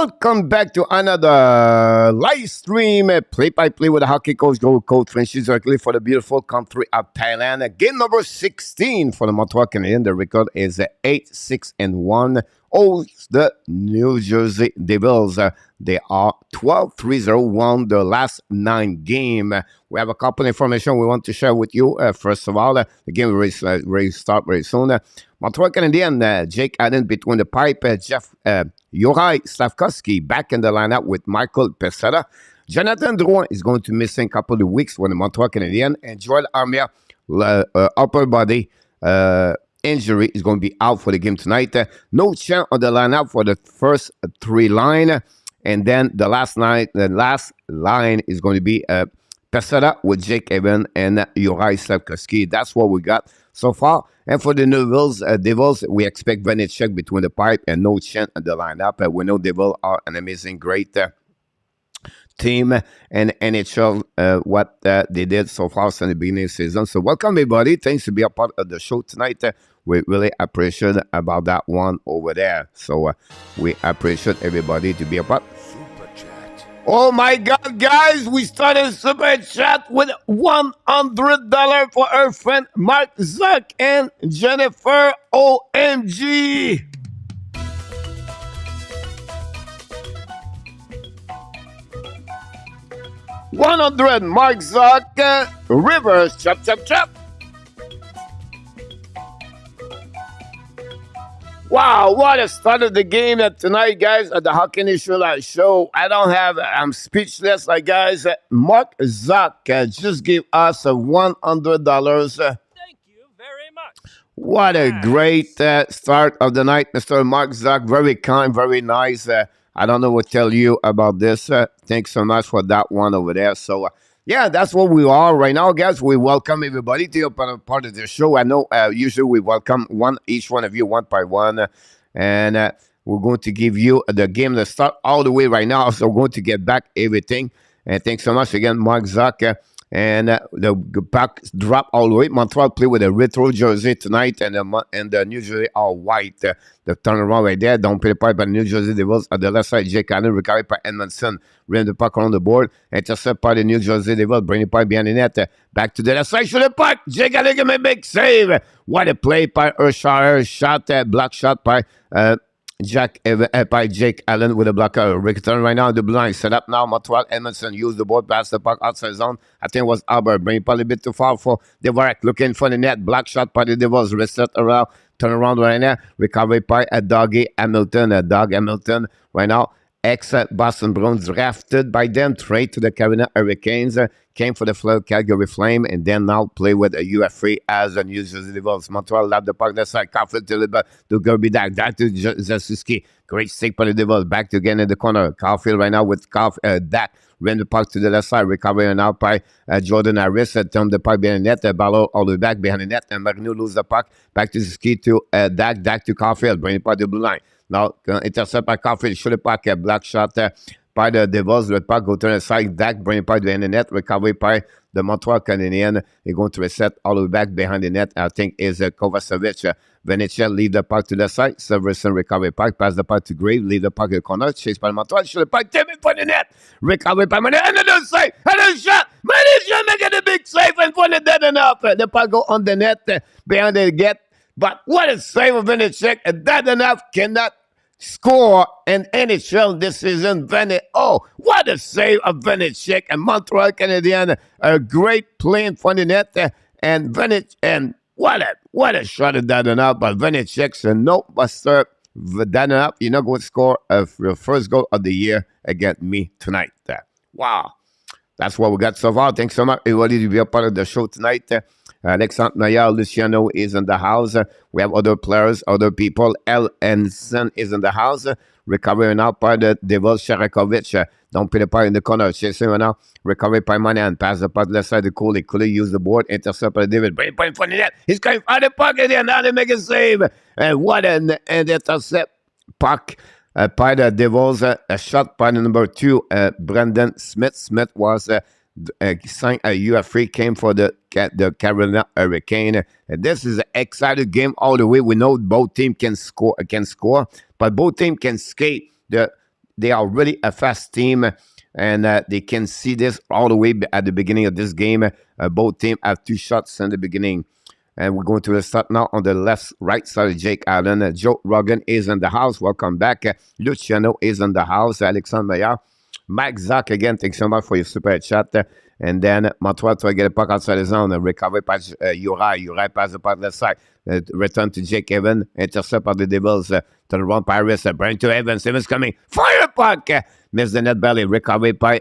Welcome back to another live stream, play-by-play with the hockey coach, goal coach, Frenchies directly for the beautiful country of Thailand. Game number 16 for the Montreal Canadiens. The record is 8-6-1. Oh, the New Jersey Devils. They are 12-3-0, won the last 9 games. We have a couple of information we want to share with you. First of all, the game will start very soon. Montreal Canadiens, Jake Allen between the pipe, Juraj Slafkovsky back in the lineup with Michael Pezzetta. Jonathan Drouin is going to miss a couple of weeks for the Montreal Canadiens, and Joel Armia, upper body injury, is going to be out for the game tonight. No chance on the lineup for the first 3 line, and then the last line is going to be Pezzetta with Jake Allen and Juraj Slafkovsky. That's what we got so far. And for the Devils, we expect Vanecek between the pipe and no chance at the lineup. We know Devils are an amazing, great team and NHL, what they did so far since the beginning of the season. So welcome, everybody. Thanks to be a part of the show tonight. We really appreciate about that one over there. So we appreciate everybody to be a part. Oh my God, guys, we started Super Chat with $100 for our friend Mark Zuck and Jennifer. OMG. $100, Mark Zuck, Rivers, chop, chop, chop. Wow, what a start of the game tonight, guys, at the Hockey Nation show. I'm speechless, like, guys. Mark Zuck just gave us $100. Thank you very much. What a great start of the night, Mr. Mark Zuck. Very kind, very nice. I don't know what to tell you about this. Thanks so much for that one over there. So, yeah, that's what we are right now, guys. We welcome everybody to be part of the show. I know usually we welcome each one of you one by one. And we're going to give you the game to start all the way right now. So we're going to get back everything. And thanks so much again, Mark Zuck. And the back drop all the way. Montreal play with a retro jersey tonight, and the New Jersey are white. The turnaround right there. Don't play the pipe by the New Jersey Devils. At the left side, Jake Allen, recovered by Edmondson. Ran the puck around the board. Intercept by the New Jersey Devils. Bring the pipe behind the net. Back to the left side. Shoot the puck. Jake Allen can make a big save. What a play by Urshire. Shot, block shot by by Jake Allen with a blocker. Return right now the blind. Set up now. Montreal. Edmondson use the board. Pass the puck outside zone. I think it was Albert. Bring it probably a bit too far for DeVarek. Looking for the net. Block shot by the Devils. Reset around. Turn around right now. Recovery by Dougie Hamilton. Doug Hamilton right now. Ex-Boston Bruins drafted by them. Trade to the Carolina Hurricanes. Came for the Calgary Flame, and then now play with a UFA as a New Jersey Devils. Montreal left the puck. That's side. Caulfield to Gerby Dak. Back to Zasuski. Great stick by the Devils. Back to again in the corner. Caulfield right now with Dak. Ran the puck to the left side. Recovery now by Jordan Harris. Turned the puck behind the net. Ballo all the way back behind the net. And Marino lose the puck. Back to Zasuski to Dak. Dak to Caulfield. Bring the puck to the blue line. Now, intercept by Caulfield. Shoot the puck. Black shot by the Devils. The puck go to the side. Dak bring the puck behind the net. Recovery by the Montreal Canadiens. They're going to reset all the way back behind the net. I think is Kovacevic. Vanecek leave the puck to the side. Severson recovery puck. Pass the puck to Grave. Leave the puck in the corner. Chase by Montreal. Shoot the puck. Tip it for the net. Recovery by Montreal. Another save. Another shot. Vanecek making a big save and for the dead enough. The puck go on the net behind the get. But what a save of Vanecek. Dead enough cannot score in NHL this season. What a save of Vanecek and Montreal Canadiens. A great play in front of the net. And Vanecek, and what a shot at that enough. But Vanecek said, no, Buster, that enough. You're not going to score your first goal of the year against me tonight. Wow. That's what we got so far. Thanks so much, everybody, to be a part of the show tonight. Alexandre, Luciano is in the house. We have other players, other people. L. Ensign is in the house. Recovery now by the Devils. Sharakovic. Don't put the puck in the corner. Chasing right now. Recovery by Manan. Pass the puck left side to Cooley. Cooley use the board. Intercept by David. Bring point for the net. He's coming out of the pocket there. Now they make a save. And what an intercept puck by the Devils. A shot by the number 2, Brendan Smith. Smith was signed a UFA, came for the Carolina Hurricane. And this is an exciting game all the way. We know both teams can score, but both teams can skate. they are really a fast team, and they can see this all the way at the beginning of this game. Both teams have 2 shots in the beginning. And we're going to the start now on the right side of Jake Allen. Joe Rogan is in the house. Welcome back. Luciano is in the house. Alexandre Meilleur. Mike Zach, again, thanks so much for your super chat. And then Montreal try to get a puck outside the zone. Recovery by Uri. Uri pass the puck left side. Return to Jake Evans. Intercept by the Devils. To the run by Harris. Bring to Evans. Evans coming. Fire puck. Miss the net belly. Recovery by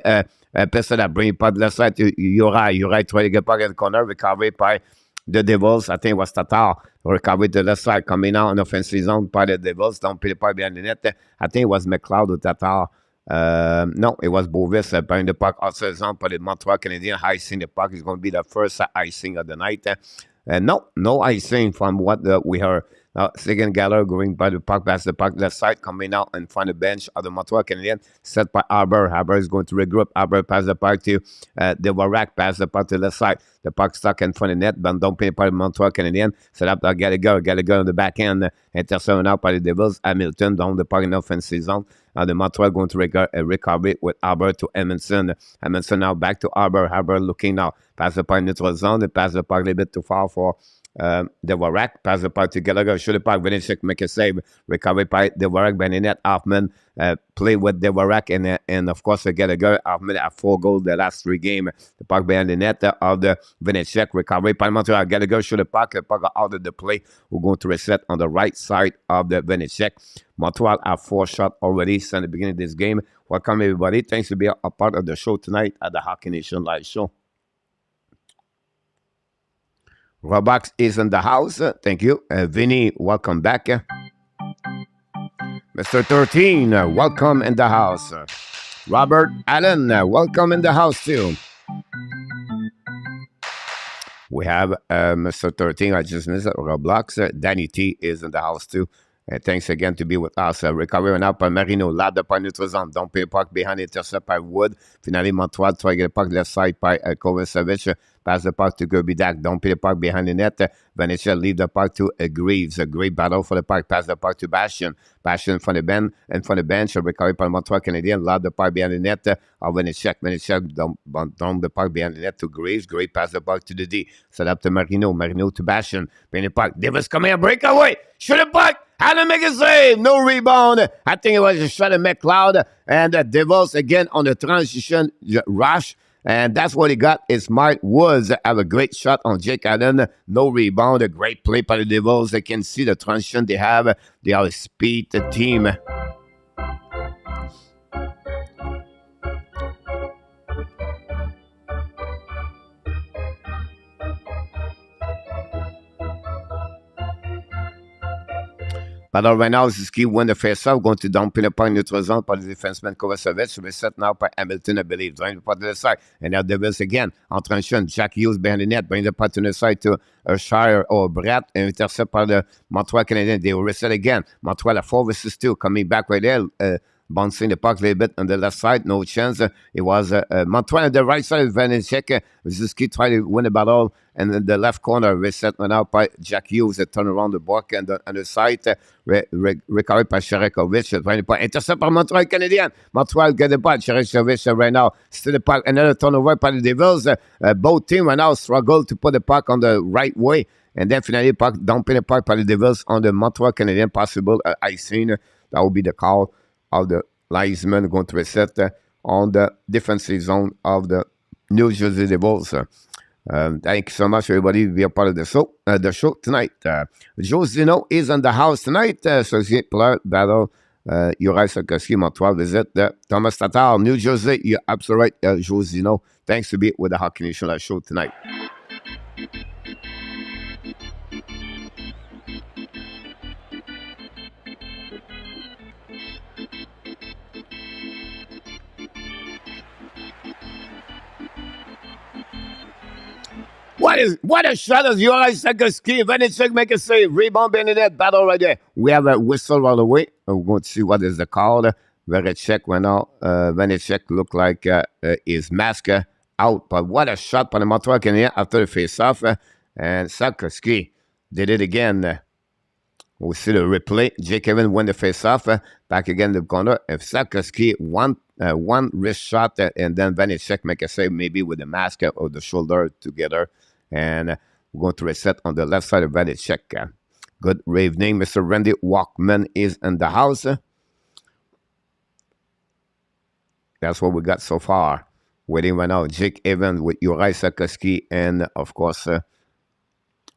Pessada. Bring puck left side to Uri. Uri try to get puck in the corner. Recovery by the Devils. I think it was Tatar. Recovery to the left side. Coming out in offensive zone by the Devils. Don't put the puck behind the net. I think it was McLeod or Tatar. No, it was Bovis buying the puck outside zone for the Montreal Canadiens. Icing the puck is going to be the first icing of the night. No icing from what we heard. Second Galler going by the puck, past the puck left side, coming out in front of the bench of the Montreal Canadiens, set by Arbor. Arbor is going to regroup. Arbor pass the puck to DeVarak, pass the puck to the left side. The puck stuck in front of the net, but don't pay by the Montreal Canadiens. Set up to Gallagher on the back end, intercepted out by the Devils. Hamilton down the puck in offensive zone. The Montreal going to recover it with Arbor to Edmondson. Edmondson now back to Arbor. Arbor looking now. Pass the puck in neutral zone. They pass the puck a little bit too far for Devorak. Pass the puck to Gallagher. Shoot the puck. Vinicius make a save. Recovery by Devorak. Beninette. Hoffman play with Devorak. And of course, Gallagher. Hoffman have 4 goals the last 3 games. The puck behind the net of the Vinicius. Recovery by Montreal. Gallagher shoot the puck. The puck out of the play. We're going to reset on the right side of the Vinicius. Montreal have 4 shots already since the beginning of this game. Welcome, everybody. Thanks for being a part of the show tonight at the Hockey Nation Live Show. Robox is in the house. Thank you. Vinny, welcome back. Mr. 13, welcome in the house. Robert Allen, welcome in the house too. We have Mr. 13, I just missed it, Roblox. Danny T is in the house too. Thanks again to be with us. Recovery now by Marino. Ladder by neutral zone. Don't pay puck behind, intercept by Wood. Finally, Montreal try to get a puck left side by Kovacevic. Pass the puck to Gerbidak. Don't pay the puck behind the net. Venetia leave the puck to Greaves. A great battle for the puck. Pass the puck to Bastion. Bastion from the bench. Recovery by Montreal Canadiens. Loud the puck behind the net. Venetia down the puck behind the net to Greaves. Great pass the puck to the D. Set up to Marino. Marino to Bastion. Pay the puck. Davis coming a breakaway. Shoot the puck. How to make a save. No rebound. I think it was a shot of McLeod. And the Devils again on the transition rush. And that's what he got. Is Mark Woods have a great shot on Jake Allen. No rebound. A great play by the Devils. They can see the transition they have. They are a speed team. Battle right now, Ziski win the face-off, going to dump in the point neutral zone by the defenseman Kovacevic. Reset now by Hamilton, I believe. Drawing the puck to the side. And now Devils again. En transition, Jack Hughes behind the net. Bring the puck to the side to Shire or Brett. Intercept by the Montreal Canadiens. They will reset again. Montreal at 4 versus 2. Coming back right there. Bouncing the puck a little bit on the left side. No chance. It was Montreal on the right side. Vanecek. Ziski tried to win the battle. And in the left corner, reset went out by Jack Hughes. Turn around the block and on the side. Recovered by Sherekovic. Intercept by Montreal Canadiens. Montreal get the puck. Sherekovic right now. Still the puck. Another turnover by the Devils. Both teams right now struggle to put the puck on the right way. And then finally, dumping the puck by the Devils on the Montreal Canadiens. Possible icing. That will be the call of the linesman going to reset on the defensive zone of the New Jersey Devils. Thank you so much, everybody, to be a part of the show tonight. Josino is in the house tonight. Associate player battle. Uri Sarkoski, Montreal visit. Thomas Tatar, New Jersey. You're absolutely right, Josino. Thanks to be with the Hockey Nation Live Show tonight. What a shot of Uri Sarkoski. Vanecek make a save. Rebound in the net. Battle right there. We have a whistle all the way. We're going to see what is the call. Vanecek went out. Vanecek looked like his mask out. But what a shot by the Montreal Canadiens after the face-off. And Sarkoski did it again. We see the replay. Jake Evans win the face-off. Back again the corner. If Sarkozy one wrist shot, and then Vanecek make a save maybe with the mask or the shoulder together. And we're going to reset on the left side of Vanecek. Good evening. Mr. Randy Walkman is in the house. That's what we got so far. Waiting right now. Jake Evans with Uri Sarkozy. And, of course,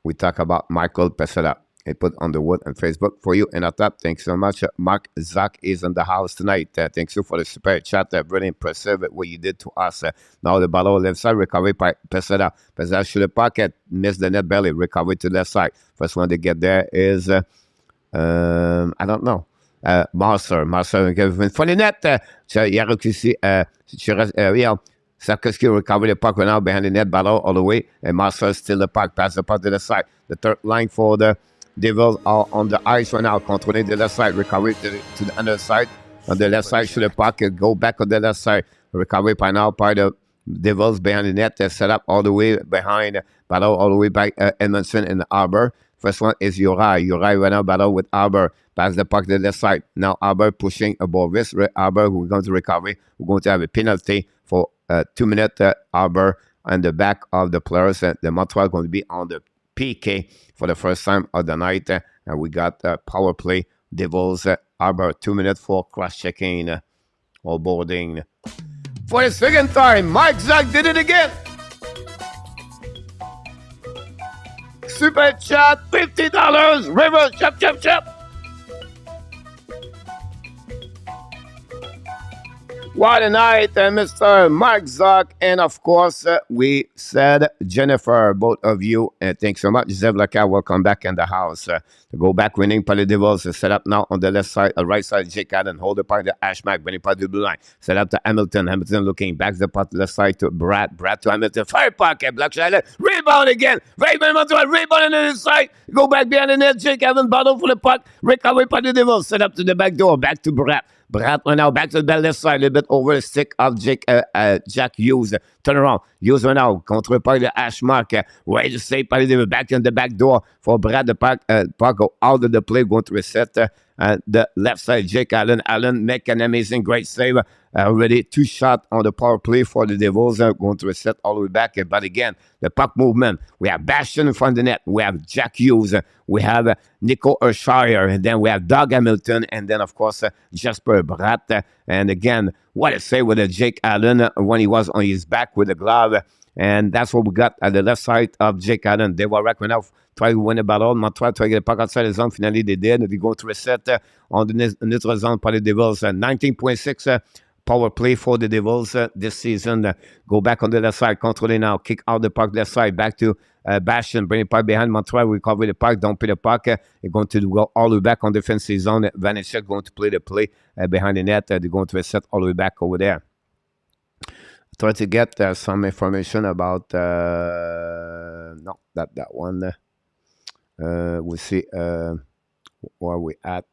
we talk about Michael Pesera. I put on the wood on Facebook for you in our top. Thanks so much. Mark Zach is in the house tonight. Thanks you for the super chat. Really impressive what you did to us. Now the ball left side, recovery by Pesera. Pesera shoot the pocket, missed the net belly, recovery to left side. First one to get there is, I don't know. Marcel, for the net. Sarkozy recovered the puck right now behind the net, battle all the way. And Marcel still the puck, pass the puck to the side. The third line for the Devils are on the ice right now, controlling the left side, recovery to the other side. On the left side, shoot the puck, go back on the left side. Recovery by now by the Devils behind the net, set up all the way behind, battle all the way by Edmondson and Arbor. First one is Uri. Uri right now battle with Arbor. Pass the puck to the left side. Now Arbor pushing above wrist. Arbor, we're going to recovery. We're going to have a penalty for 2 minutes. Arbor on the back of the players. The Montreal going to be on the PK for the first time of the night. And we got power play. Devils Arbor 2 minutes for cross-checking or boarding. For the second time, Mike Zach did it again. Super chat, $50. River, chop, chop, chop. What a night, Mr. Mark Zuck. And of course, we said Jennifer, both of you. Thanks so much. Zev Laka, welcome back in the house. To go back winning for the Devils. Set up now on the left side, right side, Jake Allen. Hold the puck to Ashmack, winning puck to the blue line. Set up to Hamilton. Hamilton looking back the puck to the left side to Brad. Brad to Hamilton. Fire puck at Black Shadow. Rebound again. Rebound on the other side. Go back behind the net. Jake Allen battle for the puck. Recovery by the Devils. Set up to the back door. Back to Brad. Brad right now back to the left side, a little bit over the stick of Jack Hughes. Turn around. Hughes right now. Control par the Ashmark. Ready to save par the back in the back door for Brad. The puck go out of the play. Going to reset the left side. Jake Allen. Allen make an amazing great save. Already 2 shots on the power play for the Devils. Going to reset all the way back. But again, the puck movement. We have Bastion in front of the net. We have Jack Hughes. We have Nico Urshire. And then we have Doug Hamilton. And then, of course, Jasper Bratt. And again, what a save with Jake Allen when he was on his back with the glove. And that's what we got at the left side of Jake Allen. They were right now trying to win the battle. Montreal trying to get the puck outside the zone. Finally, they did. They're going to reset on the neutral zone for the Devils. 19.6 power play for the Devils this season. Go back on the left side, controlling now. Kick out the puck left side, back to Bastion. Bring the puck behind Montreal. Recover the puck. Don't play the puck. They're going to go all the way back on defensive zone. Vanecek going to play the play behind the net. They're going to reset all the way back over there. Try to get some information about no, not that one. We see where we at.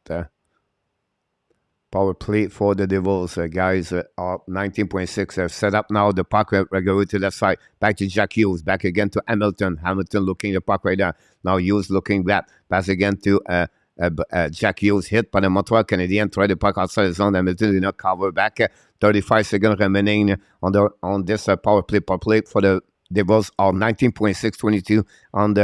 Power play for the Devils, guys. 19.6 set up now. The puck regularly to left side. Back to Jack Hughes. Back again to Hamilton. Hamilton looking the puck right there. Now Hughes looking back. Pass again to Jack Hughes. Hit by the Montreal Canadiens. Try the puck outside the zone. Hamilton did not cover back. 35 seconds remaining on this power play. Power play for the Devils are 19.622 on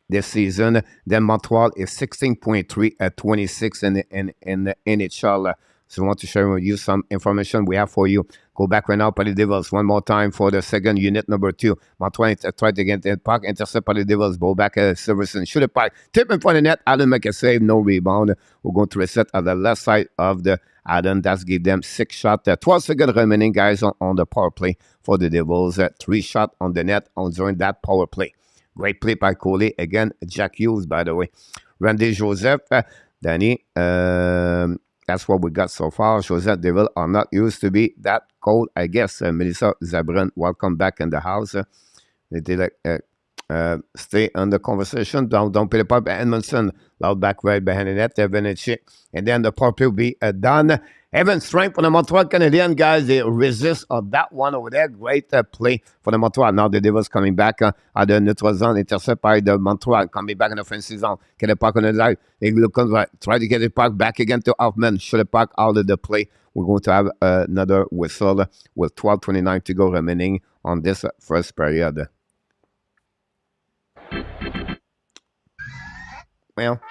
this season. Then Montreal is 16.3 at 26 in the NHL. So I want to share with you some information we have for you. Go back right now for the Devils one more time for the second unit number 2. Montreal tried to get the puck, intercept by the Devils. Ball back at Silverson. Shoot a puck. Tip in front of the net. Allen make a save. No rebound. We're going to reset at the left side of the Allen. That's give them 6 shots. 12 seconds remaining, guys, on the power play for the Devils. 3 shots on the net during that power play. Great play by Coley. Again, Jack Hughes, by the way. Randy Joseph, Danny. That's what we got so far. Joseph Devil are not used to be that cold, I guess. Melissa Zabrin, welcome back in the house. They did stay on the conversation. Don't pay the puck. Edmondson, loud back right behind the net. And then the power play will be done. Evan Strength for the Montreal Canadiens, guys. They resist on that one over there. Great play for the Montreal. Now the Devils coming back at the neutral zone, intercept by the Montreal, coming back in the offensive zone. Get the puck on the side. They look right. Try to get the puck back again to Hoffman. Shoot the puck out of the play. We're going to have another whistle with 12:29 to go remaining on this first period. Well,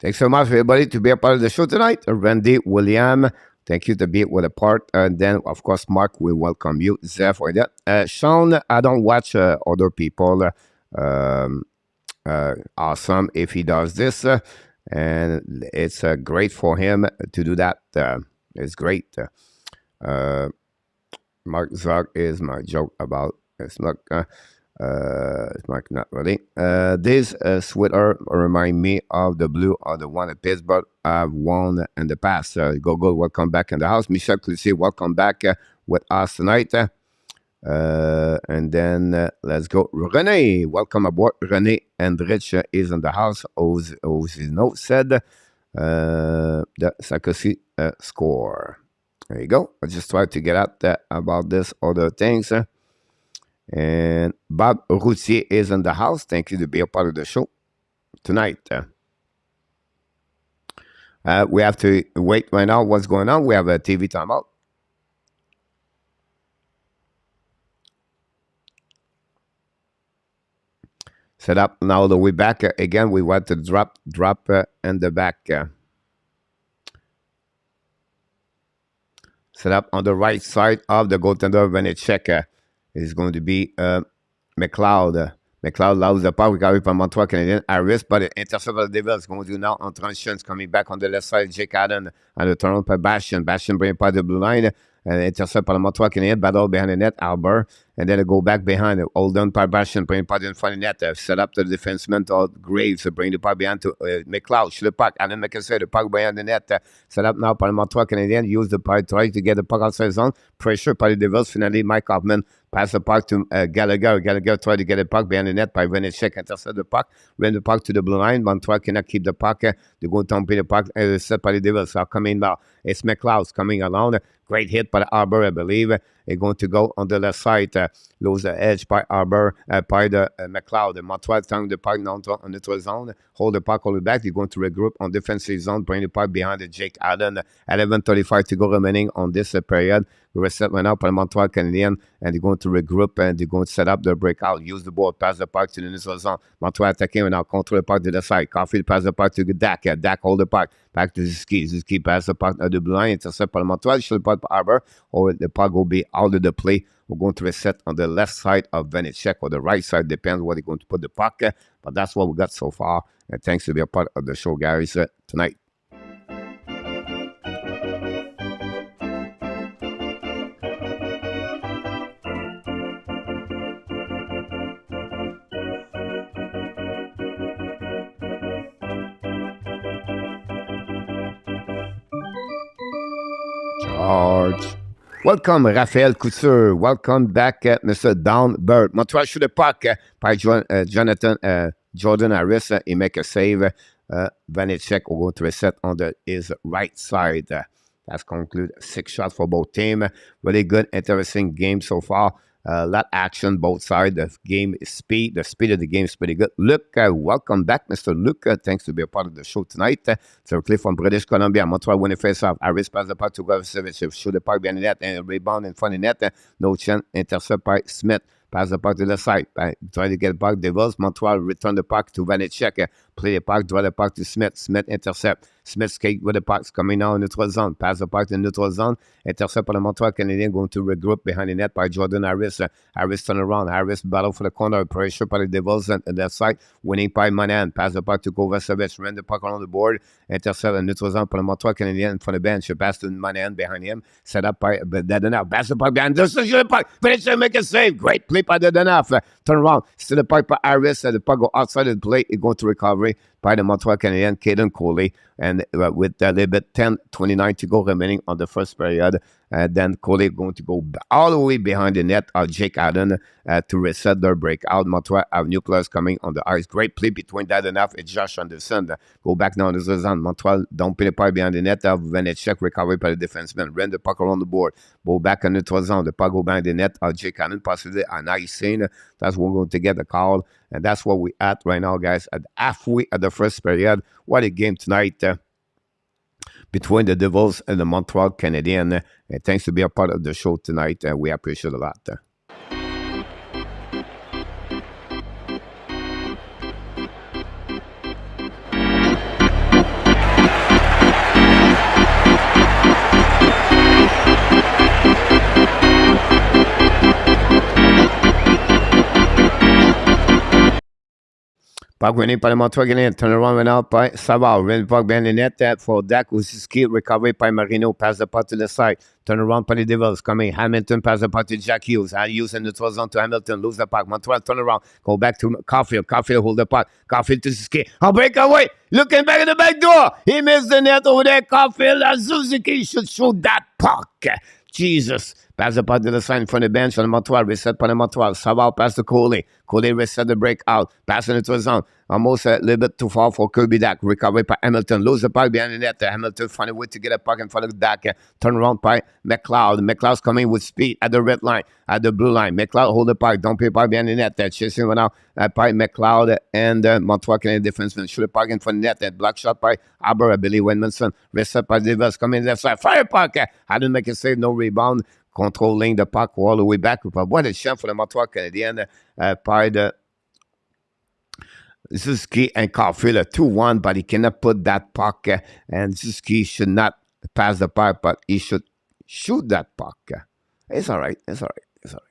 thanks so much, everybody, to be a part of the show tonight. Randy, William, thank you to be with a part. And then, of course, Mark, we welcome you. Zeph, for that. Sean, I don't watch other people. Awesome if he does this. And it's great for him to do that. It's great. Mark Zog is my joke about it's not. Mark, not really. This sweater remind me of the blue or the one at Pittsburgh I've worn in the past. Go, welcome back in the house. Michel Cloutier, welcome back with us tonight. And then let's go. René, welcome aboard. René and Rich is in the house. Oz's note said the Sarkozy score. There you go. I just tried to get out about this other things. And Bob Routier is in the house. Thank you to be a part of the show tonight. We have to wait right now. What's going on? We have a TV timeout. Set up now the way back. Again, we want to drop in the back. Set up on the right side of the goaltender when it check. Is going to be McLeod. McLeod allows the puck carry from Montreal Canadiens at risk, but the intercept of the Devils going to do now on transitions coming back on the left side. Jake Allen and the turn by Bastian. Bastian bring by the blue line and intercept by the Montreal Canadiens. Battle behind the net, Albert, and then go back behind. Hold on by Bastian, bring the puck in front of the net. Set up the defenseman to Graves, bring the puck behind to McLeod. Shoot the puck. Allen McIntyre, the puck behind the net. Set up now by the Montreal Canadiens. Use the puck, try to get the puck outside zone. Pressure by the Devils. Finally, Mike Hoffman pass the puck to Gallagher. Gallagher tried to get the puck behind the net by Venechek. Intercept the puck. Ran the puck to the blue line. Montreal cannot keep the puck. They go to the puck. Set by the Devils. So coming now. It's McLeod coming along. Great hit by the Arbor, I believe. They're going to go on the left side. Lose the edge by Arbor, by the McLeod. Montreal throwing the puck down on the zone. Hold the puck, hold it back. They're going to regroup on defensive zone. Bring the puck behind the Jake Allen. 11:35 to go remaining on this period. We reset right now by the Montreal Canadiens, and they're going to regroup and they're going to set up the breakout. Use the ball, pass the puck to the neutral zone. Montreal attacking and now control the puck to the side. Caulfield pass the puck to Dak. Dak hold the puck back to Zizki. Zizki pass the puck to the blue line. Intercept by the Montreal. Shoot the puck by Arbor, or the puck will be out of the play. We're going to reset on the left side of Venechek or the right side, depends where they're going to put the puck. But that's what we got so far. And thanks to be a part of the show, guys, tonight. Charge. Welcome, Raphael Couture. Welcome back, Mr. Down Bird. Montreal shoot the puck by Jordan Harris. He make a save. Vanecek will go to reset on his right side. That's conclude 6 shots for both teams. Really good, interesting game so far. Lot action both sides. The game is speed. The speed of the game is pretty good. Luke, welcome back, Mr. Luke. Thanks to be a part of the show tonight. So Cliff from British Columbia. Montreal winning face-off. Harris pass the puck to Gavsevich. Shoot the puck behind the net and rebound in front of the net. No chance. Intercept by Smith. pass the puck to the side. Try to get the puck. Devils. Montreal return the puck to Vanecek. Play the puck. Draw the puck to Smith. Smith intercept. Smith skate with the pucks coming now in neutral zone. Pass the puck to neutral zone. Intercept by the Montreal Canadiens, going to regroup behind the net by Jordan Harris. Harris turn around. Harris battle for the corner. Pressure by the Devils on that side. Winning by Monahan. Pass the puck to Kovacevic. Ran the puck on the board. Intercept in neutral zone for the Montreal Canadiens from the bench. Pass to Monahan behind him. Set up by Dadonov. Pass the puck behind. Just the puck. Finish and make a save. Great play by Dadonov. Turn around. Still the puck by Harris. The puck go outside of the plate. It go to recovery by the Montreal Canadiens, Caden Coley, and with a little bit 10:29 to go remaining on the first period. Then Coley going to go all the way behind the net of Jake Allen to reset their breakout. Montreal have new players coming on the ice. Great play between Dadonov and Josh Anderson. Go back now to the zone. Montreal don't play the puck behind the net of Vanecek, recovery by the defenseman. Ran the puck around the board. Go back on the zone. The puck go behind the net of Jake Allen, possibly an icing. That's when we're going to get the call. And that's what we're at right now, guys. At halfway at the first period. What a game tonight between the Devils and the Montreal Canadiens. And thanks to be a part of the show tonight. We appreciate it a lot. Puck winning by the Montreal Canadiens. Turn around right now by Savard. Win the puck behind the net for Dak Usiski. Recovery by Marino. Pass the puck to the side. Turn around by the Devils. Coming. Hamilton pass the puck to Jack Hughes. Hughes in the neutral zone to Hamilton. Lose the puck. Montreal turn around. Go back to Caulfield. Caulfield hold the puck. Caulfield to Suzuki. A breakaway. Looking back at the back door. He missed the net over there. Caulfield and Suzuki should shoot that puck. Jesus. Pass the puck to the side from the bench on the Montreal. Reset by the Montreal. Savard pass to Coley. Coley reset the breakout. Passing it to the zone. Almost a little bit too far for Kirby Dak. Recovery by Hamilton. Lose the puck behind the net. Hamilton find a way to get a puck in front of Dak. Turn around by McLeod. McLeod's coming with speed at the red line, at the blue line. McLeod hold the puck. Don't play puck behind the net. Chasing one out by McLeod and Montreal Canadiens defenseman. Shoot the puck in front of the net. That block shot by Aber, Billy Winmanson. Reset by Davis. Coming left side. Fire puck. Hadn't make a save. No rebound. Controlling the puck all the way back. But what a chance for the Montreal Canadiens by the Suzuki and Caulfield, a 2-1, but he cannot put that puck, and Suzuki should not pass the puck, but he should shoot that puck. It's all right. It's all right. It's all right.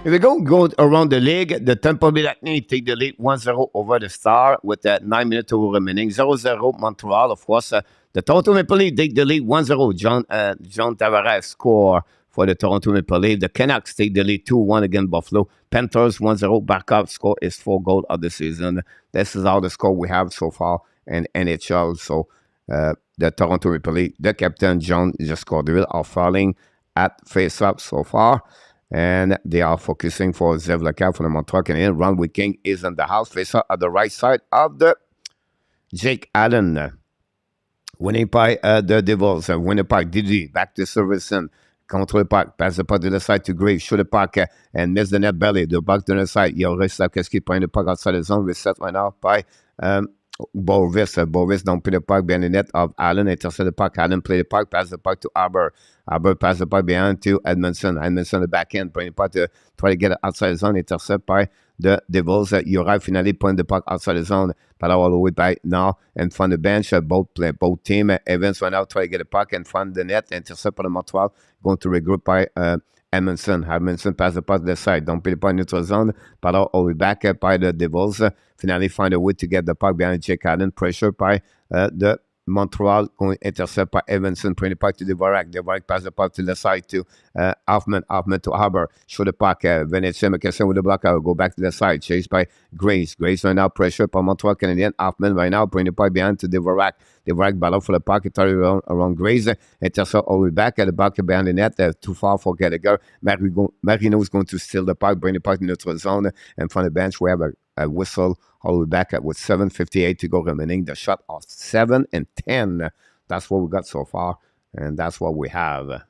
If we go around the league, the Tampa Bay Lightning take the lead 1-0 over the Star with 9 minutes remaining. 0-0 Montreal, of course. The Toronto Maple Leafs take the lead 1-0. John Tavares score for the Toronto Maple Leafs. The Canucks take the lead 2-1 against Buffalo. Panthers 1-0. Barkov score is 4 goals of the season. This is all the score we have so far in NHL. So the Toronto Maple Leafs, the captain John Jescordeville are falling at face-up so far. And they are focusing for Zev Lecar for the Montreal Canadiens. Ron King is in the house, face up at the right side of the Jake Allen. Winning by the Devils. Winning by Didi. Back to Servicen. Control the puck. Pass the puck to the side to Graves. Shoot the puck and miss the net belly. The puck to the side. Yoris Lavkeski playing the puck outside the zone. Reset right now by Boris don't play the puck behind the net of Allen, intercept the puck. Allen play the puck, pass the puck to Aber. Aber pass the puck behind to Edmondson. Edmondson the back end, bring the puck to try to get it outside the zone, intercept by the Devils. Uri finally putting the puck outside the zone, but all the way back now in front of the bench. Both team. Evans went out, try to get the puck in front of the net, intercept by the Montreal, going to regroup by Edmondson pass the puck to the side. Don't play the puck in neutral zone. But all the way back by the Devils. Finally find a way to get the puck behind Jake Allen. Pressure by the Montreal. Going intercept by Evanson. Bring the puck to Dvorak. Dvorak pass the puck to the side to Hoffman. Hoffman to Haber. Show the puck. Venetian McKesson with the block out. Go back to the side. Chased by Grace. Grace right now. Pressure by Montreal Canadiens. Hoffman right now. Bring the puck behind to Dvorak. Dvorak battle for the puck. It started around Grace. Intercept all the way back at the back behind the net. Too far for Gallagher. Marino is going to steal the puck. Bring the puck to neutral zone. And from the bench, we have a whistle all the way back at with 7:58 to go remaining. The shot of 7 and 10. That's what we got so far, and that's what we have.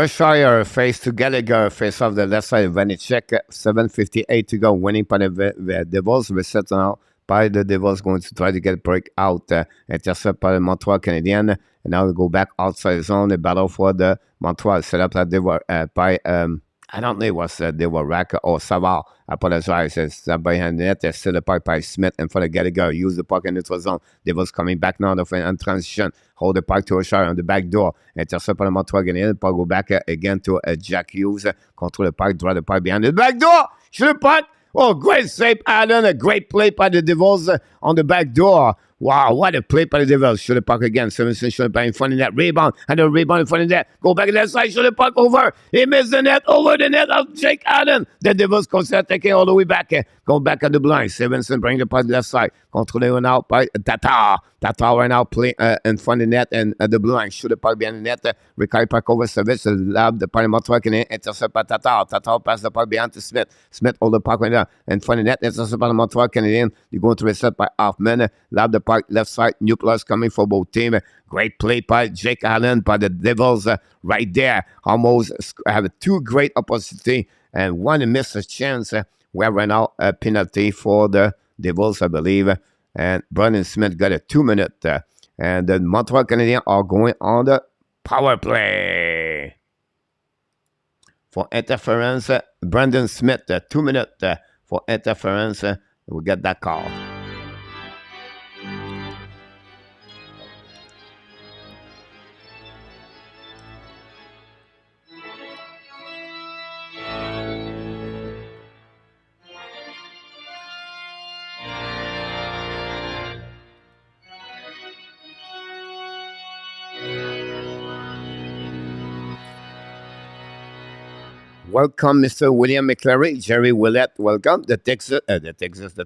Shire face to Gallagher, face off the left side of Vanecek, 7:58 to go, winning by the Devils. Reset now by the Devils, going to try to get a break out, intercept by the Montreal Canadiens, and now we go back outside the zone, the battle for the Montreal, set up that they were by, I don't know, it was they were Rack or Savard. I apologize. It's behind the net. They still the puck by Smith and for the Gallagher. Use the puck in neutral zone. Devils coming back now in transition. Hold the puck to O'Shire on the back door. Intercept by the Montreal Canadiens. Puck go back again to Jack Hughes. Control the puck. Draw the puck behind the back door. Shoot the puck. Oh, great save, Allen. A great play by the Devils on the back door. Wow, what a play by the Devils. Shoot the puck again. Simonson shoot the puck in front of that. Rebound. And the rebound in front of that. Go back to that side. Shoot the puck over. He missed the net. Over the net of Jake Allen. The Devils consider taking all the way back. Go back at the blind. Simonson bring the puck to the left side. Controlling now by Tatar. Tatar right now play in front of the net and the blue line. Shoot the puck behind the net. Recover puck over service. Lab the puck in Montreal can intercept by Tatar. Tatar pass the puck behind to Smith. Smith hold the puck right now in front of the net. Intercept by the Montreal Canadiens. You're going to reset by Hoffman. Lab the puck left side. New plus coming for both teams. Great play by Jake Allen by the Devils right there. Almost have two great opportunity and one missed a chance. We have right now a penalty for the Devils, I believe. And Brandon Smith got a 2-minute. And the Montreal Canadiens are going on the power play. For interference, Brandon Smith, 2-minute for interference. We get that call. Welcome, Mr. William McClary, Jerry Willett. Welcome. The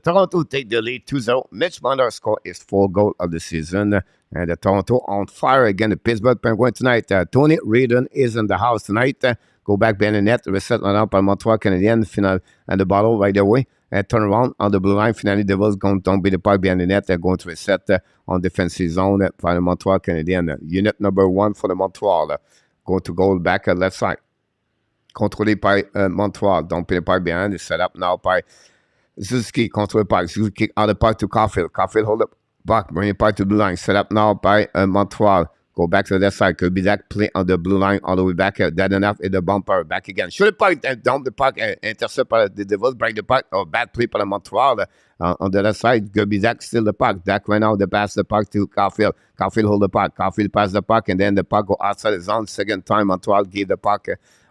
Toronto take the lead 2-0. Mitch Marner score is 4 goal of the season. And the Toronto on fire again. The Pittsburgh Penguins tonight. Tony Reardon is in the house tonight. Go back behind the net. Reset on up by Montreal Canadiens. Final and the bottle right away. Turn around on the blue line. Finally, Devils going to be the puck behind the net. They're going to reset on defensive zone for the Montreal Canadiens. Unit number 1 for the Montreal. Going to go back at left side. Contrôlé par Montreal. Don't play the puck behind. It's set up now by Suzuki. Control the puck. Suzuki out the puck to Caulfield. Caulfield hold the puck. Bring the puck to the blue line. Set up now by Montreal. Go back to the left side. Could be that play on the blue line all the way back. That enough in the bumper. Back again. Shoot the puck. Dump the puck. Intercept by the Devils. Break the puck. Or bad play by the Montreal. On the left side. Could be Dak still the puck. Dak went out. They pass the puck to Caulfield. Caulfield hold the puck. Caulfield pass the puck. And then the puck go outside the zone. Second time Montreal gave the puck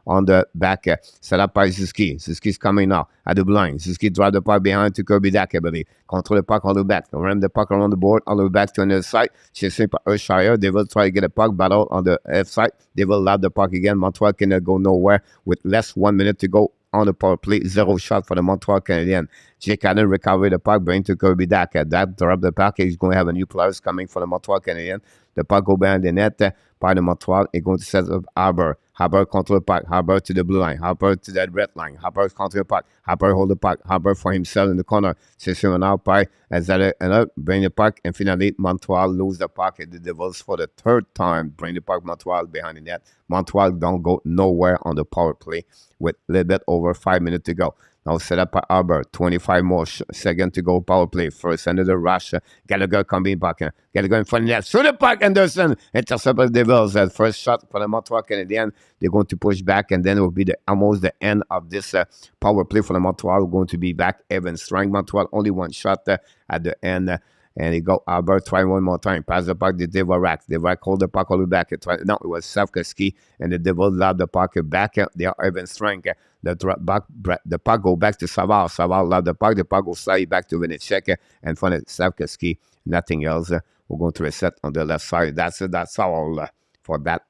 on the back. Set up by Suzuki. Suzuki's coming now at the blind. Suzuki drive the puck behind to Kirby Dak, I believe. Control the puck all the way back. Ram the puck around the board, all the way back to another side. Chasing by Urshire. They will try to get a puck battle on the left side. They will lob the puck again. Montreal cannot go nowhere with less 1 minute to go on the power play. 0 shot for the Montreal Canadiens. Jake Allen recovered the puck, bring to Kirby Dak. That drop the puck. He's going to have a new players coming for the Montreal Canadiens. The puck go behind the net by the Montreal. He's going to set up Harbour. Harbour control the puck. Harbour to the blue line. Harbour to that red line. Harbour control the puck. Harbour hold the puck. Harbour for himself in the corner. Session out by Azale and up. Bring the puck. And finally, Montreal lose the puck. And the Devils for the third time bring the puck. Montreal behind the net. Montreal don't go nowhere on the power play with a little bit over 5 minutes to go. Now set up by Harbour. 25 more seconds to go power play. First under the rush. Gallagher coming back. Gallagher in front of the net. Through the puck. Anderson intercept the Devils. First shot for the Montreal Canadiens. They're going to push back, and then it will be almost the end of this power play for the Montreal. We're going to be back even strong. Montreal only one shot at the end. And he go Albert, try one more time. Pass the puck to Devarak. Devarak hold the puck all the way back. No, it was Savkaski. And the Devils lob the puck back. They are even strength. The puck go back to Savard. Savard lob the puck. The puck go slide back to Vinnychek. And for Savkaski, nothing else. We're going to reset on the left side. That's all for that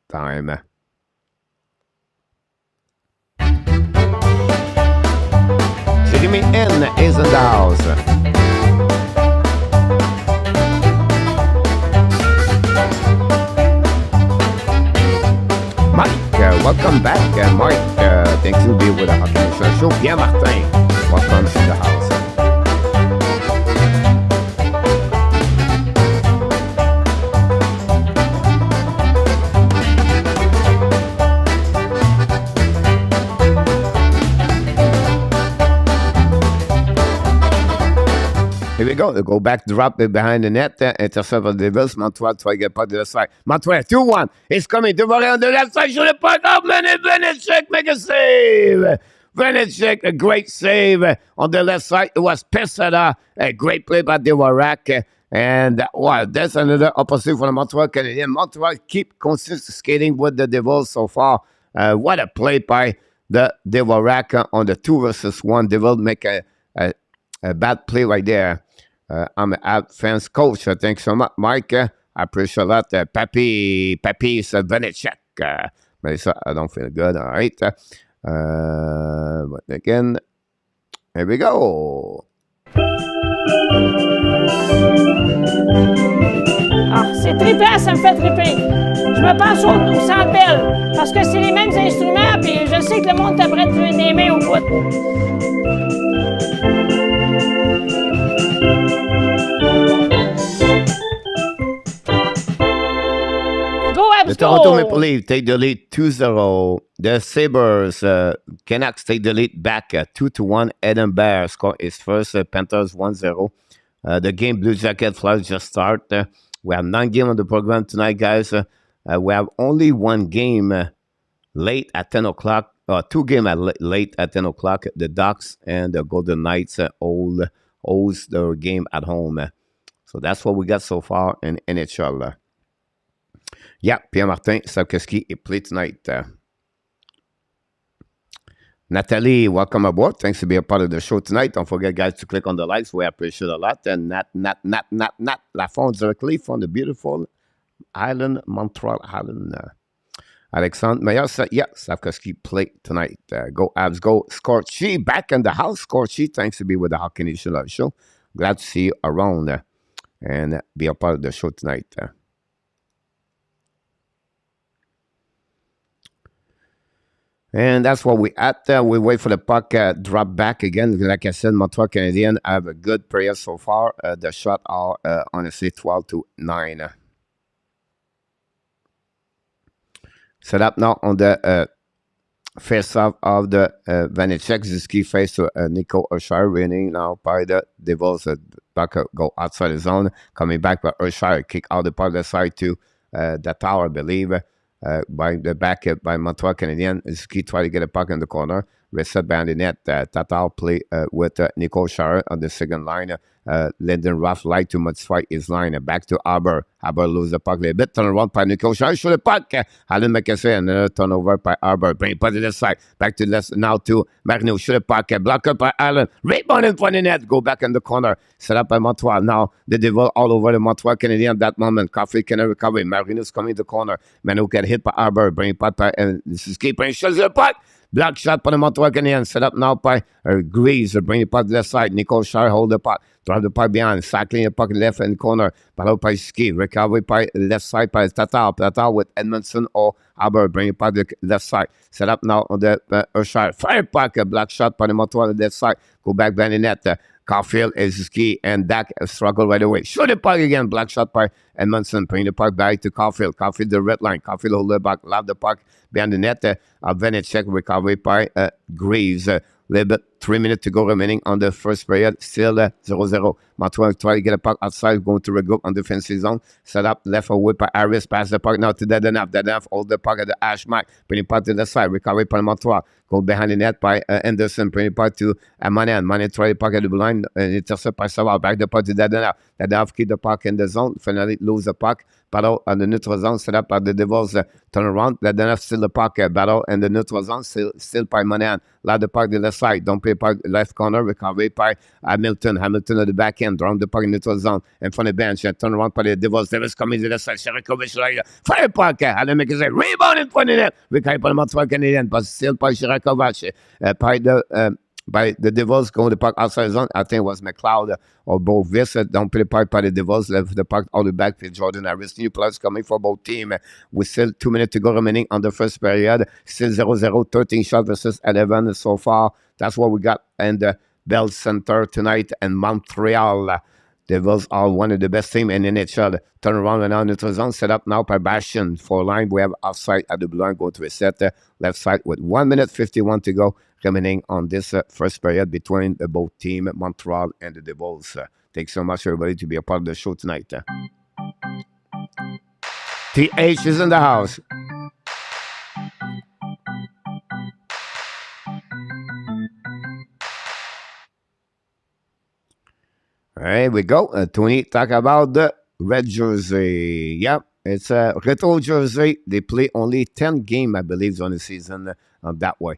time. Jimmy N is in the house. Mike, welcome back, Mike. Thanks to be with the Hockey Nation Show. Pierre Martin, welcome to the house. Here we go. They go back, drop it behind the net. Intercept the Devils. Montreal try to get puck to the side. Montreal 2-1. It's coming. Devaray on the left side. Shoot the puck up. Vinnychek make a save. Vinnychek, a great save on the left side. It was Pesada. A great play by Devarak. And wow, that's another opportunity for the Montreal Canadiens. Montreal keep consistent skating with the Devils so far. What a play by the Devarak on the 2-versus-1. Devils make a bad play right there. I'm a fans coach. Thanks so much, Mike. I appreciate that. Papi is Vinnychek. Melissa, I don't feel good. All right. But again, here we go. Ah, c'est trippant, ça me fait tripper. Je me pense au Centre Bell, parce que c'est les mêmes instruments, puis je sais que le monde t'apprête de les mains au bout. The Toronto Maple Leafs take the lead 2-0. The Sabres, Canucks take the lead back 2-1. Eden Bear score his first. Panthers 1-0. The game Blue Jacket Flyers just start. We have 9 games on the program tonight, guys. We have only one game late at 10 o'clock. 2 games late at 10 o'clock. The Ducks and the Golden Knights host their game at home. So that's what we got so far in NHL. Yeah, Pierre-Martin Savkaski is played tonight. Natalie, welcome aboard. Thanks for being a part of the show tonight. Don't forget, guys, to click on the likes. We appreciate it a lot. And Nat Lafont directly from the beautiful island, Montreal Island. Alexandre Meilleur, yeah, Savkaski played tonight. Go Habs, go. Scorchy back in the house. Scorchy, thanks to be with the Hockey Nation Live show. Glad to see you around and be a part of the show tonight. And that's what we at. We wait for the puck drop back again. Like I said, Montreal Canadiens have a good period so far. The shot are honestly 12-9. Set up now on the face-off of the Vinnychek. Ziski face to Nico Urshire, winning now by the Devils. Back go outside the zone. Coming back by Urshire. Kick out the part of the side to the tower, I believe. By the back by Montreal Canadiens. Ziski try to get a puck in the corner. reset behind the net. Tatar play with Nicole Schauer on the second line. Lyndon Ruff like to modify his line. Back to Haber. Haber lose the puck a little bit. Turn around by Nicole Schauer. Shoot the puck. Alan McKesson. Another turnover by Haber. Bring it to the side. Back to left now to Marino. Shoot the puck. Block up by Allen. Rebound in front of the net. Go back in the corner. Set up by Montreal. Now the Devil all over the Montreal Canadiens at that moment. Coffee cannot recover. Marino's coming to the corner. Manu get hit by Haber. Bring it back by this is keeping. Shows the puck. Block shot by the Montreal Canadiens. Set up now by Grease. Bring it puck to the left side. Nicole Schauer hold the puck. Drive the puck behind. Cycling the puck left in the corner. Ballon by Ski. Recovery by left side by Tatar. Tatar with Edmondson or Haber. Bring it puck to the left side. Set up now on the Schauer. Fire puck. A block shot by the Montreal on the left side. Go back behind the net. Caulfield, Ski, and Dak struggle right away. Shoot the puck again. Black shot by Edmondson. Bring the puck back to Caulfield. Caulfield the red line. Caulfield hold the back. Love the puck behind the net. Venecek recovery by Greaves. Little bit 3 minutes to go remaining on the first period. Still 0-0. Montreal try to get a puck outside. Going to regroup on defensive zone. Set up left away by Harris. Pass the puck now to Dedenaf. Dedenaf hold the puck at the ash mark. Bring the puck to the side. Recovery by Montreal. Go behind the net by Anderson. Bring the puck to Manan. Manan try the puck at the blue line. Intercept by Savard. Back the puck to Dedenaf. Dedenaf keep the puck in the zone. Finally lose the puck. Battle on the neutral zone. Set up by the Devils. Turn around. Dedenaf still the puck. Battle in the neutral zone. Still by Manan. Loud the puck to the left side. Don't play puck left corner. Recovery by Hamilton. Hamilton at the back end. Drop the puck in the neutral zone. In front of the bench. Turn around by the Devils. Devils coming to the left side. Sharakovic. Fire puck. Alan McKesson. Rebound in front of the net. Recovery by the Montreal Canadiens. But still by Sharakovic. By the Devils going the puck outside the zone. I think it was McLeod or both Visser. Don't play the puck by the Devils. Left the puck all the back to Jordan Harris. New players coming for both teams. With still 2 minutes to go remaining on the first period. Still 0-0. 13 shots versus 11 so far. That's what we got in the Bell Center tonight in Montreal. Devils are one of the best teams in the NHL. Turn around and now neutral zone. Set up now by Bastion. For line, we have offside at the blue line. Go to a set left side with 1 minute 51 to go remaining on this first period between both teams, Montreal and the Devils. Thanks so much, everybody, to be a part of the show tonight. TH is in the house. Here we go. Tony, talk about the red jersey. Yep, it's a retro jersey. They play only 10 games, I believe, on the season that way.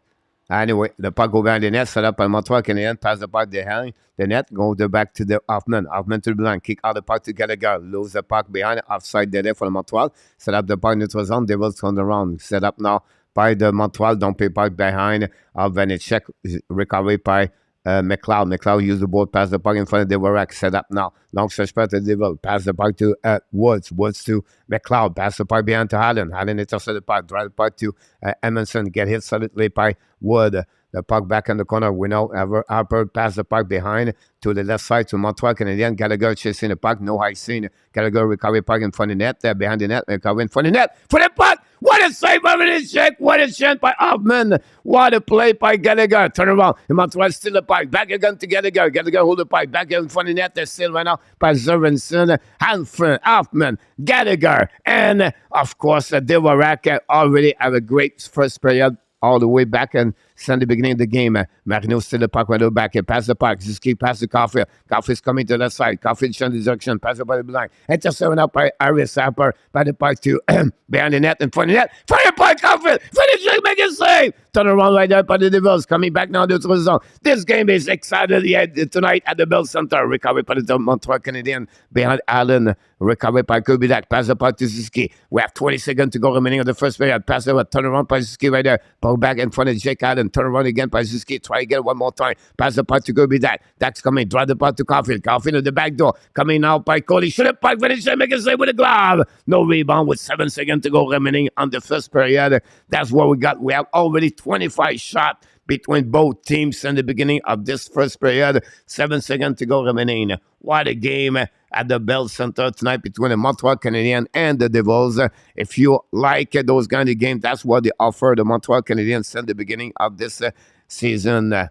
Anyway, the puck go behind the net, set up by Montreal Canadiens, pass the puck behind the net, go back to the Hoffman. Hoffman to the blind, kick out the puck to Gallagher, lose the puck behind, offside there for the Montreal, set up the puck neutral zone, Devils turn around, set up now by the Montreal, don't pay puck behind, Venecek, recovery by McLeod. McLeod used the board, pass the puck in front of the Dvorak. Set up now. Long stretch pass to Devil. Pass the puck to Woods. Woods to McLeod. Pass the puck behind to Allen. Allen intercepts the puck. Drive the puck to Emerson. Get hit solidly by Wood. The puck back in the corner. We know Harper pass the puck behind to the left side to Montreal Canadiens. Gallagher chasing the puck. No high scene. Gallagher recovery puck in front of the net. Behind the net. Recovery in front of the net. For the puck. What a save over the check. What a chance by Hoffman. What a play by Gallagher. Turn around. Montreal still the puck. Back again to Gallagher. Gallagher hold the puck. Back in front of the net. They're still right now by Zervenson. Hanford. Hoffman. Gallagher. And, of course, Dvorak already have a great first period all the way back and since the beginning of the game. Marino still the puck right over back. Pass the puck. Just keep pass the Caulfield. Caulfield's coming to the left side. Caulfield showing the direction. Pass it by the blind. Intercepted up by Harris. Harper by the puck to behind the net in front of the net. Fire by Caulfield. Finish. Make a save. Turn around right there by the Devils. Coming back now to the zone. This game is excited tonight at the Bell Center. Recovery by the Montreal Canadiens behind Allen. Recovery by Kirby Dak. Pass the puck to Suzuki. We have 20 seconds to go remaining of the first period. Pass it. Turn around by Suzuki right there. Pull back in front of Jake Allen. Turn around again by Suzuki. Try again one more time. Pass the puck to Kirby Dak. Dak's coming. Drive the puck to Caulfield. Caulfield at the back door. Coming out by Cody. Shoot the puck. Finish. Make a save with a glove. No rebound with 7 seconds to go remaining on the first period. That's what we got. We have already 25 shots between both teams in the beginning of this first period. 7 seconds to go remaining. What a game at the Bell Center tonight between the Montreal Canadiens and the Devils. If you like those kind of games, that's what they offer the Montreal Canadiens in the beginning of this season.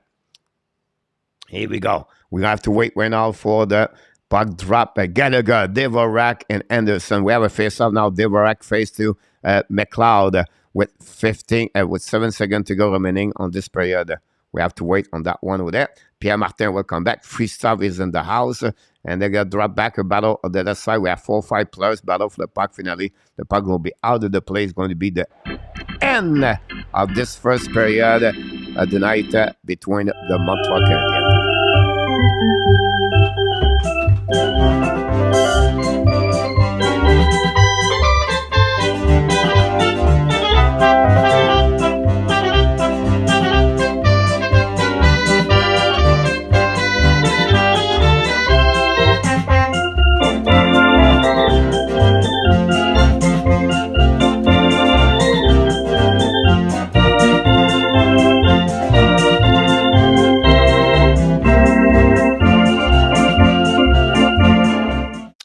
Here we go. We have to wait right now for the puck drop. Gallagher, Dvorak, and Anderson. We have a face-off now. Dvorak face to McLeod with 7 seconds to go remaining on this period. we have to wait on that one over there. Pierre Martin will come back. Free Stuff is in the house. And they're going to drop back a battle on the other side. We have 4-5 players battle for the puck finale. The puck will be out of the play. It's going to be the end of this first period of the night between the Montreal Canadiens.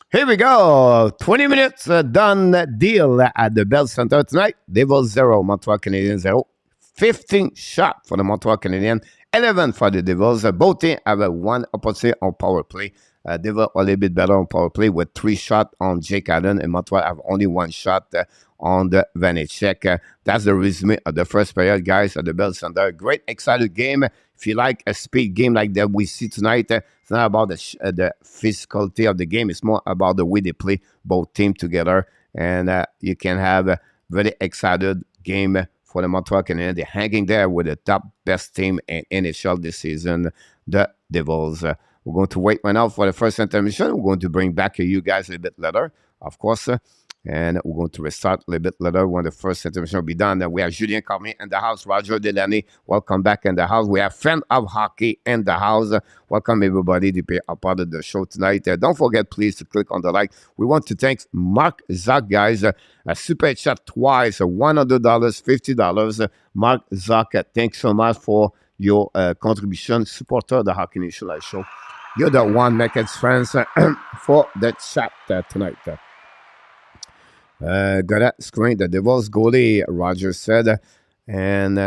Here we go. 20 minutes done deal at the Bell Center tonight. Devils 0, Montreal Canadiens 0. 15 shots for the Montreal Canadiens, 11 for the Devils. Both teams have one opposite on power play. Devils a little bit better on power play with 3 shots on Jake Allen, and Montreal have only 1 shot on the Vanecek. That's the resume of the first period, guys, at the Bell Center. Great, excited game. If you like a speed game like that we see tonight, it's not about the physicality of the game. It's more about the way they play both teams together. And you can have a very excited game for the Montreal Canadiens. They're hanging there with the top best team in NHL this season, the Devils. We're going to wait right now for the first intermission. We're going to bring back you guys a little bit later, of course. And we're going to restart a little bit later when the first intermission will be done. We have Julien Cormier in the house, Roger Delaney. Welcome back in the house. We have Fan of Hockey in the house. Welcome, everybody, to be a part of the show tonight. Don't forget, please, to click on the like. We want to thank Mark Zuck, guys. A super chat twice, $100, $50. Mark Zuck, thanks so much for your contribution. Supporter of the Hockey Nation Live Show. You're the one making friends for the chat tonight. Got that screen. The Devils goalie, Roger said. And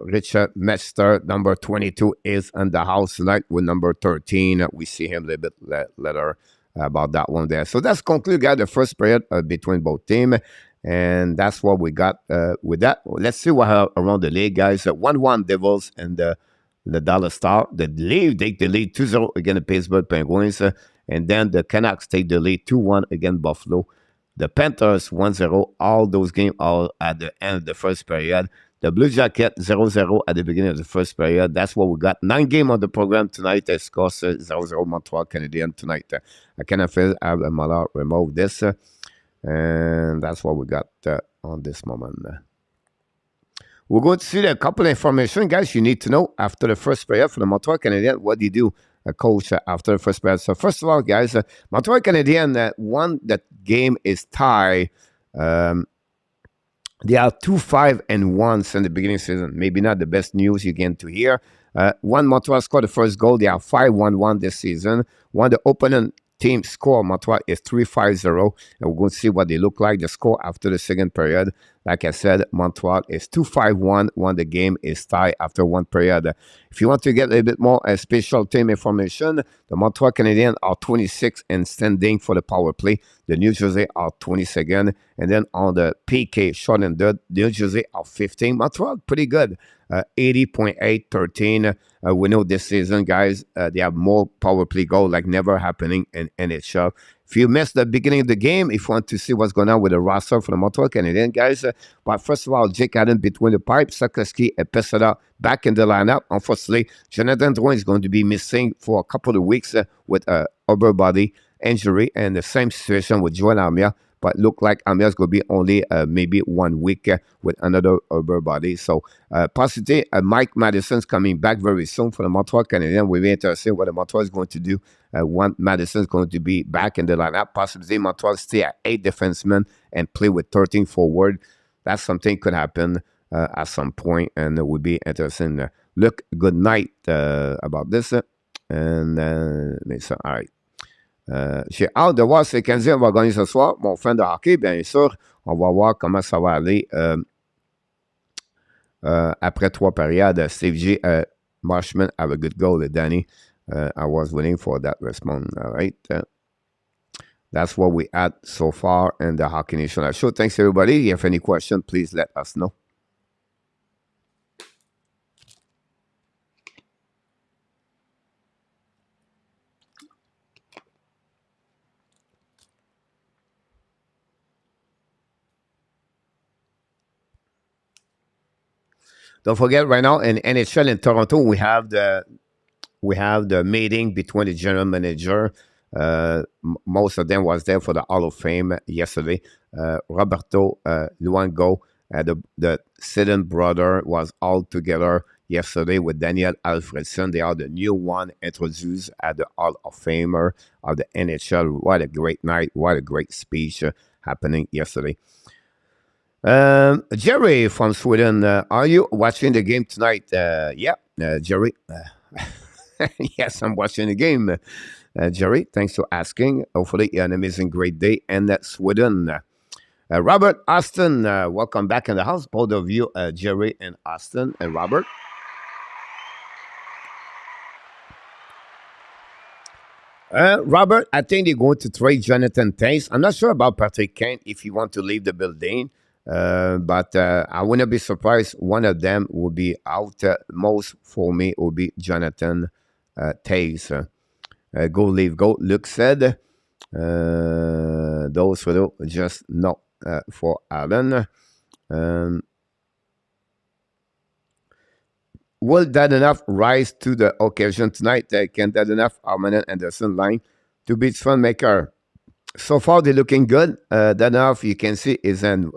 Richard Mester, number 22, is in the house tonight with number 13. We see him a little bit later about that one there. So that's conclude, guys, the first period between both teams. And that's what we got with that. Let's see what around the league, guys. 1-1 Devils and the Dallas Star. The lead, take the lead 2-0 against the Pittsburgh Penguins. And then the Canucks take the lead 2-1 against Buffalo. The Panthers 1-0, all those games are at the end of the first period. The Blue Jackets 0-0 at the beginning of the first period. That's what we got. 9 games on the program tonight. Scores 0-0 Montreal Canadiens tonight. I cannot have Malard remove this. And that's what we got on this moment. We're going to see a couple of information, guys, you need to know after the first period for the Montreal Canadiens. What do you do? Coach after the first period. So first of all, guys, Montreal Canadiens won that game is tie. They are 2-5-1 in the beginning of the season. Maybe not the best news you get to hear. One Montreal scored the first goal. They are 5-1-1 this season. One the opponent team score Montreal is 3-5-0, and we're going to see what they look like. The score after the second period, like I said, Montreal is 2-5-1 when the game is tied after 1 period. If you want to get a little bit more special team information, the Montreal Canadiens are 26 in standing for the power play. The New Jersey are 22nd, and then on the PK short and dead, the New Jersey are 15. Montreal pretty good. 80.8-13. We know this season, guys, they have more power play goal like never happening in NHL. If you missed the beginning of the game, if you want to see what's going on with the roster for the Montreal Canadiens, guys, but first of all, Jake Allen between the pipes, Sakowski and Pesada back in the lineup. Unfortunately, Jonathan Drouin is going to be missing for a couple of weeks with a upper body injury, and the same situation with Joel Armia. But look like Amia's going to be only maybe 1 week with another upper body. So possibly Mike Madison's coming back very soon for the Montreal Canadiens. We're very interested what the Montreal is going to do. One Madison's going to be back in the lineup. Possibly Montreal stay at 8 defensemen and play with 13 forward. That's something could happen at some point, and it would be interesting. Look, good night about this. And so, all right. J'ai hâte de voir si les Canadiens vont gagner ce soir. Mon fan de hockey, bien sûr, on va voir comment ça va aller après 3 périodes. Steve G. Marshman have a good goal, Danny. I was waiting for that response. All right. That's what we had so far in the Hockey Nation Live Show. Thanks, everybody. If you have any questions, please let us know. Don't forget, right now in NHL in Toronto, we have the meeting between the general manager. Most of them was there for the Hall of Fame yesterday. Roberto Luongo, the Sidon brother, was all together yesterday with Daniel Alfredson. They are the new one introduced at the Hall of Famer of the NHL. What a great night! What a great speech happening yesterday. Jerry from Sweden, are you watching the game tonight? Yeah, Jerry. Yes, I'm watching the game. Jerry, thanks for asking. Hopefully, an amazing great day in Sweden. Robert Austin, welcome back in the house. Both of you, Jerry and Austin and Robert. Robert, I think they're going to trade Jonathan Tace. I'm not sure about Patrick Kane if he want to leave the building, but I wouldn't be surprised one of them will be out. Most for me will be Jonathan Tace. Go leave, go. Luke said those will just not for Allen. Will that enough rise to the occasion tonight? Can that enough Armanet Anderson line to beat Funmaker? So far, they're looking good. That enough you can see is that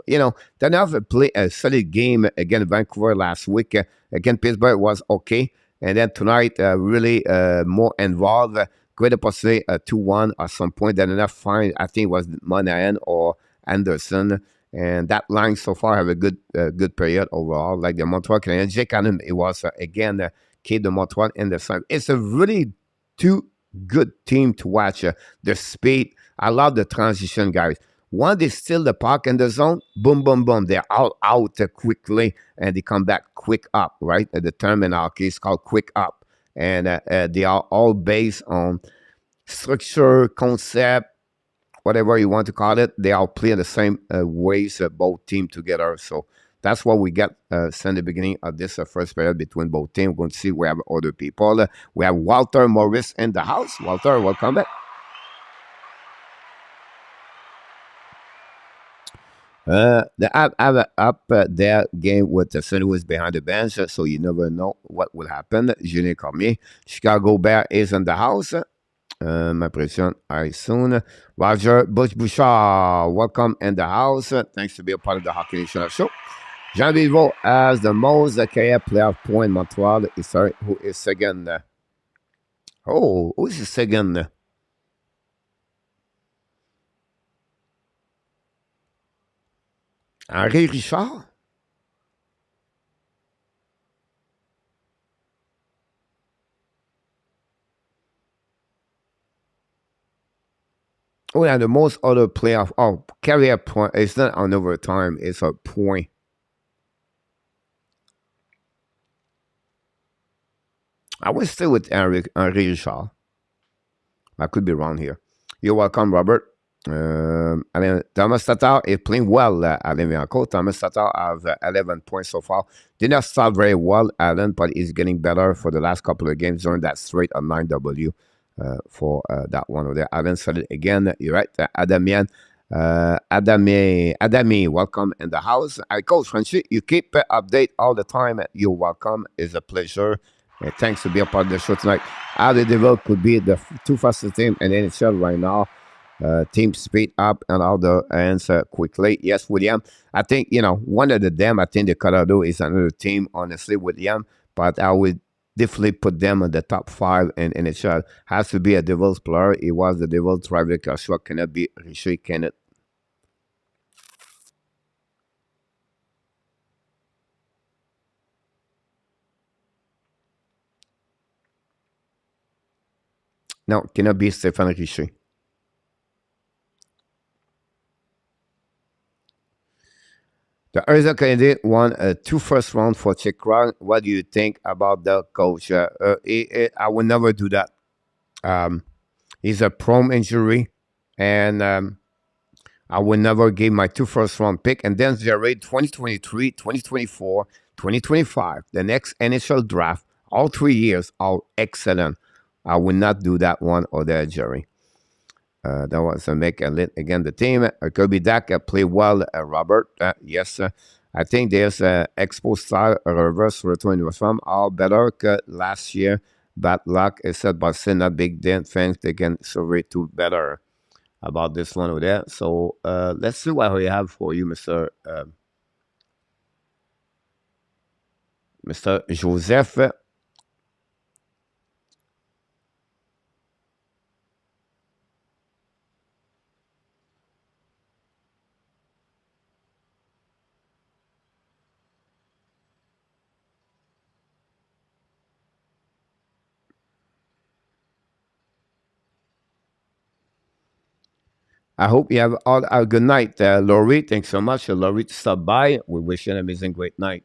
enough play a solid game against Vancouver last week. Again, Pittsburgh was okay. And then tonight, really more involved. Greater possibility 2-1 at some point. That enough fine. I think it was Monahan or Anderson. And that line so far have a good period overall. Like the Montreal Canadiens, Jake Allen, it was again keep the Montreal in the sun. It's a really two good team to watch. The speed, I love the transition, guys. When they steal the puck in the zone, boom, boom, boom, they're all out quickly and they come back quick up, right? The term in hockey is called quick up. And they are all based on structure, concept, whatever you want to call it. They all play the same ways, both team together. So that's what we got since the beginning of this first period between both teams. We're going to see we have other people. We have Walter Morris in the house. Walter, welcome back. The up their game with the St. Louis behind the bench, so you never know what will happen. Julien Cormier, Chicago Bear is in the house. My prediction, I soon. Roger Bouchard, welcome in the house. Thanks to be a part of the Hockey Nation show. Jean Vivo has the most career playoff point in Montreal. Who is second? Who is the second? Henri Richard? Oh, yeah, the most other playoff. Oh, career point. It's not on overtime. It's a point. I will stay with Henri Richard. I could be wrong here. You're welcome, Robert. Thomas Tatar is playing well, Alain Bianco. Thomas Tatar has 11 points so far. Did not start very well, Alan, but he's getting better for the last couple of games during that straight on 9W for that one over there. Alan said it again. You're right. Adamian. Adami, welcome in the house. Coach Frenchy, you keep update all the time. You're welcome. It's a pleasure. Thanks to be a part of the show tonight. How the Devil could be the two fastest team in NHL right now. Team speed up and all the answer quickly. Yes, William. I think, one of them, I think the Colorado is another team, honestly, William. But I would definitely put them in the top 5 in NHL. Has to be a Devils player. He was the Devils rival. Joshua cannot be Richer, cannot. No, cannot be Stéphane Richer. The Arizona Canadiens won 2 first round for Czech round. What do you think about the coach? I would never do that. He's a prone injury, and I would never give my 2 first round pick. And then Jerry, 2023, 2024, 2025, the next NHL draft, all 3 years are excellent. I would not do that one or that, Jerry. That was a make a lit again. The team Kirby Dak played well. Robert, yes. I think there's a Expo style reverse return reform all better que last year. Bad luck is said by Sina Big Den fans they can survey to better about this one over there. So let's see what we have for you, Mr. Joseph. I hope you have all a good night, Laurie. Thanks so much, Laurie, to stop by. We wish you an amazing, great night.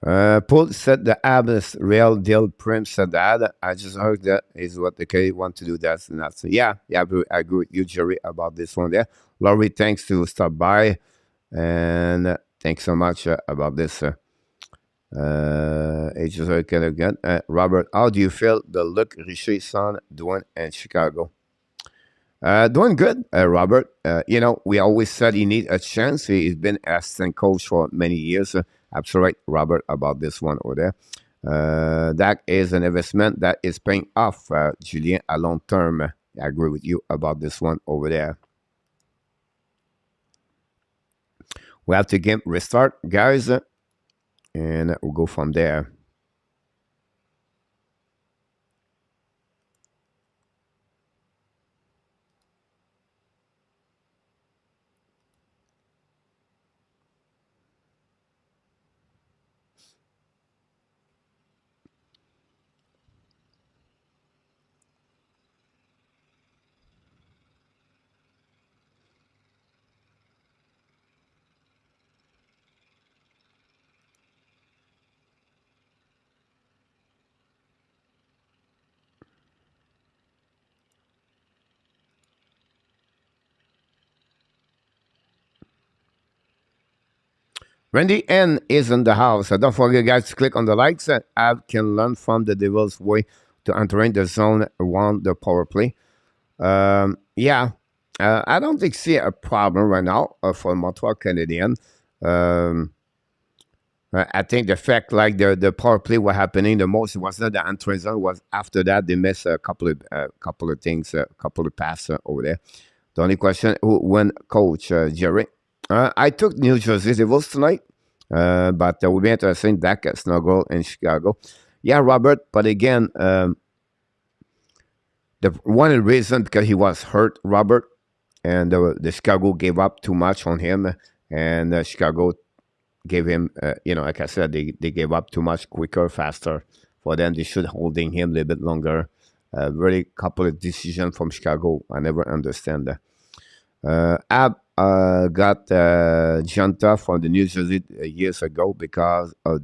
Paul said the HABS real deal prim said that. I just heard that is what the Canadiens want to do. That's not so. Yeah, I agree with you, Jerry, about this one there. Laurie, thanks to stop by. And thanks so much about this. Again. Robert, how do you feel the Luc Richer son doing in Chicago? Doing good, Robert. We always said he needs a chance. He's been assistant coach for many years. Absolutely right, Robert, about this one over there. That is an investment that is paying off, Julien, a long term. I agree with you about this one over there. We have to game restart, guys, and we'll go from there. Randy N is in the house. Don't forget, guys, to click on the likes. Ab can learn from the devil's way to entering the zone around the power play. Yeah, I don't think see a problem right now for Montreal Canadiens. I think the fact like the power play was happening the most was not the entry zone. Was after that they missed a couple of things, a couple of passes over there. The only question who won, Coach Jerry. I took New Jersey Devils tonight, but we'll be interesting. Dak Snuggle in Chicago. Yeah, Robert. But again, the one reason because he was hurt, Robert, and the Chicago gave up too much on him, and Chicago gave him, like I said, they gave up too much quicker, faster. For them, they should holding him a little bit longer. Really, couple of decisions from Chicago. I never understand that. Ab got Janta from the New Jersey years ago because of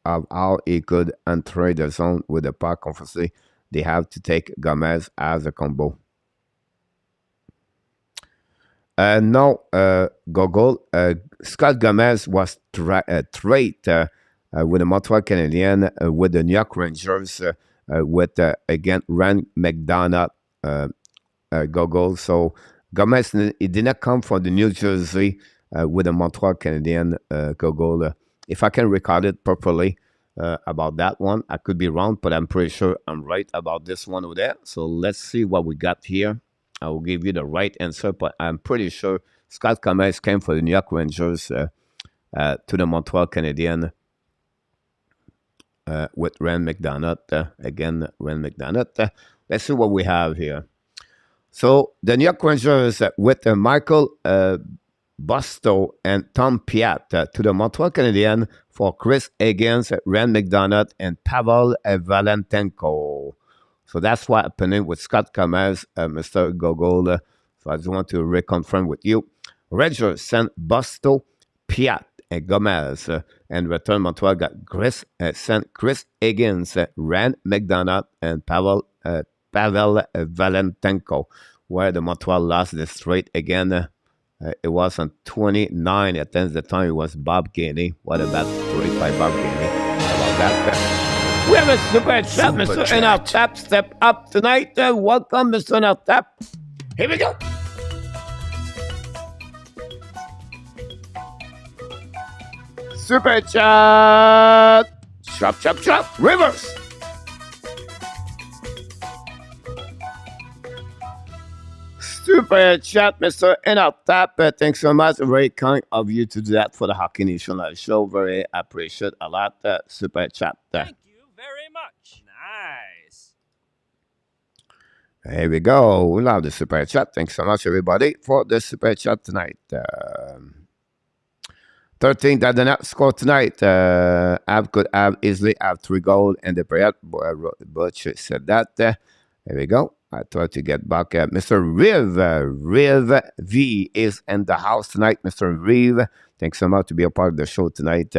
how he could enter the zone with the puck. Obviously, they have to take Gomez as a combo. No, Gogol, Scott Gomez was traded with the Montreal Canadiens, with the New York Rangers, with, again, Rand McDonough, Gogol. So Gomez, it did not come from the New Jersey with the Montreal Canadiens, Gogol. If I can record it properly about that one, I could be wrong, but I'm pretty sure I'm right about this one over there. So let's see what we got here. I will give you the right answer, but I'm pretty sure Scott Gomez came for the New York Rangers to the Montreal Canadiens with Rand McDonough. Again, Rand McDonough. Let's see what we have here. So the New York Rangers with Michael Busto and Tom Piat to the Montreal Canadiens for Chris Higgins, Rand McDonough, and Pavel Valentenko. So that's what happening with Scott Gomez, Mr. Gogol. So I just want to reconfirm with you. Rangers sent Busto, Piat, Gomez. And return, Montreal got Chris Higgins, Rand McDonough, and Pavel Valentenko, where the Montreal lost the straight again. It was on 29 at the time. It was Bob Gainey. What about 35 Bob Gainey? How about that? We have a super chat, Mr. NL step up tonight. Welcome, Mr. NL. Here we go. Super chat. Chop. Rivers. Super chat, Mr. NL. Thanks so much. Very kind of you to do that for the Hockey Nation Live show. Very appreciate a lot. Super chat. Thank you very much. Nice. Here we go. We love the super chat. Thanks so much, everybody, for the super chat tonight. 13 that the net score tonight. Ab could have easily have 3 goals in the period. Butch said that. Here we go. I try to get back. Mr. Riv V is in the house tonight. Mr. Riv, thanks so much to be a part of the show tonight.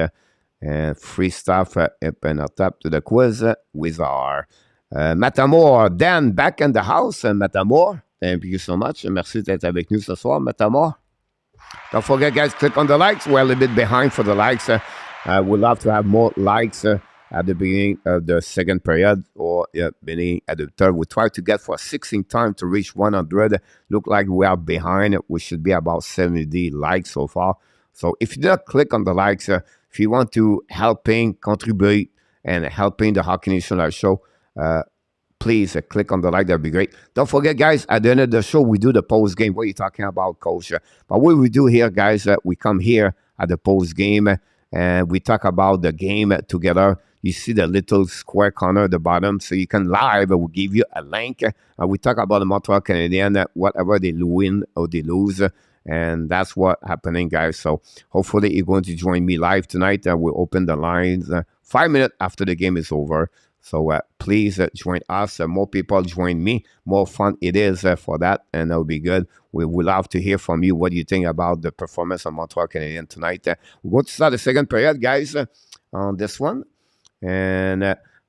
And free stuff up and up to the quiz. Wizard. Matamor, Dan, back in the house. Matamor, thank you so much. Merci d'être avec nous ce soir, Matamor. Don't forget, guys, click on the likes. We're a little bit behind for the likes. We'd love to have more likes at the beginning of the second period or beginning at the third. We try to get for 16 time to reach 100. Look like we are behind. We should be about 70 likes so far. So if you don't click on the likes, if you want to helping contribute and helping the Hockey Nation Live show, please click on the like. That'd be great. Don't forget, guys, at the end of the show, we do the post game. What are you talking about, Coach? But what we do here, guys, we come here at the post game and we talk about the game together. You see the little square corner at the bottom, so you can live. We'll give you a link. We talk about the Montreal Canadiens, whatever they win or they lose. And that's what's happening, guys. So hopefully you're going to join me live tonight. We'll open the lines 5 minutes after the game is over. So please join us. More people join me. More fun it is for that, and that'll be good. We would love to hear from you. What do you think about the performance of Montreal Canadiens tonight? We're going to start the second period, guys, on this one. And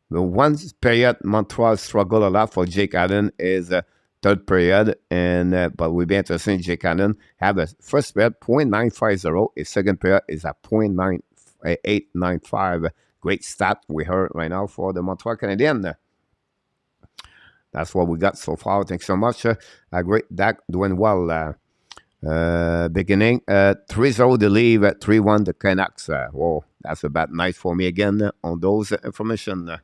the one period Montreal struggle a lot for Jake Allen is third period. And but we'll be interested in Jake Allen have a first period 0.950. His second period is at 0.895. Great stat we heard right now for the Montreal Canadiens. That's what we got so far. Thanks so much. Great, Dak doing well. Beginning 3-0 the lead, 3-1 the Canucks. Whoa, that's a bad night for me again on those information.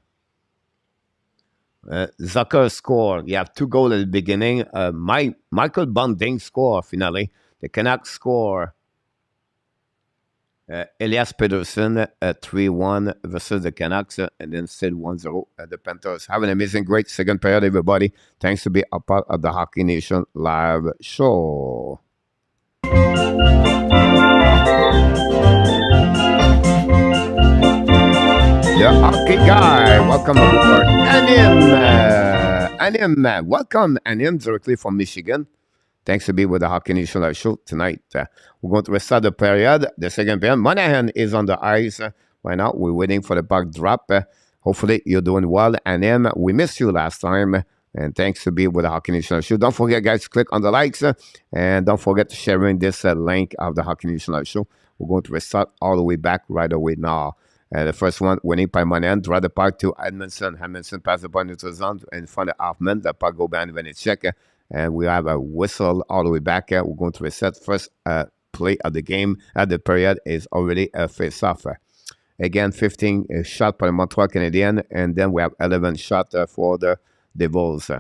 Zucker score. You have 2 goals at the beginning. Michael Bunting score finally. The Canucks score. Elias Peterson 3-1 versus the Canucks, and then still 1-0 at the Panthers. Have an amazing, great second period, everybody. Thanks to be a part of the Hockey Nation Live show. The Hockey Guy, welcome aboard. Anim, welcome, Anim, directly from Michigan. Thanks to be with the Hockey Nation Live show tonight. We're going to restart the period, the second period. Monahan is on the ice right now. We're waiting for the puck drop. Hopefully, you're doing well. And we missed you last time. And thanks to be with the Hockey Nation Live show. Don't forget, guys, click on the likes. And don't forget to sharing this link of the Hockey Nation Live show. We're going to restart all the way back right away now. The first one, winning by Monahan. Draw the puck to Edmondson. Edmondson passes the puck into the zone in front of Hoffman. The puck go behind Vanecek. And we have a whistle all the way back. We're going to reset. First play of the game at the period is already a face-off. Again, 15 shot for the Montreal Canadiens, and then we have 11 shot for the Devils.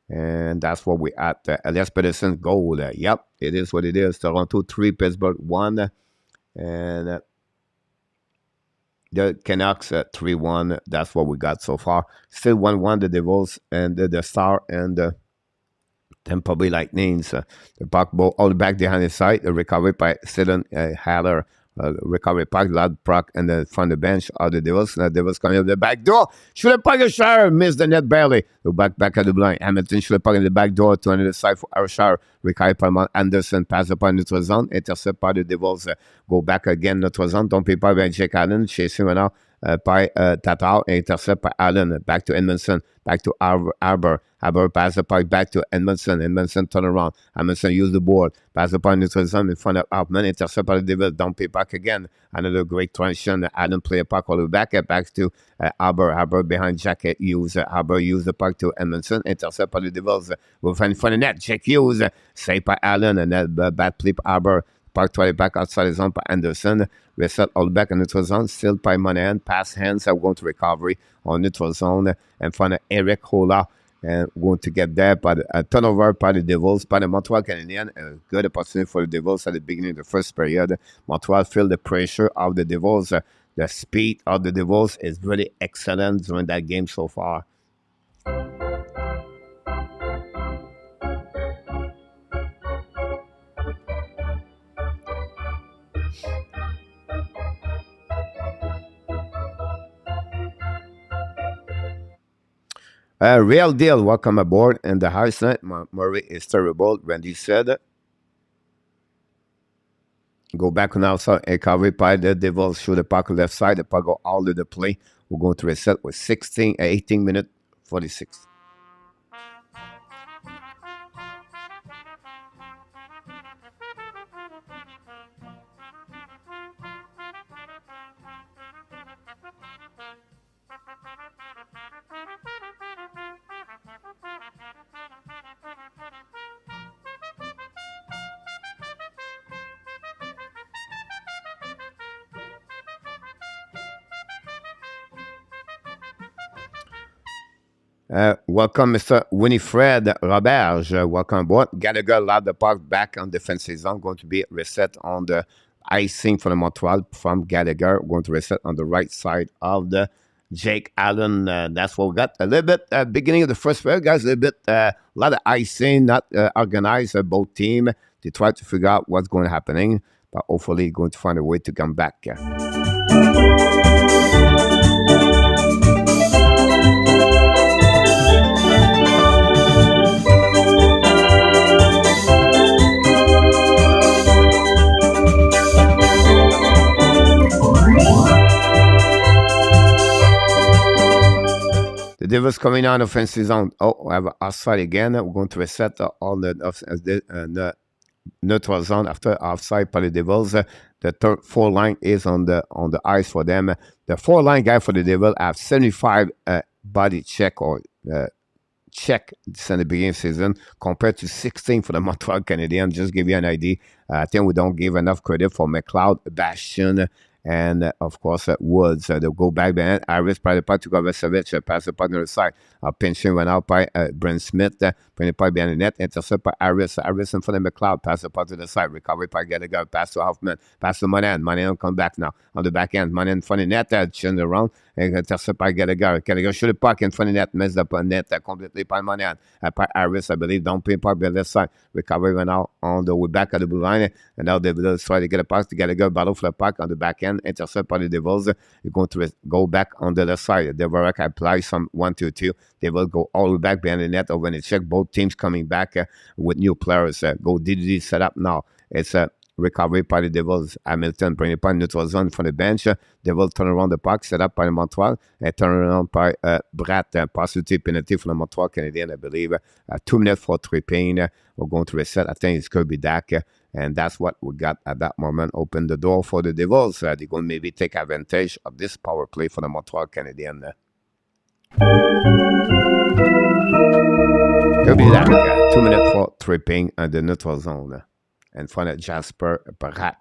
And that's what we at. Elias Peterson goal. Yep, it is what it is. Toronto 3, Pittsburgh 1. And the Canucks 3-1. That's what we got so far. Still 1-1, the Devils and the Star and the Tampa Bay Lightnings. The puck ball all back behind the side. The recovery by Sidon Haller recovery puck, loud puck, and then from the bench are the Devils. The Devils coming up the back door. Shoot a puck, Shire, missed the net barely. Go back at the blind. Hamilton shoot a puck in the back door to another side for Shire. Recovery par Anderson, pass upon neutral zone. Intercept par the Devils. Go back again, neutral zone. Don't pay par by Jake Allen. Chasing right now. By Tatar, intercept by Allen, back to Edmondson, back to Arbor. Arbor pass the puck back to Edmondson. Edmondson turn around. Edmondson use the board. Pass the puck neutral zone in front of Hoffman. Intercept by the Devils. Don't pay back again. Another great transition. Allen play a puck all the way back to Arbor. Arbor behind Jack Hughes. Arbor use the puck to Edmondson. Intercept by the Devils. We'll find in front of net. Jack Hughes. Saved by Allen and then bad play by Arbor. Park 20 back outside the zone by Anderson. Reset all back in neutral zone. Still by Monahan. Pass hands are going to recovery on neutral zone in front of Eric Hola. And going to get there. But a turnover by the Devils. By the Montreal Canadiens. A good opportunity for the Devils at the beginning of the first period. Montreal feel the pressure of the Devils. The speed of the Devils is really excellent during that game so far. Real deal, welcome aboard. And the house night, Murray is terrible. Randy said, go back on outside. Recovery by the Devils. Shoot the puck left side. The puck go all to the play. We're going to reset with 18 minutes 46. Welcome, Mr. Winifred Roberge. Welcome aboard. Gallagher allowed the puck back on defensive zone. Going to be reset on the icing for the Montreal from Gallagher. Going to reset on the right side of the Jake Allen. That's what we got. A little bit beginning of the first period, guys. A little bit, a lot of icing, not organized. Both team to try to figure out what's going to happening, but hopefully going to find a way to come back. The Devils coming on offensive zone. Oh, we have offside again. We're going to reset all the neutral zone after offside by the Devils. The third four line is on the ice for them. The four line guy for the Devils have 75 body check or check since the beginning of the season compared to 16 for the Montreal Canadiens. Just give you an idea. I think we don't give enough credit for McLeod, Bastion, and of course Woods. They'll go back behind. Harris by the puck to Kovacevic, pass the puck on the side. Pinching went out by Brent Smith, bring the puck behind the net, intercept by Harris. Harris in front of McLeod, pass the puck to the side. Recovery by Gallagher, pass to Hoffman, pass to Monahan. Monahan come back now on the back end. Monahan in front of the net, chin around, and intercept by Gallagher. Gallagher shoot the puck in front of the net, messed up on net completely by Monahan. By Harris, I believe, don't pay puck by the left side. Recovery went out on the way back at the blue line, and now they will try to get a pass to Gallagher, battle for the puck on the back end, intercept by the Devils. You're going to go back on the left side. DeVarak apply some 1-2-2. They will go all the way back behind the net over the check. Both teams coming back with new players. Go DDD set up now. It's a recovery by the Devils. Hamilton bring the puck neutral zone from the bench. They will turn around the puck, set up by Montreal, and turn around by Bratt. Positive penalty for the Montreal Canadiens, I believe. 2 minutes for tripping. We're going to reset. I think it's Kirby Dak. And that's what we got at that moment. Open the door for the Devils. They're going to maybe take advantage of this power play for the Montreal Canadiens. Kirby Dak. 2 minutes for tripping in the neutral zone. In front of Jasper Bratt.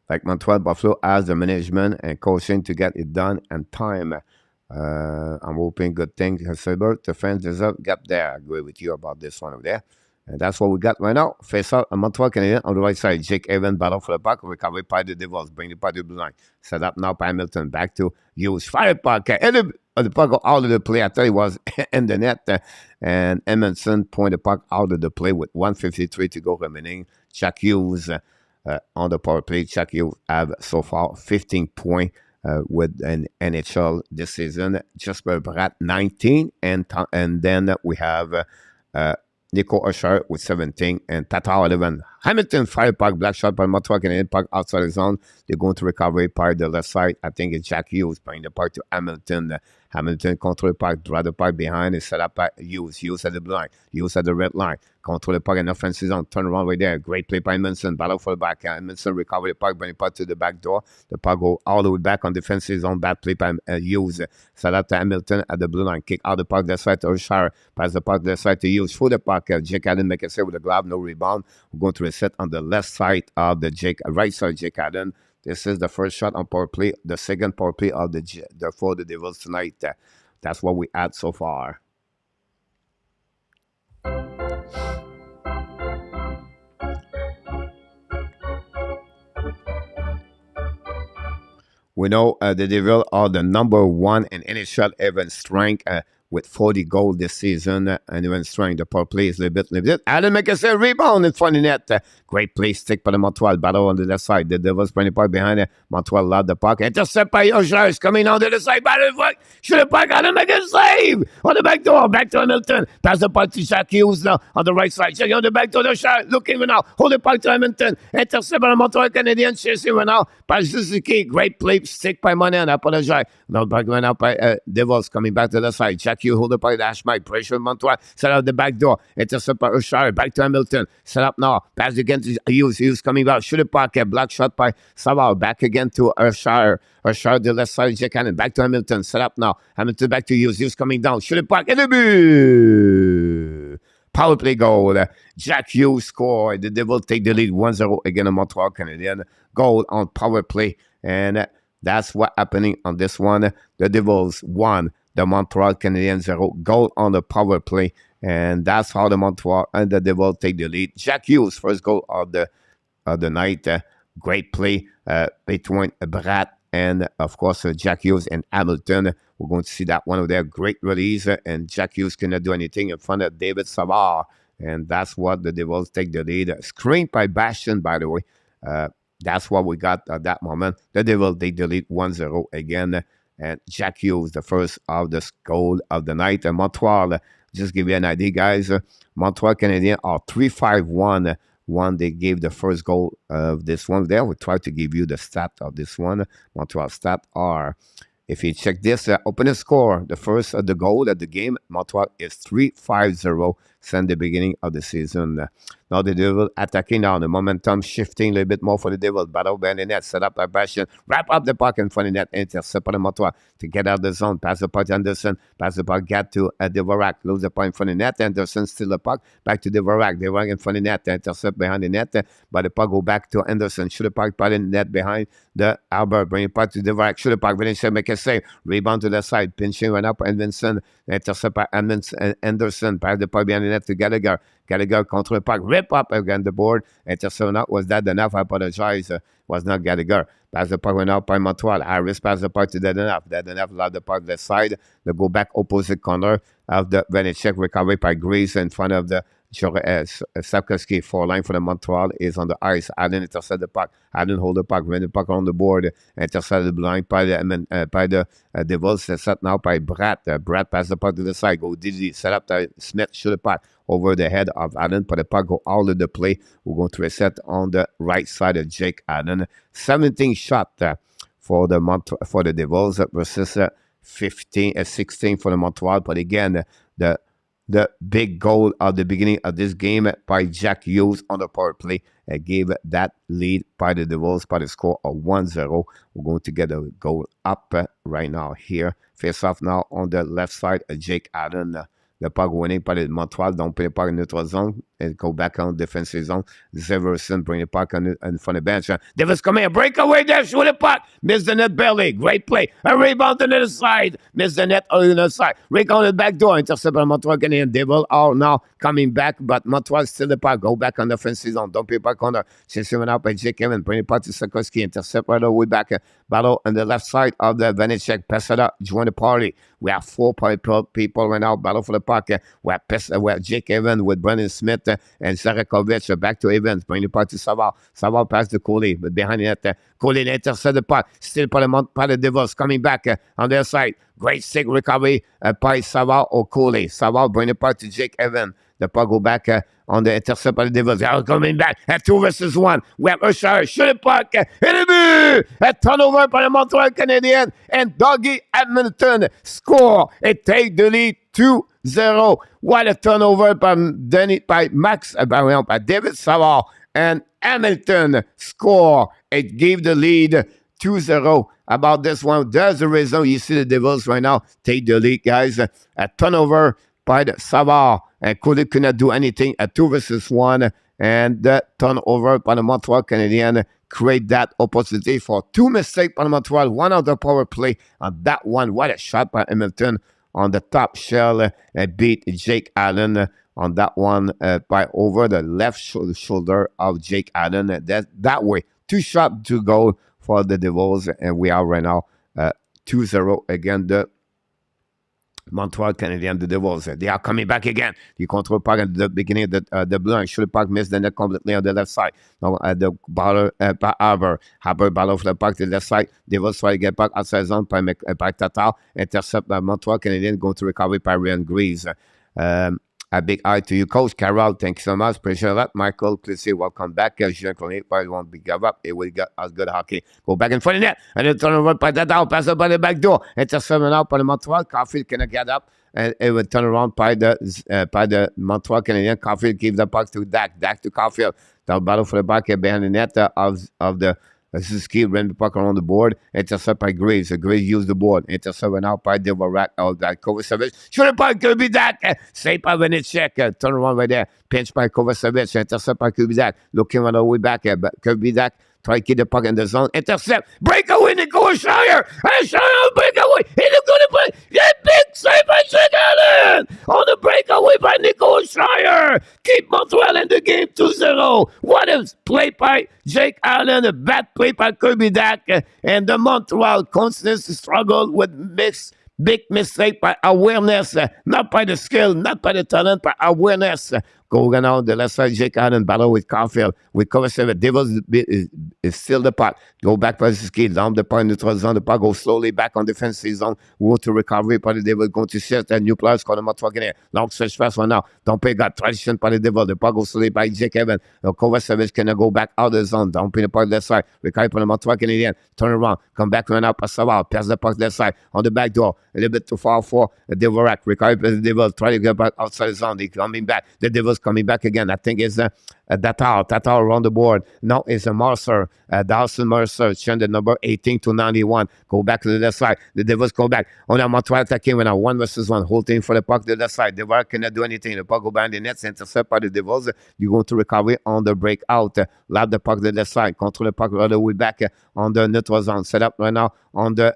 Like Montreal, Buffalo has the management and coaching to get it done in time. I'm hoping good things. Saber, defense deserve gap there. I agree with you about this one over there. And that's what we got right now. Face out a Montreal Canadiens on the right side. Jake Evans battle for the puck. Recovery by the Devils. Bring the puck to the blue line. Set up now by Hamilton. Back to Hughes. Fire puck. And the puck go out of the play. I tell you, was in the net. And Edmondson point the puck out of the play with 1:53 to go remaining. Chuck Hughes on the power play. Jack Hughes have so far 15 points with an NHL this season. Jesper Bratt 19, and then we have Nico Usher with 17 and Tatar 11. Hamilton fire puck, black shot by Montreal Canadiens puck outside the zone. They're going to recover by the left side. I think it's Jack Hughes playing the puck to Hamilton. Hamilton control the puck, draw the puck behind and set up by Hughes. Hughes at the blue line. Hughes at the red line. Control the puck in offensive zone. Turn around right there. Great play by Edmondson. Battle for the back. Edmondson recover the puck, bring the puck to the back door. The puck go all the way back on defensive zone. Bad play by Hughes. Set up to Hamilton at the blue line. Kick out the puck left side to O'Shire. Pass the puck left side to Hughes. For the puck, Jake Allen make a save with a glove. No rebound. We're going to reset on the left side of the right side Jake Allen. This is the first shot on power play. The second power play of for the Devils tonight. That's what we had so far. We know the Devils are the number one in NHL even strength with 40 goals this season, and even strength. The power play is a little bit. Allen make a rebound in front of net. Great play, stick by the Montreal. Battle on the left side. The Devils bring the puck behind it. Montreal loud the puck. Intercept by O'Shire. Coming on the other side. Battle the puck. Shoot the puck. Allen make a save on the back door. Back to Hamilton. Pass the puck to Jack Hughes now on the right side. Check on the back door. O'Shire looking now. Hold the puck to Hamilton. Intercept by the Montreal Canadiens. Chasing now. Pass Suzuki. Great play. Stick by Monahan. Up on the side. Now back going out by Devils coming back to the side. Jack Hughes hold the puck. Dash Mike. Pressure Montreal. Set out the back door. Intercept by O'Shire. Back to Hamilton. Set up now. Pass again to Hughes. Hughes coming back. Shoot the puck. Block shot by Savard. Back again to O'Shire. O'Shire the left side. Jack Cannon. Back to Hamilton. Set up now. Hamilton back to Hughes. Hughes coming down. Shoot the puck. And the boot. Power play goal. Jack Hughes scored. The Devils take the lead 1-0 against the Montreal Canadiens. Goal on power play. And that's what happening on this one. The Devils won. The Montreal Canadiens 0. Goal on the power play. And that's how the Montreal and the Devils take the lead. Jack Hughes, first goal of the night. Great play between Bratt and, of course, Jack Hughes and Hamilton. We're going to see that one of their great release. And Jack Hughes cannot do anything in front of David Savard. And that's what the Devils take the lead. Screened by Bastion, by the way. That's what we got at that moment. The Devils take the lead 1-0 again. And Jack Hughes, the first of the goal of the night. And Montreal, just give you an idea, guys. Montreal Canadiens are 3-5-1. They gave the first goal of this one there. We try to give you the stat of this one. Montreal stat are, if you check this, open the score. The first of the goal of the game, Montreal is 3-5-0 since the beginning of the season. Now the Devils attacking now. The momentum shifting a little bit more for the Devils. Battle behind the net. Set up by Bastion. Wrap up the puck in front of the net. Intercept by the Montreal to get out of the zone. Pass the puck to Anderson. Pass the puck. Get to Dvorak. Lose the puck in front of the net. Anderson steal the puck. Back to Dvorak. Dvorak in front of the net. Intercept behind the net. But the puck go back to Anderson. Shoot the puck by the net behind the Albert. Bring the puck to Dvorak. Shoot the puck. Vincent make a save. Rebound to the side. Pinching right up. And Vincent. Intercept by Anderson. Pass the puck behind the net to Gallagher. Gallagher control the puck, rip up again the board. Intercept. Was that enough? I apologize. Was not Gallagher. Pass the puck went out by Montreal. Harris pass the puck to Dead Enough. Dead Enough allowed the puck left side. They go back opposite corner of the Vanecek recovery by Grease in front of the Sapkowski. 4 line for the Montreal is on the ice. Allen intercept the puck. Allen hold the puck. Win the puck on the board. Intercept the blind by the Devils. Set now by Bratt. Bratt pass the puck to the side. Go Dizzy. Set up the Smith. Shoot the puck over the head of Allen. But the puck go all of the play. We're going to reset on the right side of Jake Allen. 17 shot for the Devils versus 16 for the Montreal. But again, the big goal at the beginning of this game by Jack Hughes on the power play gave that lead by the Devils by the score of 1-0. We're going to get a goal up right now here. Face off now on the left side, Jake Allen. The puck winning by the Montreal. Don't play the puck in neutral zone and go back on defensive zone. Zeverson bring the puck in front of the bench. Davis come here. Breakaway there. Shoot the puck. Miss the net belly. Great play. A rebound on the side. Miss the net on the side. Rick on the back door. Intercept by Montreal Canadiens. Devil are now coming back, but Montreal still the puck. Go back on the defensive zone. Don't play puck on the. Chasing up by Jake Evans. Bring the puck to Sapkowski. Intercept right away back battle on the left side of the Vanecek. Pesada join the party. We have 4 people right now. Battle for the puck. We have Jake Evans with Brendan Smith and Zarakovic. Back to Evans. Bring the puck to Savard. Savard pass to Coley. But behind it, Coley intercept the puck. Still par the Devils coming back on their side. Great stick recovery by Savard or Coley. Savard bring the puck to Jake Evans. The puck go back on the intercept by the Devils. They are coming back at 2 versus 1. We have Usher, shoot the puck, hit the but a turnover by the Montreal Canadiens, and Dougie Hamilton score and take the lead 2-0. What a turnover by David Savard, and Hamilton score. It gave the lead 2-0. About this one, there's the reason you see the Devils right now take the lead, guys. A turnover by the Savard, and could not do anything at 2 versus 1, and the turnover by the Montreal Canadiens create that opportunity for 2 mistakes by the Montreal, 1 on the power play on that one. What a shot by Hamilton on the top shell, beat Jake Allen on that one by over the left shoulder of Jake Allen. That way, 2 shots to go for the Devils, and we are right now 2-0 again. The Montreal Canadiens, the Devils. They are coming back again. The control puck at the beginning of the blue, and should the puck miss the net completely on the left side. Now the baller by Haber battle for the puck to the left side. Devils try to get back outside zone by Tatar. Intercept by Montreal Canadiens, going to recovery by Ryan Greaves. A big eye to you, Coach Carroll. Thank you so much. Appreciate that. Michael Clissy, welcome back. Jean Cormier probably won't be give up. It will get us good hockey. Go back in front of the net. And then turn over by Tatar. Pass up by the back door. Intercept out by the Montreal. Caulfield cannot get up. And it will turn around by the Montreal Canadiens. Caulfield gives the puck to Dak. Dak to Caulfield. The battle for the back behind the net of the Suzuki ran the puck around the board. Intercept by Graves. Graves used the board. Intercept went out by Dvorak. Kovacevic. Shoot the puck. Kubidak. Saved by Vanecek. Turn around right there. Pinch by Kovacevic. Intercept by Kubidak. Looking all the way back. Kubidak. Try to keep the puck in the zone. Intercept. Breakaway. Nico Shire. Shire breakaway. He's going to play. That big save by Jake Allen. On the breakaway by Nico Shire. Keep Montreal in the game 2-0. What a play by Jake Allen. A bad play by Kubidak. And the Montreal constantly struggle with big mistake by awareness. Not by the skill, not by the talent, but awareness. Going on the left side, Jake Allen battle with Caulfield. With Kovacevic, Devils is still the puck. Go back by the ski, down the puck, neutral zone. The puck goes slowly back on defensive zone. Go to recovery by the Devils. Going to shift and new players called them out again. Long stretch pass one now. Don't pay got tradition by the Devils. The puck goes slowly by Jake Evans. Kovacevic cannot go back out of the zone. Don't pay the puck left side. Recovery by the Montreal Canadiens. Turn around. Come back run out. Pass out. Pass the puck left side. On the back door. A little bit too far for the Dvorak. Recovery by the Devils. Try to get back outside the zone. They coming back. The Devils coming back again. I think it's Tatar around the board. Now it's a Mercer, Dawson Mercer, change the number 18 to 91. Go back to the left side. The Devils go back. On a Montreal attacking when 1 versus 1. Whole team for the puck to the left side. The Devils cannot do anything. The puck go behind the net. Intercept by the Devils. You go to recovery on the breakout. Lap the puck to the left side. Control the puck all the way back on the neutral zone. Set up right now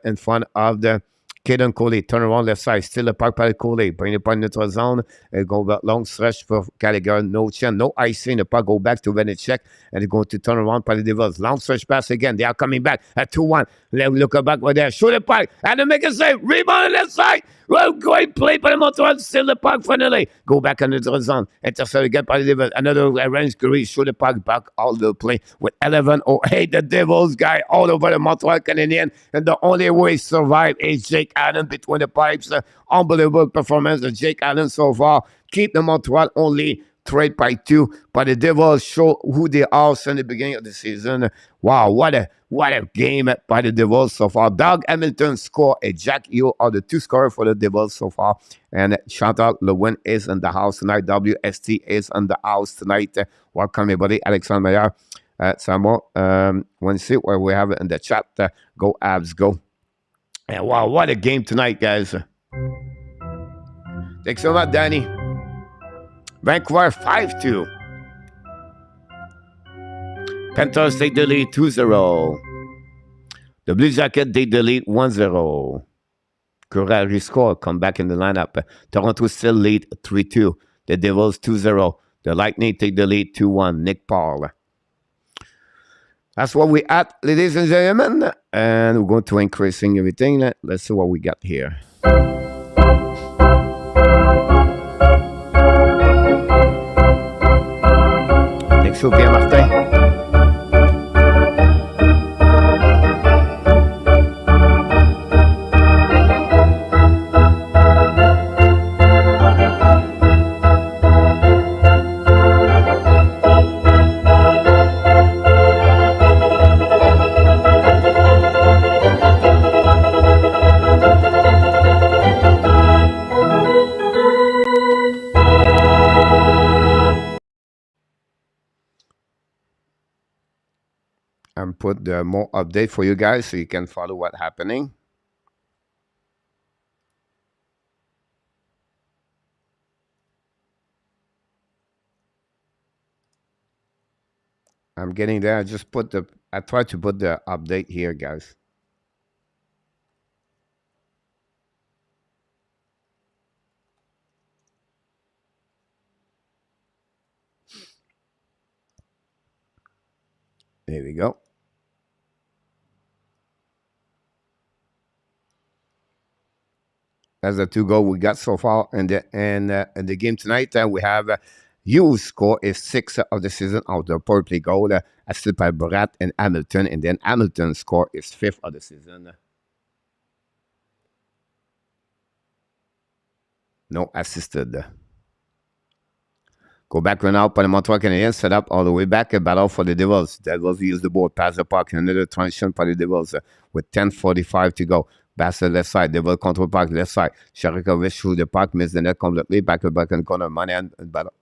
in front of the Caden Coley, turn around left side, still a puck by Coley, bring the puck in neutral zone, go back long stretch for Gallagher, no chance, no icing, the puck go back to Vanecek, and they're going to turn around by the Devils. Long stretch pass again, they are coming back at 2-1, look back right there, shoot the puck, and they make a save, rebound on the left side, well, great play by the Montreal, still the puck finally, go back in the neutral zone, intercept again by the Devils, another range Grease, shoot the puck back all the play with 11-08, the Devils guy all over the Montreal Canadiens, and the only way survive is Jake Allen between the pipes. Unbelievable performance of Jake Allen so far. Keep the Montreal only 3-2, but the Devils show who they are since the beginning of the season. Wow, what a game by the Devils so far. Doug Hamilton score, and Jack Eo are the 2 scorers for the Devils so far. And Chantal Lewin is in the house tonight. WST is in the house tonight. Welcome everybody. Alexandre Meilleur. Samo, want to see where we have it in the chat. Go Abs, go. And wow, what a game tonight, guys. Thanks so much, Danny. Vancouver 5-2. Panthers take the lead 2-0. The Blue Jackets take the lead 1-0. Curry score, come back in the lineup. Toronto still lead 3-2. The Devils 2-0. The Lightning take the lead 2-1. Nick Paul. That's what we at, ladies and gentlemen. And we're going to increasing everything. Let's see what we got here. Next up, Pierre Martin. And put the more update for you guys so you can follow what's happening. I'm getting there. I tried to put the update here, guys. There we go. That's the 2 goals we got so far in the game tonight. We have Hughes score is 6th of the season out the power play goal, assisted by Brat and Hamilton, and then Hamilton's score is 5th of the season. No assisted. Go back run out by the Montreal Canadiens, set up all the way back, a battle for the Devils. Devils use the board, pass the puck, another transition for the Devils with 10:45 to go. Pass the left side, Devil control puck, left side. Sharikovic through the puck, miss the net completely, back in the corner, money and battle.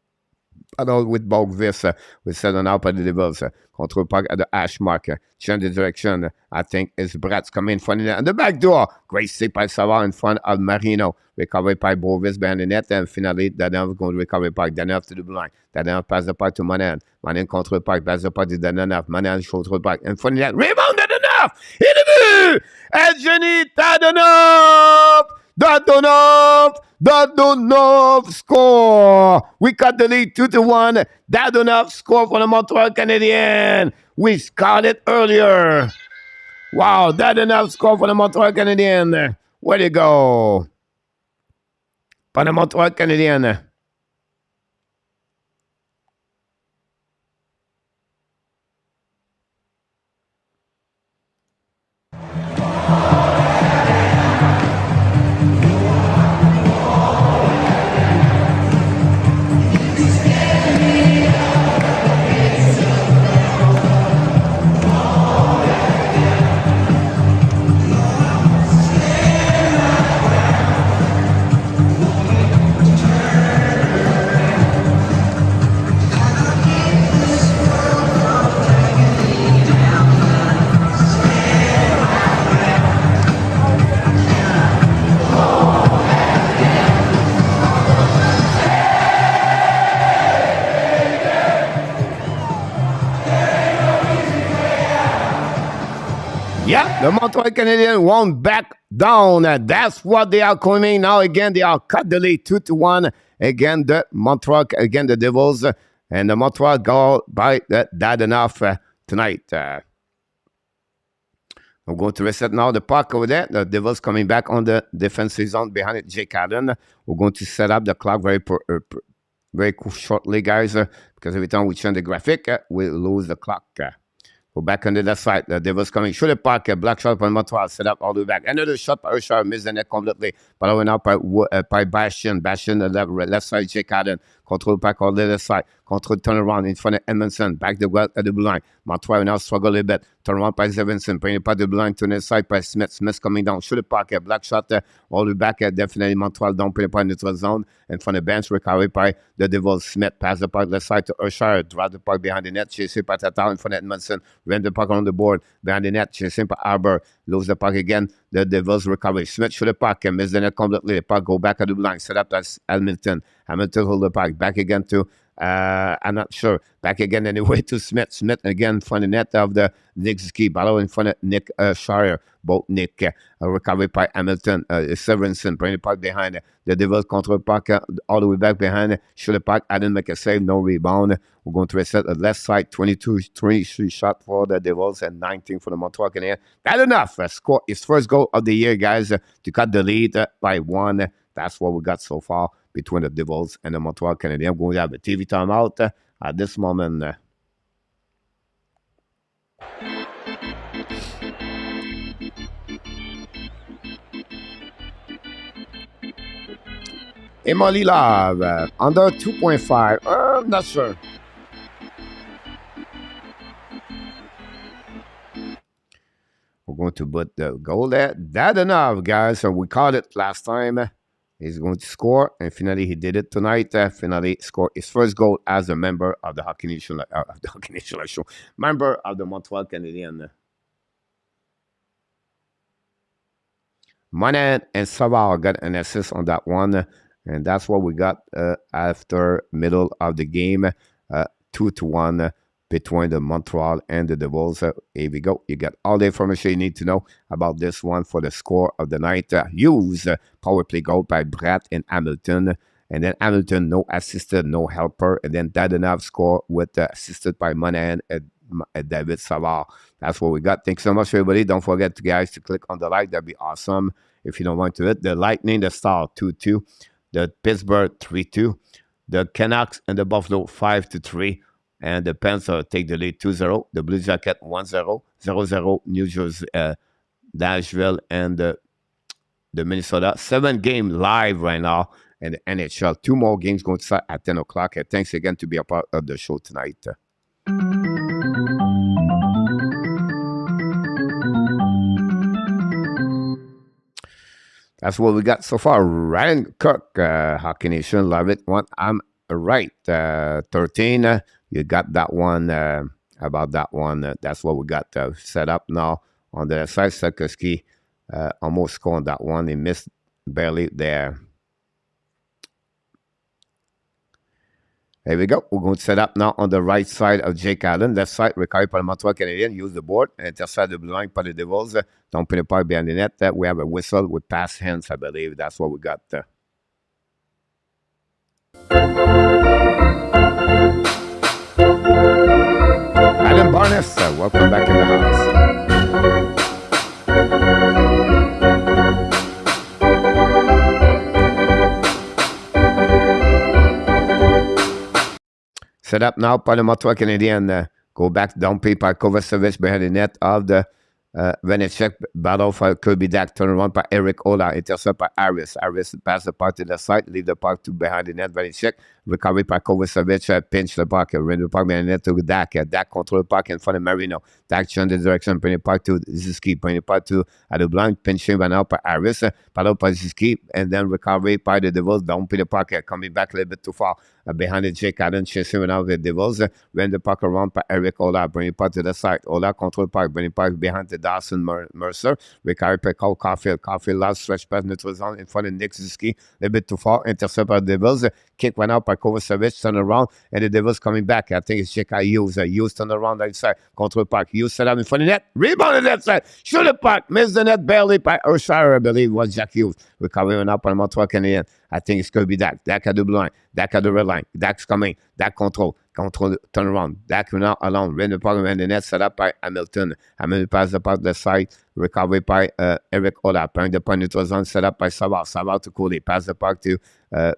Battle with Bogvis, with 7 out by the Devils. Control puck at the hash mark. Change the direction. I think it's Bratz coming in front of the net. And the back door. Great save by Savard in front of Marino. Recovered by Bovis behind the net. And finally, Danov going to recover puck. Danov to the blue line. Danov pass the puck to Manan. Manan control puck. Pass the puck to Danov. Manan control puck. In front of the net. Rebound Danov! In the but! Evgeny Dadonov! Dadonov score! We cut the lead 2-1. Dadonov score for the Montreal Canadiens. We scored it earlier. Wow, Dadonov score for the Montreal Canadiens. Where'd it go? For the Montreal Canadiens. Yeah, the Montreal Canadiens won't back down. That's what they are coming now. Again, they are cut the lead 2-1. Again, the Montreal, again, the Devils. And the Montreal goal by Dadonov tonight. I'm going to reset now the puck over there. The Devils coming back on the defensive zone behind it, Jake Allen. We're going to set up the clock very shortly, guys, because every time we change the graphic, we lose the clock. Go back on the left side. The Devils coming. Shoot the puck. Black shot by Montreal. Set up all the way back. Another shot by Richard. Missed the net completely. But I went out by Bastion. Bastion, the left side, Jake Allen. Control puck on the left side. Control turnaround in front of Edmondson. Back the at the blue line. Montreal now struggle a little bit. Turnaround by Stevenson. Bring the puck to the blue line to the side by Smith. Smith coming down. Shoot the puck. Black shot all the way back. Definitely Montreal down. Put the puck in the neutral zone. In front of the bench. Recovered by the Devils. Smith pass the puck left side to Usher. Drive the puck behind the net. Chasing by Tatar in front of Edmondson. Ran the puck on the board. Behind the net. Chasing by Arbor. Lose the puck again. The Devils recover. Smith shoot the puck. Miss the net completely. The puck go back at the blue line. Set up as Hamilton. Hamilton hold the puck. Back again to I'm not sure. Back again anyway to Smith. Smith again in front of the net of the Nick Ski. Battle in front of Nick Shire. Both Nick. Recovery by Hamilton. Severinson. Bring the puck behind. The Devils control puck all the way back behind. Shoot the puck. I didn't make a save. No rebound. We're going to reset the left side. 23 shot for the Devils and 19 for the Montreal Canadiens. That's enough. Score his first goal of the year, guys, to cut the lead by 1. That's what we got so far between the Devils and the Montreal Canadiens. I'm going to have a TV timeout at this moment. Emily Love, under 2.5. I'm not sure. We're going to put the goal there. That's enough, guys. So we called it last time. He's going to score, and finally he did it tonight. Finally scored his first goal as a member of the Hockey Nation, member of the Montreal Canadiens. Monahan and Savard got an assist on that one, and that's what we got after middle of the game, 2-1 between the Montreal and the Devils. Here we go. You got all the information you need to know about this one for the score of the night. Hughes, power play goal by Bratt and Hamilton. And then Hamilton, no assisted, no helper. And then Dadonov score with assisted by Monahan and David Savard. That's what we got. Thanks so much, everybody. Don't forget, guys, to click on the like. That'd be awesome. If you don't want to hit the Lightning, the Star 2-2. The Pittsburgh 3-2. The Canucks and the Buffalo 5-3. And the Panthers take the lead 2-0. The Blue Jackets 1-0. 0-0 New Jersey, Nashville, and the Minnesota. 7 game live right now in the NHL. 2 more games going to start at 10 o'clock. Thanks again to be a part of the show tonight. That's what we got so far. Ryan Cook, Hockey Nation, love it. I'm right. 13. You got that one, about that one. That's what we got set up now. On the side, Sakoski almost scored that one. He missed barely there. There we go. We're going to set up now on the right side of Jake Allen. Left side, recovery by the Montreal Canadiens. Use the board. Intercept the blue line by the Devils. Don't put the puck behind the net. We have a whistle with pass hands, I believe. That's what we got there. Alan Barnes, welcome back in the house. Set up now by the Montreal Canadiens. Go back down play by Kovacevic behind the net of the Vanecek. Battle for Kirby Dak. Turn around by Eric Ola. Intercept by Harris. Harris pass the puck to the side. Leave the puck to behind the net. Vanecek. Recovery by Kovacevic. Pinch the puck. Run the puck behind the net to Dak. Dak control the puck in front of Marino. Dak change the direction. Bring the puck to Ziski. Bring the puck to the blind. Pinching by now by Harris. Battle by Ziski. And then recovery by the Devils. Down play the puck. Coming back a little bit too far. Behind the Jake Allen, chasing out the Devils. Ran the puck around by Eric Ola. Bring the puck to the side. Ola control the puck. Bring the puck behind the Dawson Mercer. Recovery by Cole Caulfield. Caulfield last stretch pass neutral zone in front of Nick Ziski. A little bit too far. Intercept by the Devils. Kick went out by Kovacevic. Turn around. And the Devils coming back. I think it's Jake Hughes. Hughes turn around inside. Control the puck. Hughes set up in front of the net. Rebound on the left side. Shoot the puck. Miss the net barely by Urshire, I believe, was Jack Hughes. Recovery went up on Montreal Canadiens. I think it's going to be Dak. Dak at the blue line. Dak at the red line. Dak's coming. Dak control. Control, turn around. Dak now alone. Ran the puck and the net set up by Hamilton. Hamilton pass the puck to the side. Recovery by Eric Ola. Bring the puck neutral zone. Set up by Savard. Savard to Coley. Pass the puck to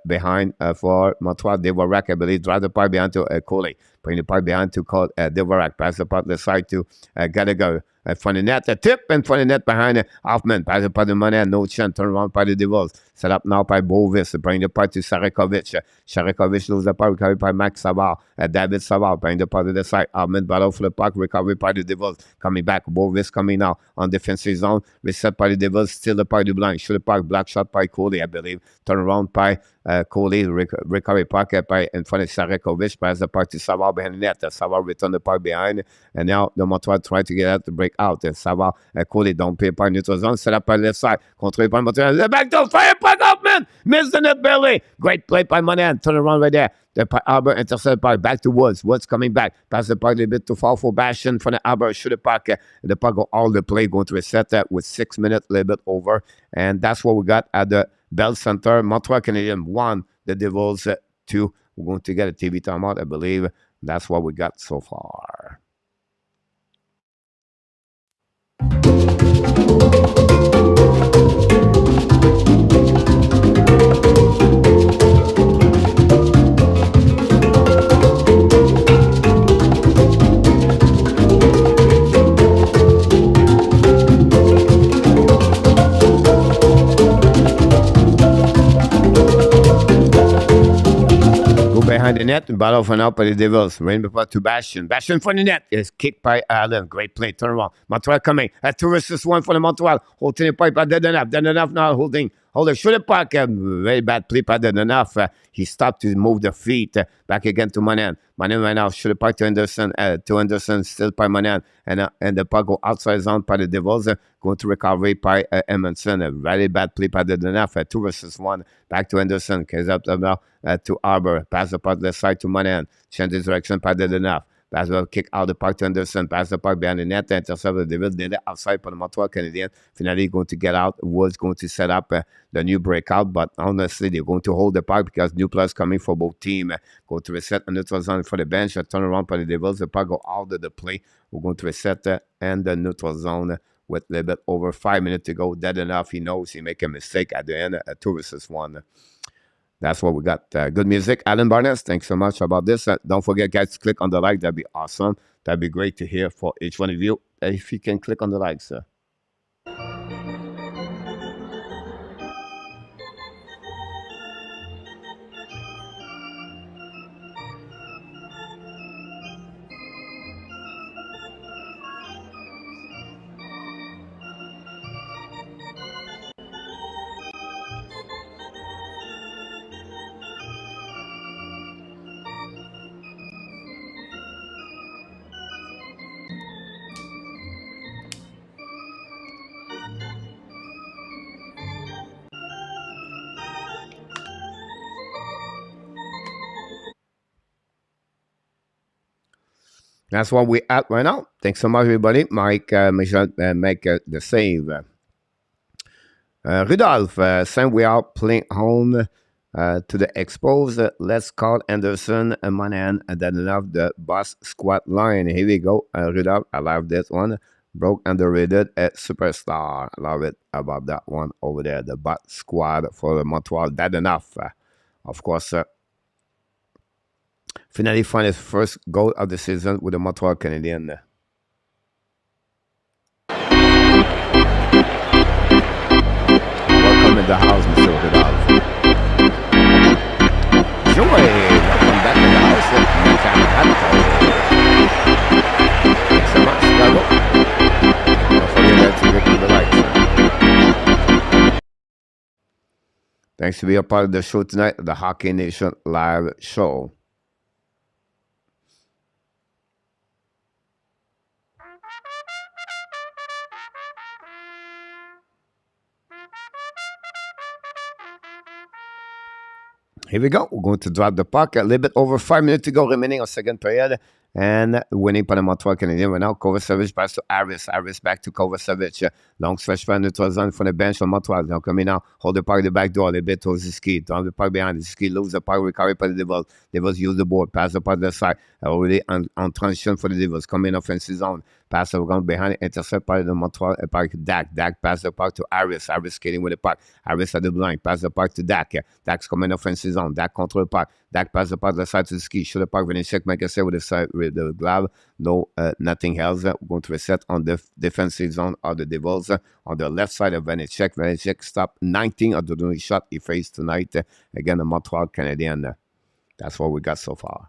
behind for Montreal. Devorak, I believe. Drive the puck behind to Coley. Bring the puck behind to Devorak. Pass the puck to the side to Gallagher. Front of the net, a tip, and front of the net behind Hoffman. Pass the puck to Money, no chance. Turn around by the Devils. Set up now by Bovis. Bring the puck to Sarakovic. Sarakovic loses the puck. Recovery by Max Savard. David Savard. Bring the puck to the side. Hoffman battle for the puck. Recovery by the Devils. Coming back. Bovis coming now on defensive zone. Reset by the Devils. Still the puck to blind. Shoot the puck. Black shot by Coley, I believe. Turn around by Coley. Recovery puck by in front of Sarakovic. Pass the puck to Savard behind the net. Savard return the puck behind. And now the Montreal try to get out to break out. Savard, Coley, don't pay par neutral zone, set up by left side, contrôlé par le Montréal, le backdoor, fire puck off, coming. Missed the net belly. Great play by Monahan. Turn around right there. The Albert intercepted by back to Woods. Woods coming back. Pass the puck a little bit too far for Bastion from the Albert. Shoot the puck. The puck go all the play. Going to reset that with 6 minutes, a little bit over. And that's what we got at the Bell Center. Montreal Canadiens 1. The Devils 2. We're going to get a TV timeout, I believe. That's what we got so far. Behind the net and battle for now by the Devils. Rainbow to Bastion. Bastion for the net. Is kicked by Allen. Great play. Turn around. Montreal coming. At 2 versus 1 for the Montreal. Holding the pipe. Dead enough. Dead enough now. Holding. Shoot the puck. Very bad play. Dead enough. He stopped to move the feet. Back again to Monahan. Monahan right now. Shoot the puck to Anderson. Still by Monahan. And the puck go outside zone by the Devils. Going to recovery by Emerson. A very bad play. Dead enough. At 2 versus 1. Back to Anderson. Case up now. To Arbor. Pass the puck left side to Monahan. Change his direction. Dead enough. Pass the kick out the puck to Anderson. Pass the puck behind the net. Intercept the Devils. Did it outside for the Montreal Canadiens. Finally going to get out. Woods going to set up the new breakout. But honestly, they're going to hold the puck because new players coming for both teams. Go to reset a neutral zone for the bench. A turn around for the Devils. The puck go out of the play. We're going to reset and the neutral zone with a little bit over 5 minutes to go. Dead enough. He knows he make a mistake at the end. 2 versus 1. That's what we got. Good music. Alan Barnes, thanks so much about this. Don't forget, guys, click on the like. That'd be awesome. That'd be great to hear for each one of you. If you can click on the like, sir. That's what we're at right now. Thanks so much, everybody. Mike, make sure make the save. Rudolph, saying we are playing home to the Expos. Let's call Anderson and Monahan and then enough the boss squad line. Here we go. Rudolph, I love this one. Broke underrated at superstar. I love it about that one over there. The boss squad for the Montreal. That enough. Of course, finally find his first goal of the season with the Montreal Canadiens. Welcome in the house, Mr. Rudolph. Joy, welcome back in the house. Thanks so much, Chicago. Don't forget to click on the likes. Thanks to be a part of the show tonight, the Hockey Nation live show. Here we go. We're going to drop the puck. A little bit over 5 minutes to go remaining on second period. And winning by the Montreal Canadiens. Right now, Kovacevic pass to Harris. Harris back to Kovacevic. Long stretch for neutral zone from the bench on Montreal. Now coming now. Hold the puck the back door. A little bit towards the ski. Down the puck behind the ski. Lose the puck. Recovery by the Devils. Devils use the board. Pass the puck to the side. Already on transition for the Devils. Coming offensive zone. Pass the ground behind. Intercept by the Montreal. Puck Dak. Dak pass the puck to Harris. Harris skating with the puck. Harris at the blind. Pass the puck to Dak. Dak's coming offensive zone. Dak control the puck. Dak pass the puck to the side to the ski. Shoot the puck. Vinicius make a save with the side with the glove. No, nothing else. We're going to reset on the defensive zone of the Devils. On the left side of Vinicius. Vinicius stopped 19 of the only shot he faced tonight. Again, the Montreal Canadiens. That's what we got so far.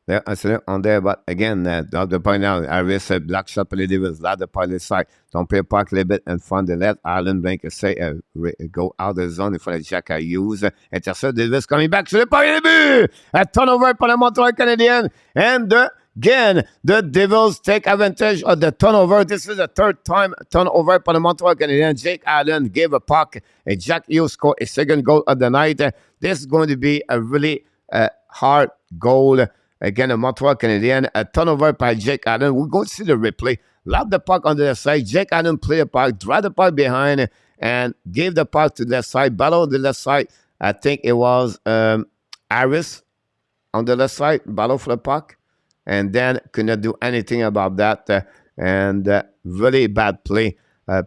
Yeah, absolutely on there. But again, the point now, Harris black shot for the Devils, là the part side. Don't play park a little bit in front de let Allen Blank say go out of the zone in front of Jack Hughes. Intercept Davis coming back sur le pari début. A turnover pour le Montreal Canadiens. And again, the Devils take advantage of the turnover. This is the third time turnover for the Montreal Canadiens. Jake Allen gave a puck. And Jack Hughes scored a second goal of the night. This is going to be a really hard goal. Again, the Montreal Canadiens, a turnover by Jake Allen. We're going to see the replay. Lob the puck on the left side. Jake Allen played the puck, drive the puck behind, and gave the puck to the left side. Battle on the left side. I think it was Harris on the left side. Battle for the puck. And then could not do anything about that. And really bad play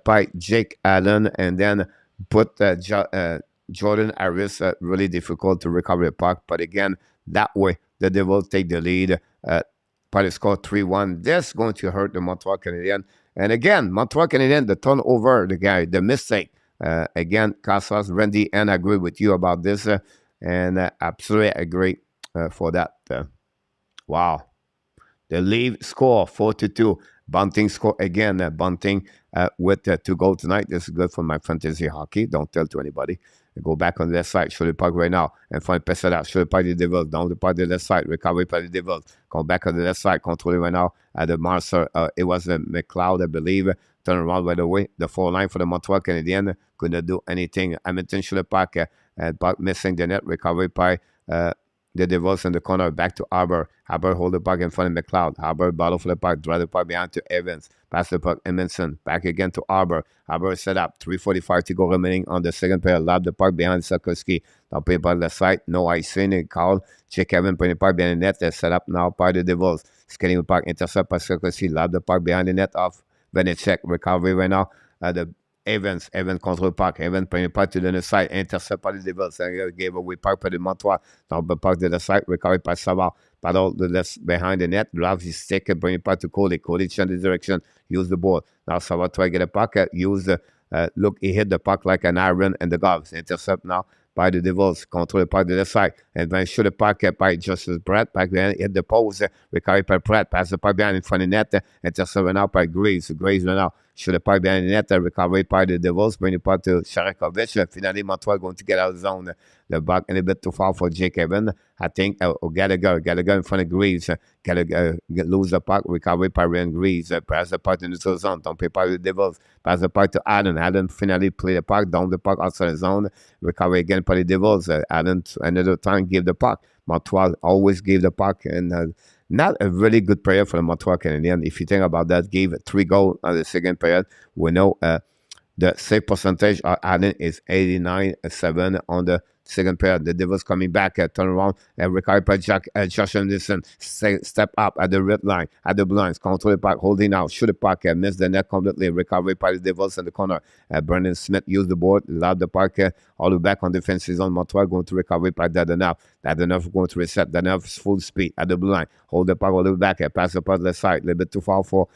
by Jake Allen. And then put Jordan Harris really difficult to recover the puck. But again, that way, the Devils take the lead. Probably score 3-1. That's going to hurt the Montreal Canadiens. And again, Montreal Canadiens, the turnover, the mistake. Again, Casas, Randy, and I agree with you about this. And absolutely agree for that. Wow. The lead score 4-2. Bunting score again. Bunting with 2 goals tonight. This is good for my fantasy hockey. Don't tell to anybody. Go back on the left side, show the puck right now, and find Pesada, show the puck the Devils, down the puck the left side, recovery by the Devils, come back on the left side, controlling right now at the Marcer. It was McLeod, I believe, turn around right away. The 4 line for the Montreal Canadiens couldn't do anything. Hamilton show the puck, and puck missing the net, recovery by the Devils in the corner, back to Arbor. Arbor hold the puck in front of McLeod. Arbor battle for the puck, drive the puck behind to Evans. Pass the puck, Edmondson. Back again to Arbor. Arbor set up. 3:45 to go remaining on the second pair. Lob the puck behind Sakoski. Now play by the side. No icing. Call. Check Evan putting the puck behind the net. They're set up now by the Devils. Skating the puck. Intercept by Sakoski. Lob the puck behind the net off Venecek. Recovery right now. The Evans control puck. Evans putting the puck to the side. Intercept by the Devils. And gave away puck by the Montreal. Now the puck to the side. Recovery by Savard. Battle the left behind the net. Loves his stick and bring it back to Cody. Cody change the direction. Use the ball. Now Savard try to get a puck. Use the look. He hit the puck like an iron and the gloves. Intercept now by the Devils. Control the puck to the side. And then shoot the puck by Justice Brett. Back behind. Hit the post. Recovery by Brett. Pass the puck behind in front of the net. Intercept now by Graves. Graves now. Shoot the puck behind the net. Recovery by the Devils. Bring the puck to Sharakovich. Finally, Montreal going to get out of the zone. The back a little bit too far for Jake Evans. I think Gallagher in front of Greaves. Gallagher lose the puck. Recovery by Ryan Greaves. Pass the puck in the zone. Don't play by the Devils. Pass the puck to Allen. Allen finally play the puck. Down the puck outside the zone. Recovery again by the Devils. Allen another time gave the puck. Montreal always gave the puck. And not a really good player for the Montreal Canadiens. If you think about that, gave 3 goals on the second period. We know the save percentage of Allen is 89.7 on the second period. The Devils coming back, turn around, and recovered by Josh Anderson. Step up at the red line, at the blinds, control the puck, holding out, shoot the puck, miss the net completely. Recovery by the Devils in the corner. Brendan Smith used the board, allowed the puck all the way back on defensive zone. Montreal going to recover by Dadonov. Dadonov going to reset. Dadonov's full speed at the blue line. Hold the puck all the way back, pass the puck left side, a little bit too far for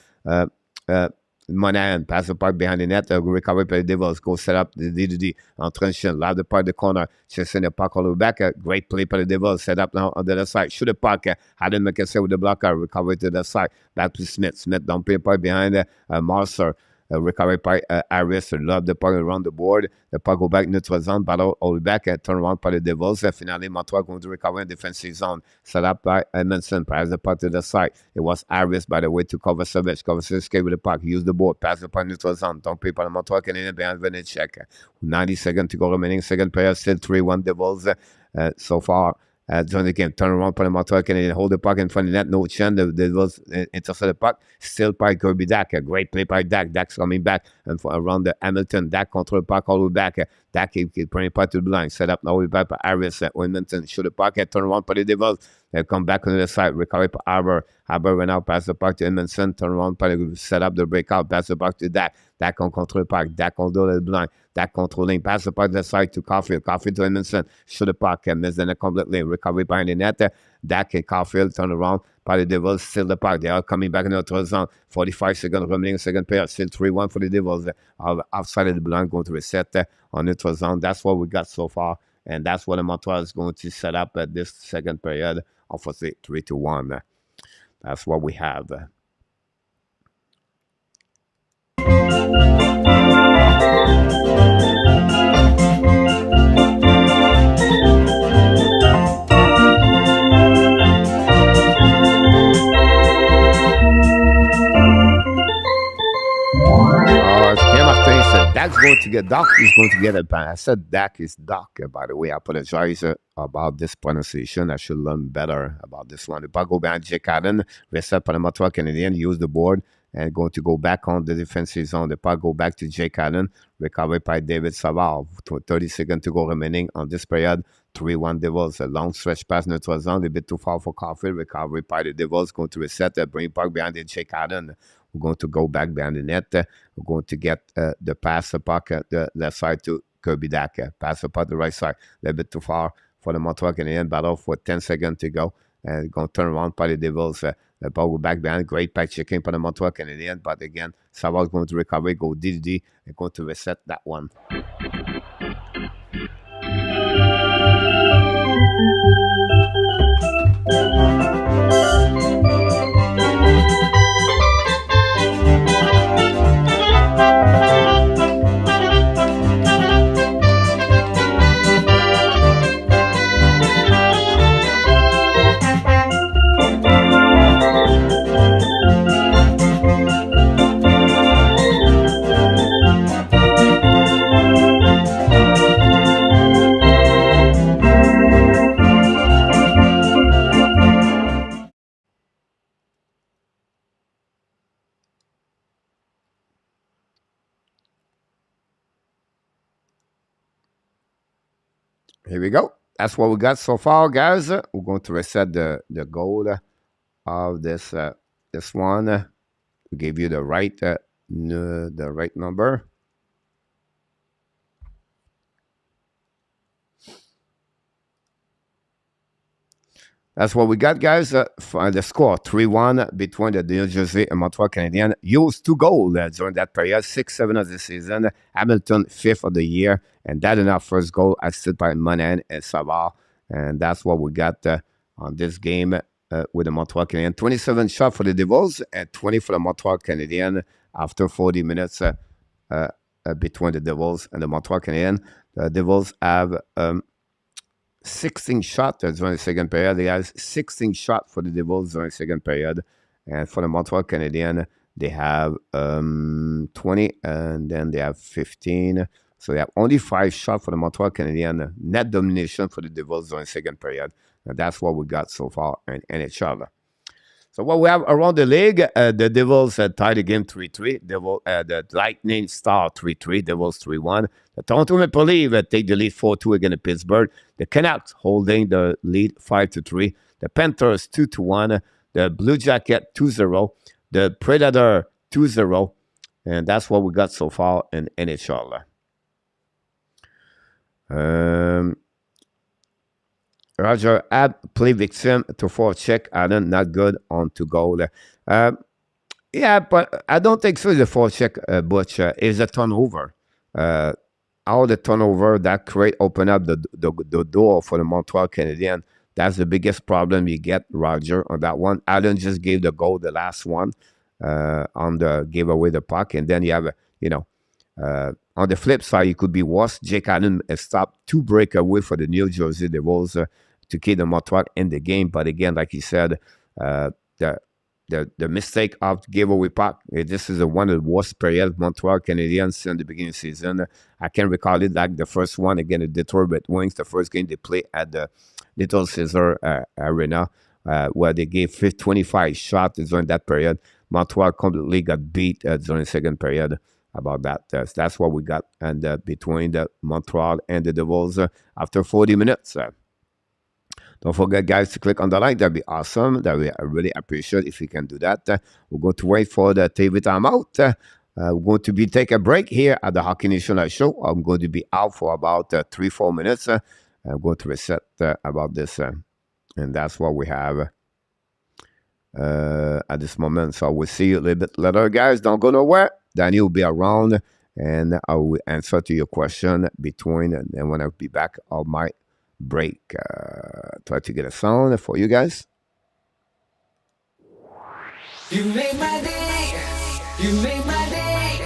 Monahan, pass the puck behind the net, recovery by the Devils, go set up the DDD on transition, loud the puck the corner, chasing the puck all the way back, great play by the Devils, set up now on the other side, shoot the puck, Hadden McKessie with the blocker, recovery to the side, back to Smith, don't play the puck behind Marcer, recovery by Harris, love the puck around the board, the puck go back neutral zone, battle all the way back, turn around by the Devils, finally Montreal going to recover in defensive zone, set up by Edmondson, pass the puck to the side, it was Harris by the way to cover Savage with the puck, use the board, pass the puck neutral zone, don't play by the Montreal Canadiens behind Venecek, 90 seconds to go remaining, second period, still 3-1 Devils so far. During the game, turn around for the Montreal Canadiens, hold the puck in front of the net, no chance, the Devils intercept the puck, still by Kirby Dak, a great play by Dak, Dak's coming back and around the Hamilton, Dak control the puck all the way back, Dak keep bringing the puck to the blind, set up now the way back by Harris, Edmonton, shoot the puck, turn around for the Devils, they come back on the side, recovery by Arbor went out, pass the puck to Edmondson, turn around, set up the breakout, pass the puck to Dak, Dak on control the puck, Dak on the blind, Dak controlling, pass the puck to the side to Caulfield to Edmondson, shoot the puck, miss the net completely, recovery behind the net, Dak and Caulfield turn around, by the Devils, still the puck, they are coming back in the neutral zone, 45 seconds remaining, second period, still 3-1 for the Devils, outside of the blind, going to reset on neutral zone, that's what we got so far And that's what the Montreal is going to set up at this second period. Unfortunately, 3-1. That's what we have. Martin said Dak's going to get Doc is going to get a ban. I said Dak is Doc. By the way, I apologize about this pronunciation. I should learn better about this one. The puck go behind Jake Allen. Reset par le Montreal Canadien. Use the board and going to go back on the defensive zone. The puck go back to Jake Allen. Recovered by David Savard. 30 seconds to go remaining on this period. 3-1 Devils. A long stretch pass neutral zone. A bit too far for Caulfield. Recovery by the Devils. Going to reset. Bring puck behind the Jake Allen. We're going to go back behind the net. We're going to get the pass puck the left side to Kirby Dak. Pass the puck the right side. A little bit too far for the Montreal Canadiens. Battle for 10 seconds to go. And going to turn around by the Devils. The ball go back behind. Great back checking for the Montreal Canadiens. But again, Savard is going to recover. Go DDD. And going to reset that one. Here we go. That's what we got so far, guys. We're going to reset the goal of this this one. We gave you the right number. That's what we got, guys. For the score, 3-1 between the New Jersey and Montreal Canadiens. Used 2 goals during that period, 6-7 of the season. Hamilton, 5th of the year. And that in our first goal, assisted by Monahan and Savard. And that's what we got on this game with the Montreal Canadiens. 27 shots for the Devils and 20 for the Montreal Canadiens after 40 minutes between the Devils and the Montreal Canadiens. The Devils have 16 shots during the second period. They have 16 shots for the Devils during the second period. And for the Montreal Canadiens, they have 20 and then they have 15. So they have only 5 shots for the Montreal Canadiens. Net domination for the Devils during the second period. And that's what we got so far in NHL. So what we have around the league, the Devils tied the game 3-3. The Lightning Star 3-3. Devils 3-1. The Toronto Maple Leafs take the lead 4-2 against Pittsburgh. The Canucks holding the lead 5-3. The Panthers 2-1. The Blue Jacket 2-0. The Predator 2-0. And that's what we got so far in NHL. Roger Ab play victim to forecheck. Allen not good on to goal. Yeah, but I don't think so. The forecheck, Butch, is a turnover. All the turnover that open up the door for the Montreal Canadiens. That's the biggest problem you get, Roger, on that one. Allen just gave the goal, the last one, gave away the puck, and then you have on the flip side, it could be worse. Jake Allen stopped 2 breakaway for the New Jersey Devils to keep the Montreal in the game. But again, like you said, the mistake of giveaway puck. This is one of the worst periods Montreal Canadiens in the beginning of the season. I can recall it like the first one against the Detroit Red Wings, the first game they played at the Little Caesar Arena, where they gave 25 shots during that period. Montreal completely got beat during the second period. About that. That's what we got and between the Montreal and the Devils after 40 minutes. Don't forget, guys, to click on the like. That'd be awesome. I really appreciate if you can do that. We're going to wait for the TV timeout. We're going to be take a break here at the Hockey Nation Show. I'm going to be out for about 3-4 minutes. I'm going to reset about this. And that's what we have at this moment. So we'll see you a little bit later, guys. Don't go nowhere. Danny will be around and I will answer to your question between, and then when I'll be back, I might break. Try to get a sound for you guys. You make my day, you make my day,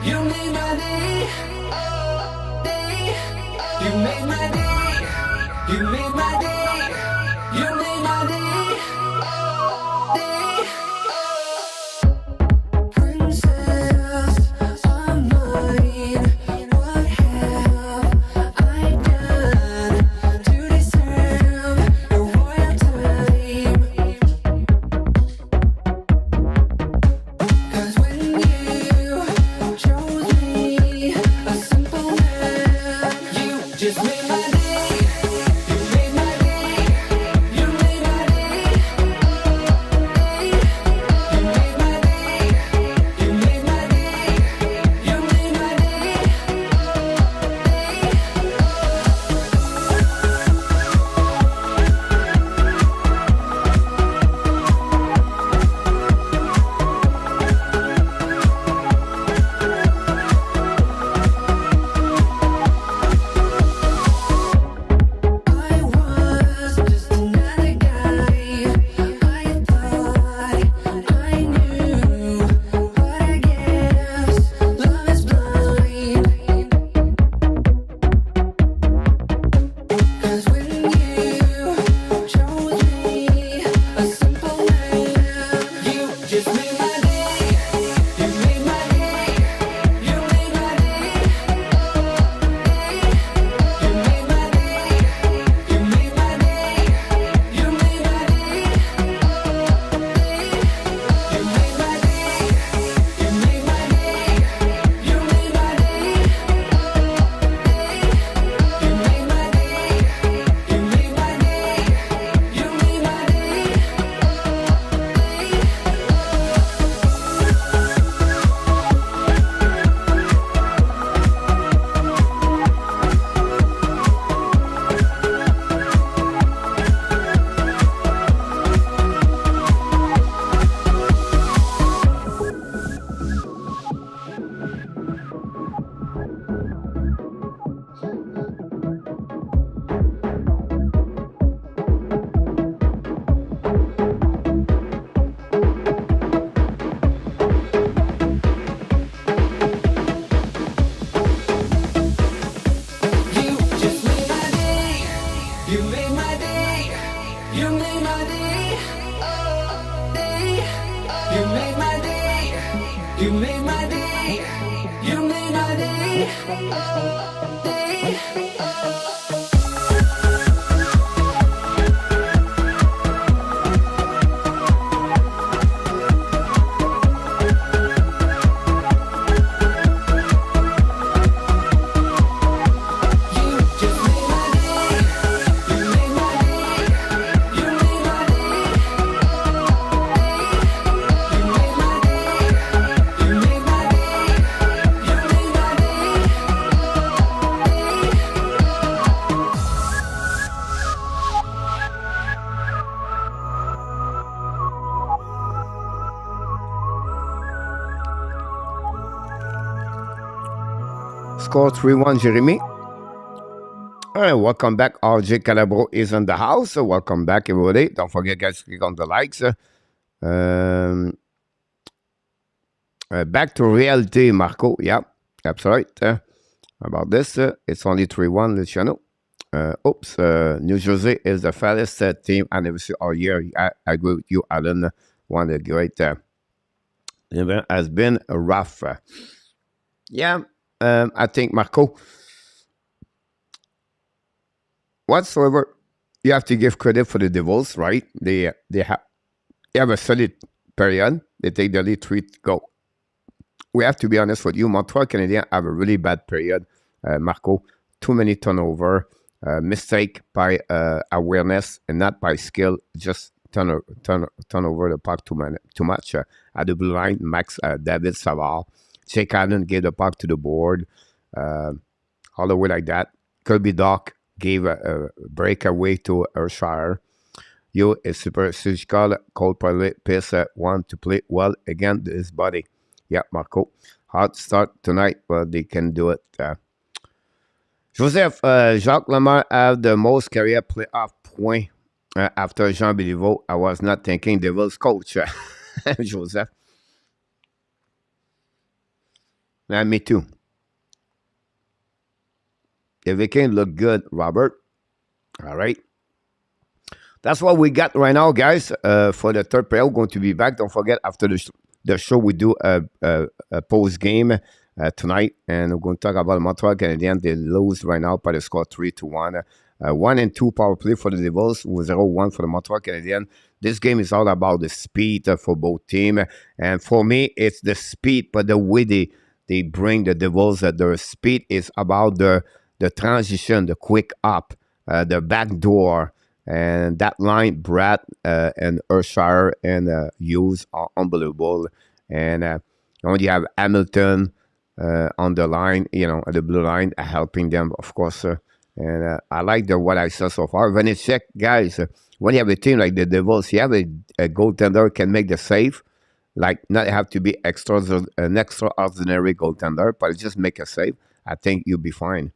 you make my day, oh, day. You make my day, you make my day, you make my day, oh, day. Princess of mine, what have I done to deserve your royal time? 'Cause when you chose me, a simple man, you just made my day. You made my day. You made my day. You made my day. You made my day. You made my day. I was just another guy. I thought I knew, but I guess love is blind. 'Cause when you chose me, a simple man, you just made my day. You made my day. You made my day. You made my day. You made my day. You made my day. You made my day. You made my day. You made my day. You made my day. You made my day. You made my day. You just made my day. You made my day. You made my day. Oh, day. You made my day. You made my day. You made my day. Oh, day. You just made my day. You made my day. You made my day. You made my day. You made my day. You made my day. Score 3-1, Jeremy. All right, welcome back. RJ Calabro is in the house. So welcome back, everybody. Don't forget, guys, to click on the likes. Back to reality, Marco. Yeah, that's right. About this, it's only 3-1, Luciano. New Jersey is the fattest team anniversary all year. I agree with you, Alan. One of the great event has been rough. I think, Marco, whatsoever, you have to give credit for the Devils, right? They have a solid period. They take the lead 3 to go. We have to be honest with you. Montreal Canadiens have a really bad period, Marco. Too many turnover, mistake by awareness and not by skill. Just turn over the puck too much. At the blue line, Max David Savard, Jake Allen gave the puck to the board, all the way like that. Kirby Doc gave a breakaway to Urshire. A super surgical Cole Pilot piece want to play well against his body. Yeah, Marco. Hard start tonight, but they can do it. Joseph, Jacques Lamar have the most career playoff point after Jean Béliveau. I was not thinking Devils coach, Joseph. Me too. The Vikings look good, Robert. All right. That's what we got right now, guys. For the third period, we're going to be back. Don't forget, after the show, we do a post game tonight, and we're going to talk about Montreal Canadiens. They lose right now by the score 3-1. 1-2 power play for the Devils, with 0-1 for the Montreal Canadiens. This game is all about the speed for both teams, and for me, it's the speed, but the way they bring the Devils, their speed is about the transition, the quick up, the back door. And that line, Brad and Urshire and Hughes are unbelievable. And when you have Hamilton on the line, the blue line, helping them, of course. And I like what I saw so far. When it's check, guys, when you have a team like the Devils, you have a goaltender can make the save. Like, not have to be an extraordinary goaltender, but just make a save. I think you'll be fine.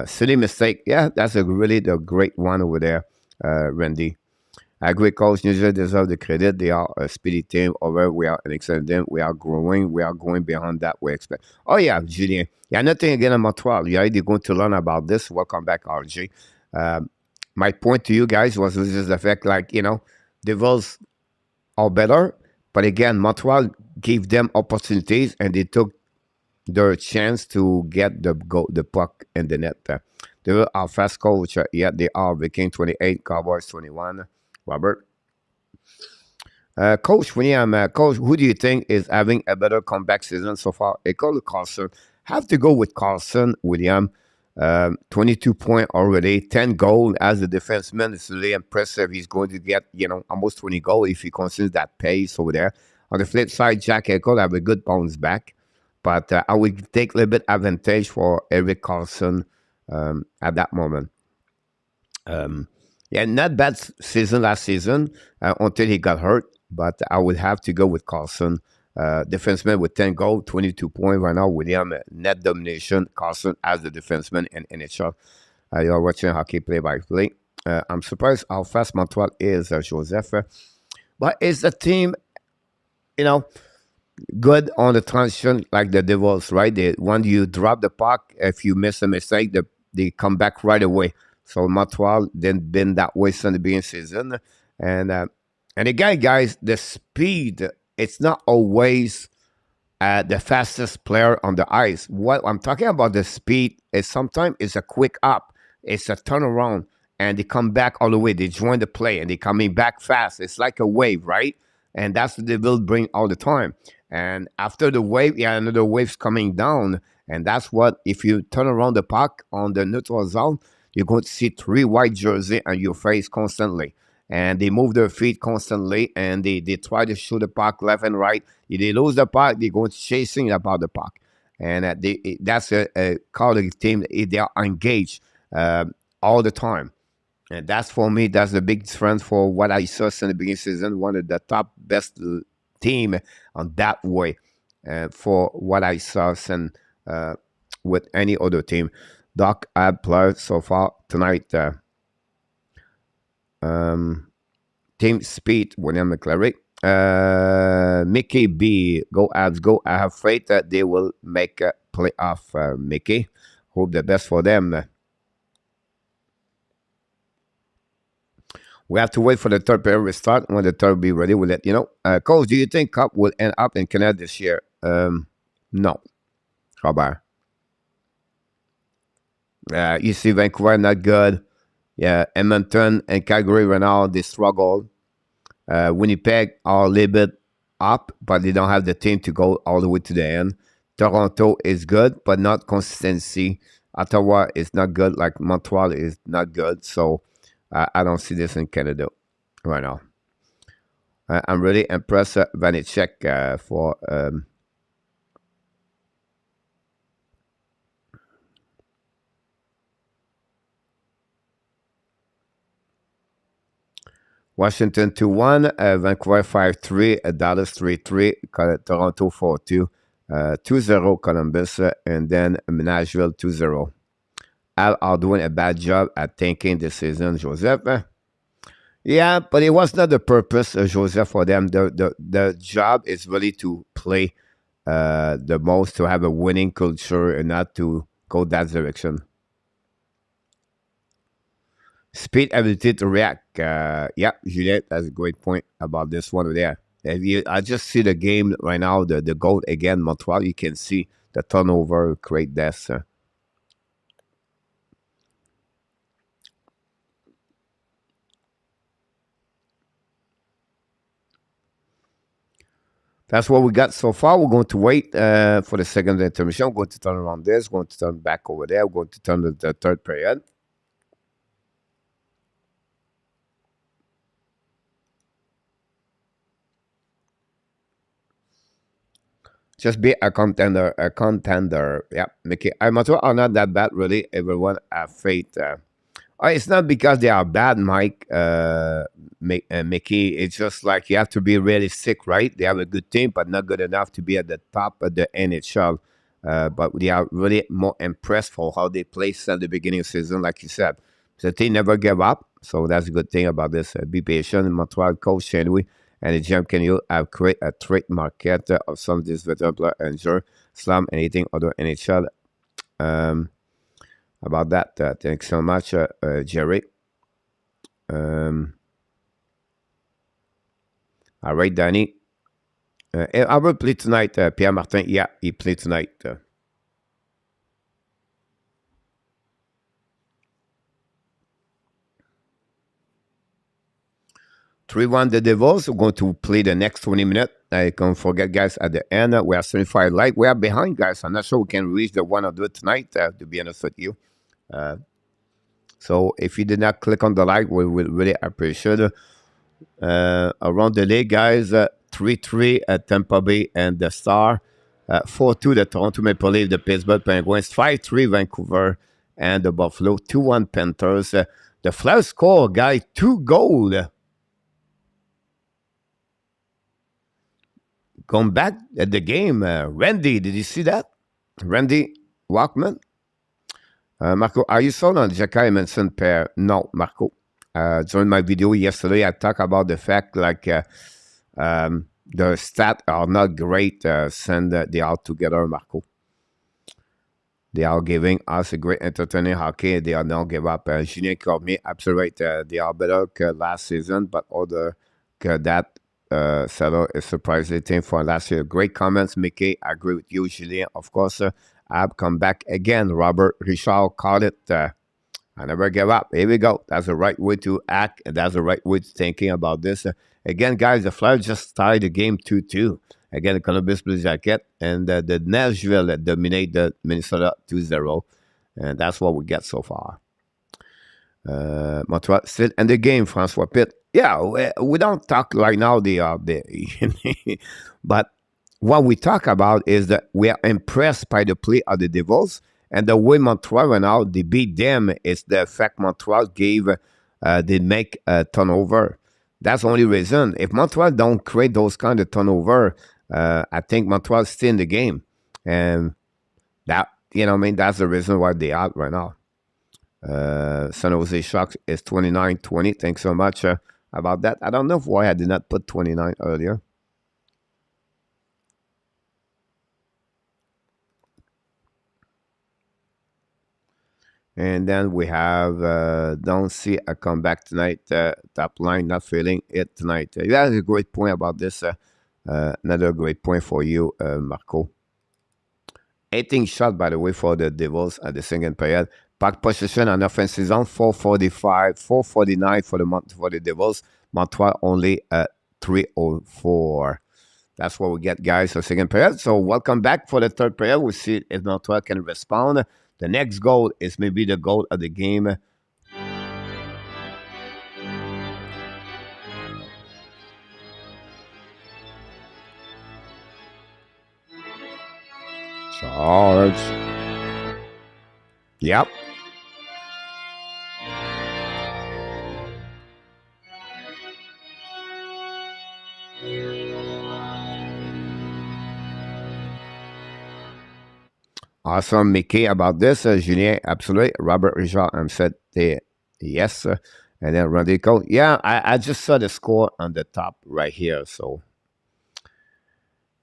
Silly mistake. Yeah, that's really the great one over there, Randy. I agree, coach. New Jersey deserve the credit. They are a speedy team. Over, we are an excellent team. We are growing. We are going beyond that we expect. Oh, yeah, Julien. Yeah, nothing again on Montreal. You're already going to learn about this. Welcome back, RJ. My point to you guys was just the fact, Devils are better. But again, Montreal gave them opportunities, and they took their chance to get the puck in the net. They were our fast coach. Yeah, they are. Viking 28, Cowboys 21. Robert. Coach William, Coach, who do you think is having a better comeback season so far? Call Carlson. Have to go with Carlson, William. 22 points already, 10 goals as a defenseman. It's really impressive. He's going to get, almost 20 goals if he considers that pace over there. On the flip side, Jack Eichel have a good bounce back. But I would take a little bit advantage for Erik Karlsson at that moment. Yeah, not bad season last season until he got hurt. But I would have to go with Karlsson. Defenseman with 10 goals, 22 points right now. William, net domination. Karlsson as the defenseman in NHL. You're watching hockey play-by-play. I'm surprised how fast Montreal is, Joseph. But is the team, good on the transition like the Devils, right? When you drop the puck, if you miss a mistake, they come back right away. So Montreal didn't been that way since the beginning of the season. And again, guys, the speed, it's not always the fastest player on the ice. What I'm talking about, the speed, is sometimes it's a quick up, it's a turnaround, and they come back all the way. They join the play, and they're coming back fast. It's like a wave, right? And that's what they will bring all the time. And after the wave, another wave's coming down. And that's what, if you turn around the puck on the neutral zone, you're going to see 3 white jerseys on your face constantly. And they move their feet constantly, and they try to shoot the puck left and right. If they lose the puck, they're going chasing about the puck. And that's a colleague team. They are engaged all the time. And that's, for me, that's the big difference for what I saw in the beginning of the season. One of the top best team on that way for what I saw and with any other team. Doc, I have players so far tonight. Team speed, William McClary. Mickey B, go Abs, go. I have faith that they will make a playoff, Mickey. Hope the best for them. We have to wait for the third period restart. When the third will be ready, we'll let you know. Coach, do you think Cup will end up in Canada this year? No. How about? You see Vancouver not good. Yeah, Edmonton and Calgary right now, they struggle. Winnipeg are a little bit up, but they don't have the team to go all the way to the end. Toronto is good, but not consistency. Ottawa is not good, like Montreal is not good. So I don't see this in Canada right now. I'm really impressed with Vanecek for Washington 2-1, Vancouver 5-3, Dallas 3-3, Toronto 4-2, 2-0 Columbus, and then Nashville 2-0. Al are doing a bad job at tanking this season, Joseph. Yeah, but it was not the purpose, Joseph, for them. The job is really to play the most, to have a winning culture and not to go that direction. Speed, ability to react. Yeah, Juliette has a great point about this one there. I just see the game right now, the goal again, Montreal. You can see the turnover create this. That's what we got so far. We're going to wait for the second intermission. We're going to turn around this. We're going to turn back over there. We're going to turn the third period. Just be a contender. Yeah, Mickey. I'm not are not that bad, really. Everyone have faith. It's not because they are bad, Mike, Mickey. It's just like you have to be realistic, right? They have a good team, but not good enough to be at the top of the NHL. But we are really more impressed for how they played at the beginning of the season, like you said. The team never gave up, so that's a good thing about this. Be patient. Montreal coach Shenwy and the GM can you have create a trade market of some of these veteran players injured, slam anything other NHL. About that, thanks so much, Jerry. All right, Danny. I will play tonight, Pierre Martin. Yeah, he played tonight. 3-1 the Devils. We're going to play the next 20 minutes. Don't forget, guys, at the end, we are 75 light. We are behind, guys. I'm not sure we can reach the 100 tonight, to be honest with you. So if you did not click on the like, we will really appreciate it. Around the league, guys, 3-3 at Tampa Bay and the Star. 4-2 the Toronto Maple Leafs, the Pittsburgh Penguins. 5-3 Vancouver and the Buffalo. 2-1 Panthers. The Flyers score, guys, 2 goals. Come back at the game. Randy, did you see that? Randy Walkman? Marco, are you sold on Jacques Emerson pair? No, Marco. During my video yesterday, I talked about the fact like the stats are not great since they are together, Marco. They are giving us a great entertaining hockey. They are not give up. Julien Cormier, absolutely, they are better than last season, but other than that, Seller is surprisingly team for last year. Great comments, Mickey. I agree with you, Julien. Of course, I've come back again. Robert Richard called it. I never give up. Here we go. That's the right way to act. And that's the right way to thinking about this. Again, guys, the Flyers just tied the game 2-2. Again, the Columbus Blue Jacket and the Nashville dominate the Minnesota 2-0. And that's what we get so far. Montreal still in the game, Francois Pitt. Yeah, we don't talk right now, but what we talk about is that we are impressed by the play of the Devils and the way Montreal right now, they beat them is the fact Montreal they make a turnover. That's the only reason. If Montreal don't create those kind of turnover, I think Montreal is still in the game. And that, that's the reason why they are right now. San Jose Sharks is 29-20. Thanks so much about that. I don't know why I did not put 29 earlier. And then we have don't see a comeback tonight. Top line not feeling it tonight. That's a great point about this. Another great point for you, Marco. 18 shot, by the way, for the Devils at the second period. Puck possession on offensive zone, 445, 449 for the Devils. Montreal only at 304. That's what we get, guys, for second period. So welcome back for the third period. We'll see if Montreal can respond. The next goal is maybe the goal of the game. Charge. Yep. Awesome, Mickey, about this. Julien, absolutely. Robert Richard said yes. And then Randy Cole. Yeah, I just saw the score on the top right here. So,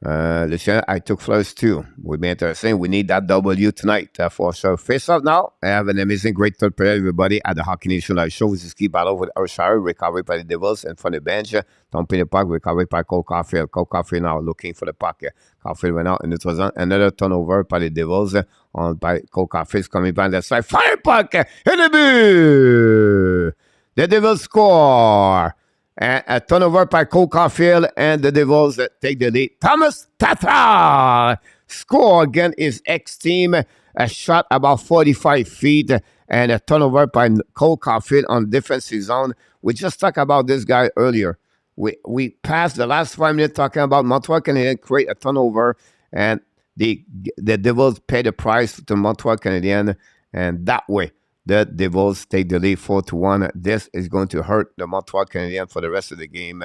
Luciano, I took Flores too. Would be interesting. We need that W tonight for sure. Face off now. I have an amazing, great third period, everybody, at the Hockey Nation Live Show. This is key battle with Urshire, recovery by the Devils in front of the bench. Don't pin the puck, recovery by Cole Caulfield. Cole Caulfield now looking for the puck. Caulfield went out, and it was another turnover by the Devils on by Cole Caulfield coming by the side. Fire puck in the boot. The Devils score. And a turnover by Cole Caulfield, and the Devils take the lead. Thomas Tatar score again his ex-team. A shot about 45 feet, and a turnover by Cole Caulfield on defensive zone. We just talked about this guy earlier. We passed the last 5 minutes talking about Montreal Canadiens create a turnover, and the Devils pay the price to Montreal Canadiens, and that way the Devils take the lead 4-1. This is going to hurt the Montreal Canadiens for the rest of the game.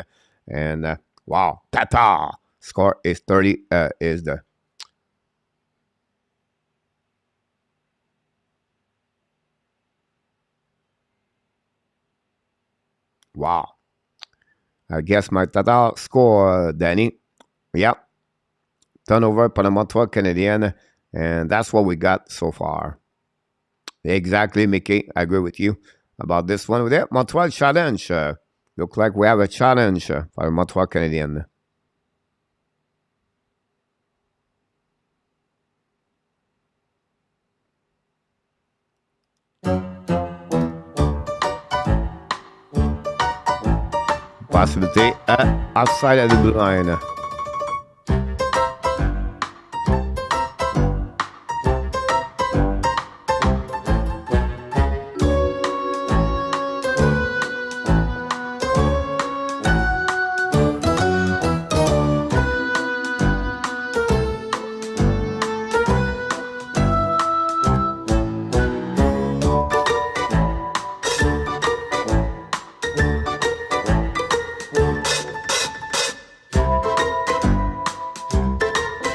And wow, Tata score is 30. Is the wow? I guess my Tata score, Danny. Yep, turnover for the Montreal Canadiens, and that's what we got so far. Exactly, Mickey. I agree with you about this one. With that, Montreal challenge. Look like we have a challenge for the Montreal Canadiens. Possibility outside of the blue line.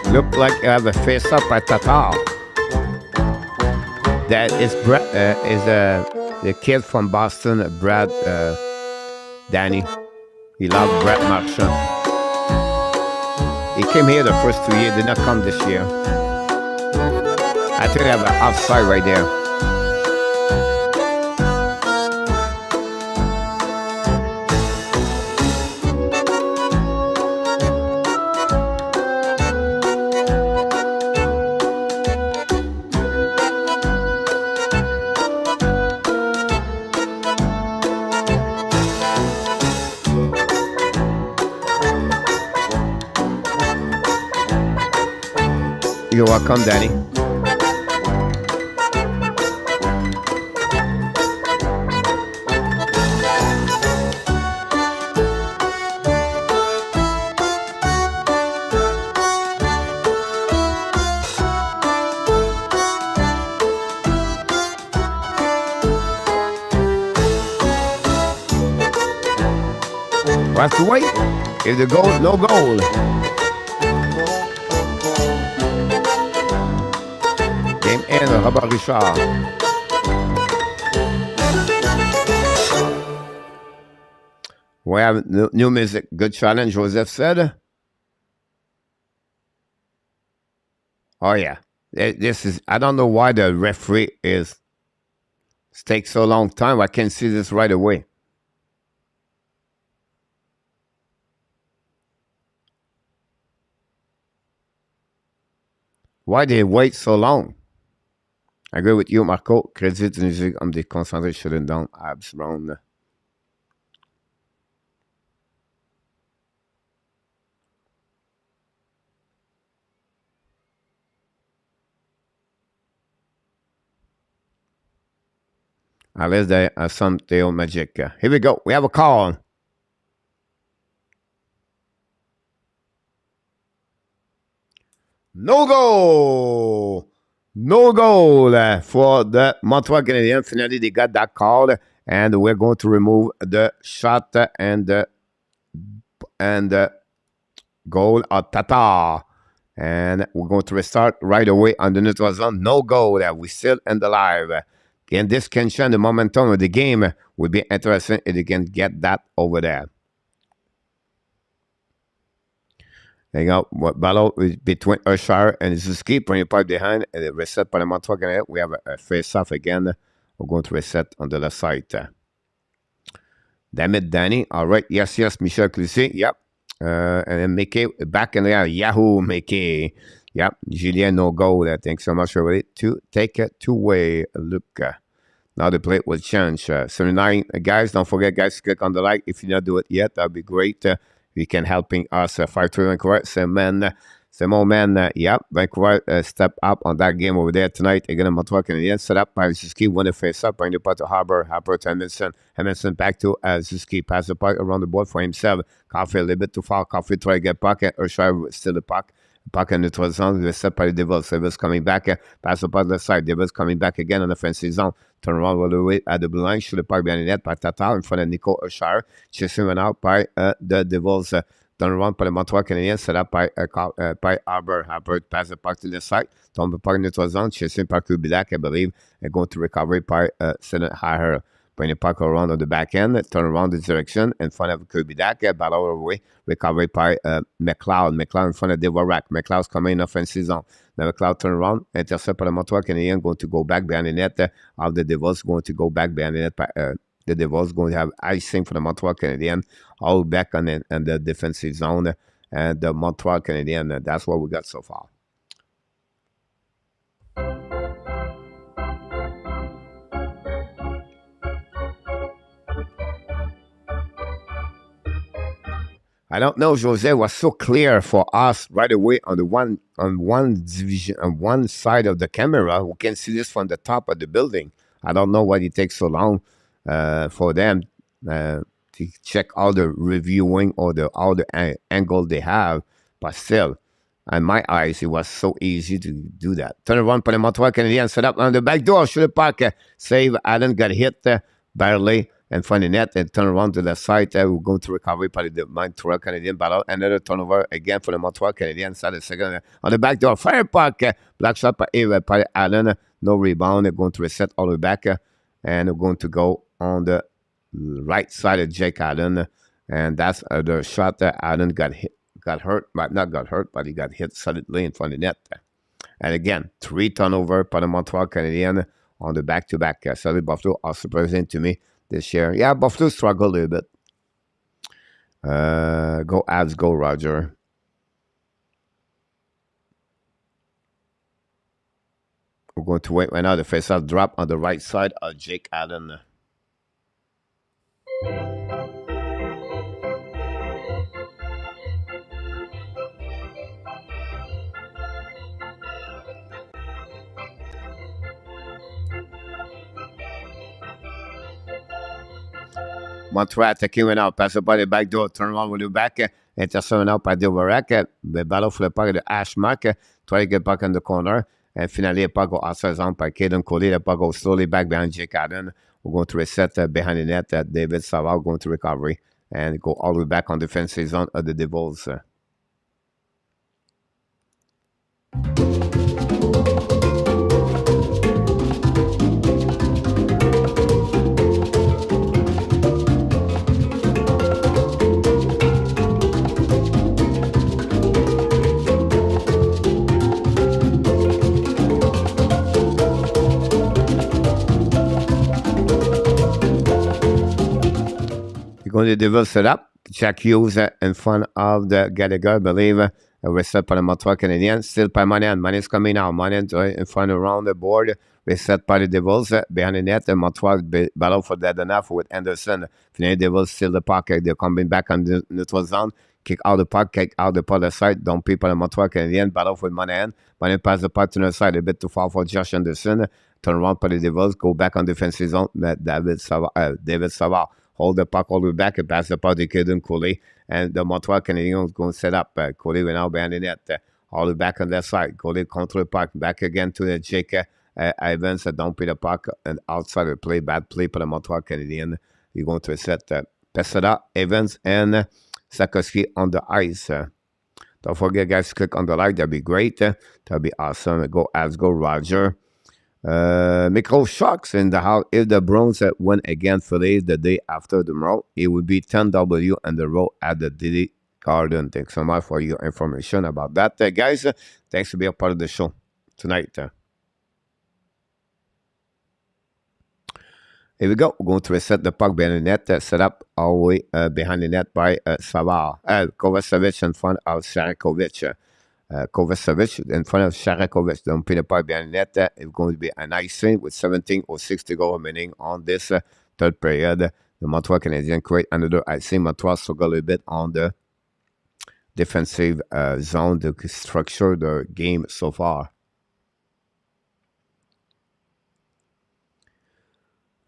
Look like I have a face-up at Tatar. That is the kid from Boston, Brad Danny. He loved Brad Marchand. He came here the first 2 years, did not come this year. I think I have an offside right there. You're welcome, Danny. What's the wait? If the goal, no goal. Game end, Robert Richard. We have new music. Good challenge, Joseph said. Oh, yeah. This is, I don't know why the referee takes so long time. I can see this right away. Why they wait so long? I agree with you, Marco. Crédit musique on the concentré shutting down HABS round. Unless they are some Theo magic. Here we go. We have a call. No goal! No goal for the Montreal Canadiens. Finally, they got that call, and we're going to remove the shot and Goal of Tatar. And we're going to restart right away on the neutral zone. No goal. We're still in the live. Again, this can change the momentum of the game. Would be interesting if you can get that over there. There you go. Battle between Urshire and Zuski. Bring your part behind. And reset by the Montreal. We have a face-off again. We're going to reset on the left side. Damn it, Danny. All right. Yes, Michel Clusy. Yep. And then Mickey back in there. Yahoo, Mickey. Yep. Julien, no goal. Thanks so much for it. To take it two-way look. Now the plate will change. 79. Guys, don't forget, guys, click on the like. If you not do it yet, that'd be great. You can helping us. 5-3 Vancouver. Simon, man, yep. Vancouver step up on that game over there tonight. Again, Montreal Canadiens set up by Zuski. Win the face up. Bring the puck to Harbour to Edmondson. Edmondson back to Zuski. Pass the puck around the board for himself. Coffee a little bit too far. Coffee try to get puck. Urshire still the puck. Puck in the neutral zone. They set by the Devils. Devils coming back. Pass the puck left side. Devils coming back again on the offensive zone. Turn around all the way at the blue line. Shoot the puck behind the net by Tatar in front of Nico Urshire. Chasing him out by the Devils. Turn around by the Montreal Canadiens, set up by Harbour. Harbour pass the puck to the side. Tombe the puck in the neutral zone. Chasing by Kubilak, I believe. And going to recovery by Senate Higher. Bring the puck around on the back end. Turn around the direction in front of Kubilak. Battle away. Recovery by McLeod. McLeod in front of DeVarak. McLeod's coming in offensive zone. Now McLeod turn around. Intercept by the Montreal Canadiens. Going to go back behind the net. All the Devils going to go back behind the net by the Devils going to have icing for the Montreal Canadiens, all back on the defensive zone, and the Montreal Canadiens. That's what we got so far. I don't know, Jose was so clear for us right away on one division, on one side of the camera. We can see this from the top of the building. I don't know why it takes so long for them to check all the reviewing or all the angle they have, but still, in my eyes, it was so easy to do that. Turn around for the Montreal Canadiens, set up on the back door, shoot the puck, save. Allen got hit barely in front of the net, and turn around to the side. We're going to recovery by the Montreal Canadiens battle. Another turnover again for the Montreal Canadiens. Side the second on the back door, fire puck, black shot by Allen, no rebound. They're going to reset all the way back, and we're going to go on the right side of Jake Allen, and that's the shot that Allen got hurt, but not got hurt, but he got hit solidly in front of the net. And again, 3 turnover for the Montreal Canadiens on the back-to-back. Sorry, Buffalo are surprising to me this year. Yeah, Buffalo struggled a little bit. Go Avs, go Roger. We're going to wait right now. The face-off drop on the right side of Jake Allen. Montreal attacking right now. Pass it by the back door. Turn around with the back. Interception out by DeVarak. The battle for the puck de Ashmark. Try to get back in the corner. And finally, the puck goes outside zone by Caden Coley. The puck goes slowly back behind Jake Allen. We're going to reset behind the net. David Savard going to recovery. And go all the way back on defensive zone of the Devils. Going to Devils set up. Jack Hughes in front of the Gallagher, I believe. Reset by the Montreal Canadiens. Still by Monahan. Monahan's coming out. Monahan in front around the board. Reset by the Devils behind the net. And Montreal battle for that enough with Anderson. Finally, Devils still the puck. They're coming back on the neutral zone. Kick out the puck. Kick out the puck side. Don't people the Montreal Canadiens. Battle for Monahan. Monahan pass the puck to the side. A bit too far for Josh Anderson. Turn around for the Devils. Go back on defensive zone. David Savard. Hold the puck all the way back and pass the puck to Caden Coley. And the Montreal Canadiens going to set up. Coley will now behind the net. All the way back on that side. Coley control the puck. Back again to the Jake Evans. Don't pay the puck. And outside the play. Bad play for the Montreal Canadiens. You're going to set Pesada, Evans, and Sakoski on the ice. Don't forget, guys, click on the like. That'd be great. That'd be awesome. Go Avs, go Roger. Micro Shocks in the house. If the Browns win against Philly the day after tomorrow, it would be 10W on the road at the Diddy Garden. Thanks so much for your information about that, guys. Thanks for being a part of the show tonight. Here we go. We're going to reset the puck behind the net, set up all the way behind the net by Savar. Kovacevic in front of Sharakovic. Kovacevic in front of Sharakovic. Don't pin the puck behind the net. It's going to be an icing with 17:06 to go remaining on this third period. The Montreal Canadiens create another icing. Montreal struggle a little bit on the defensive zone to structure the game so far.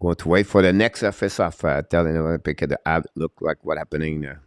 Going to wait for the next face-off. Telling them to pick the app. Look like what happening there.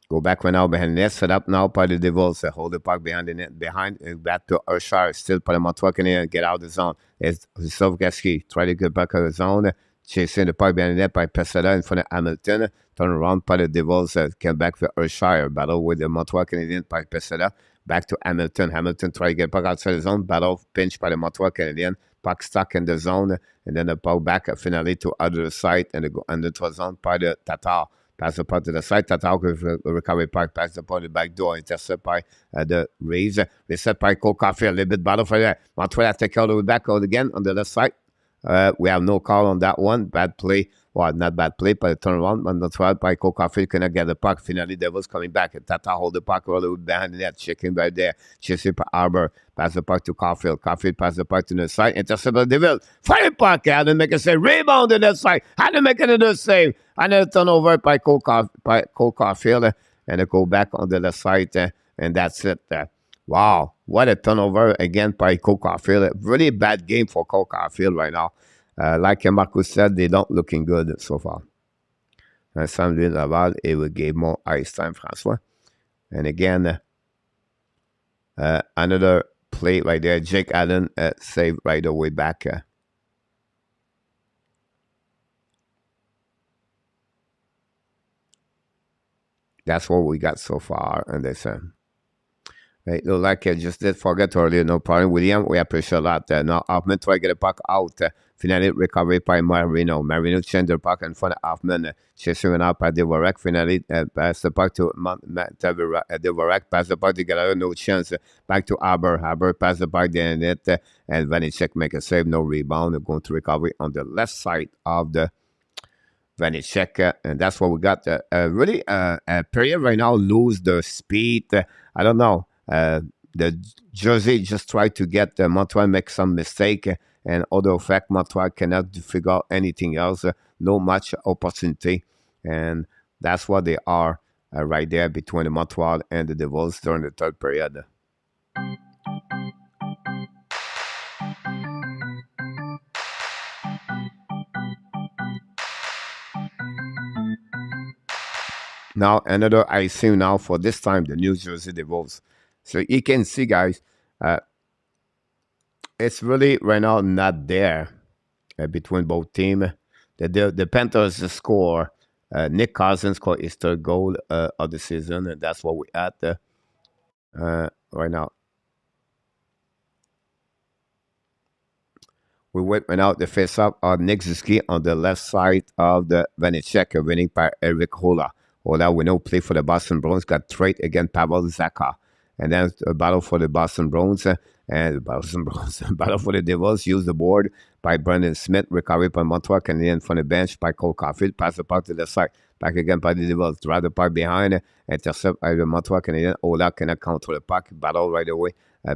Go back right now behind the net. Set up now by the Devils. Hold the puck behind the net. Behind. Back to Urshire. Still by the Montreal Canadiens. Get out of the zone. It's Sovgaski. Try to get back out of the zone. Chasing the puck behind the net by Pesada in front of Hamilton. Turn around by the Devils. Came back to Urshire. Battle with the Montreal Canadiens by Pesada. Back to Hamilton. Hamilton try to get back outside the zone. Battle pinch by the Montreal Canadiens. Puck stuck in the zone, and then the puck back finally to other side, and they go under the zone by the Tatar. Pass the puck to the side. Tatar recovery puck. Pass the puck to the back door. Intercept by the Reeves. Reset by Cole Caulfield. A little bit battle for that. Montreal take all the way back out again on the left side. We have no call on that one. Bad play. Well, not bad play, but a turnaround. But Montreal by Cole Caulfield cannot get the puck. Finally, Devils coming back. Tata hold the puck all the way behind the net. Checking right there. Chasing by Arbor. Pass the puck to Caulfield. Caulfield pass the puck to the side. Intercept by Devils. Fire puck. How to make a save. Rebound to the side. How to make another save. Another turnover by Cole Caulfield. And they go back on the left side. And that's it. Wow. What a turnover again by Cole Caulfield. Really bad game for Cole Caulfield right now. Like Marcus said, they don't looking good so far. Samuel Laval, it will give more ice time, Francois. And again, another play right there. Jake Allen saved right away back. That's what we got so far. And they said, right, look like I just did forget earlier, no problem. William, we appreciate a lot. Now, Hoffman try to get a puck out. Finally, recovery by Marino. Marino changed the puck in front of Hoffman. Chasing out by Dvorak. Finally, pass the puck to Dvorak. Pass the puck to Galera. No chance. Back to Aber. Aber pass the puck in the net. And Vanecek make a save. No rebound. They're going to recovery on the left side of the Vanecek. And that's what we got. Really, period right now lose the speed. I don't know. The Jersey just tried to get Montreal make some mistake, and other fact Montreal cannot figure out anything else. No much opportunity, and that's what they are right there between the Montreal and the Devils during the third period. Now another icing now for this time the New Jersey Devils. So you can see, guys, it's really right now not there between both teams. The Panthers score. Nick Cousins scored his third goal of the season, and that's what we at right now. We went right now the face-off on Nick Ziski on the left side of the Vanecek, winning by Eric Hola. Hola, we know play for the Boston Bruins, got trade against Pavel Zacha. And then a battle for the Boston Bruins and the Boston Bruins. Battle for the Devils. Use the board by Brendan Smith. Recovery by Montreal Canadiens from the bench by Cole Caulfield. Pass the puck to the side. Back again by the Devils. Drive the puck behind. Intercept by the Montreal Canadiens. Ola cannot counter the puck. Battle right away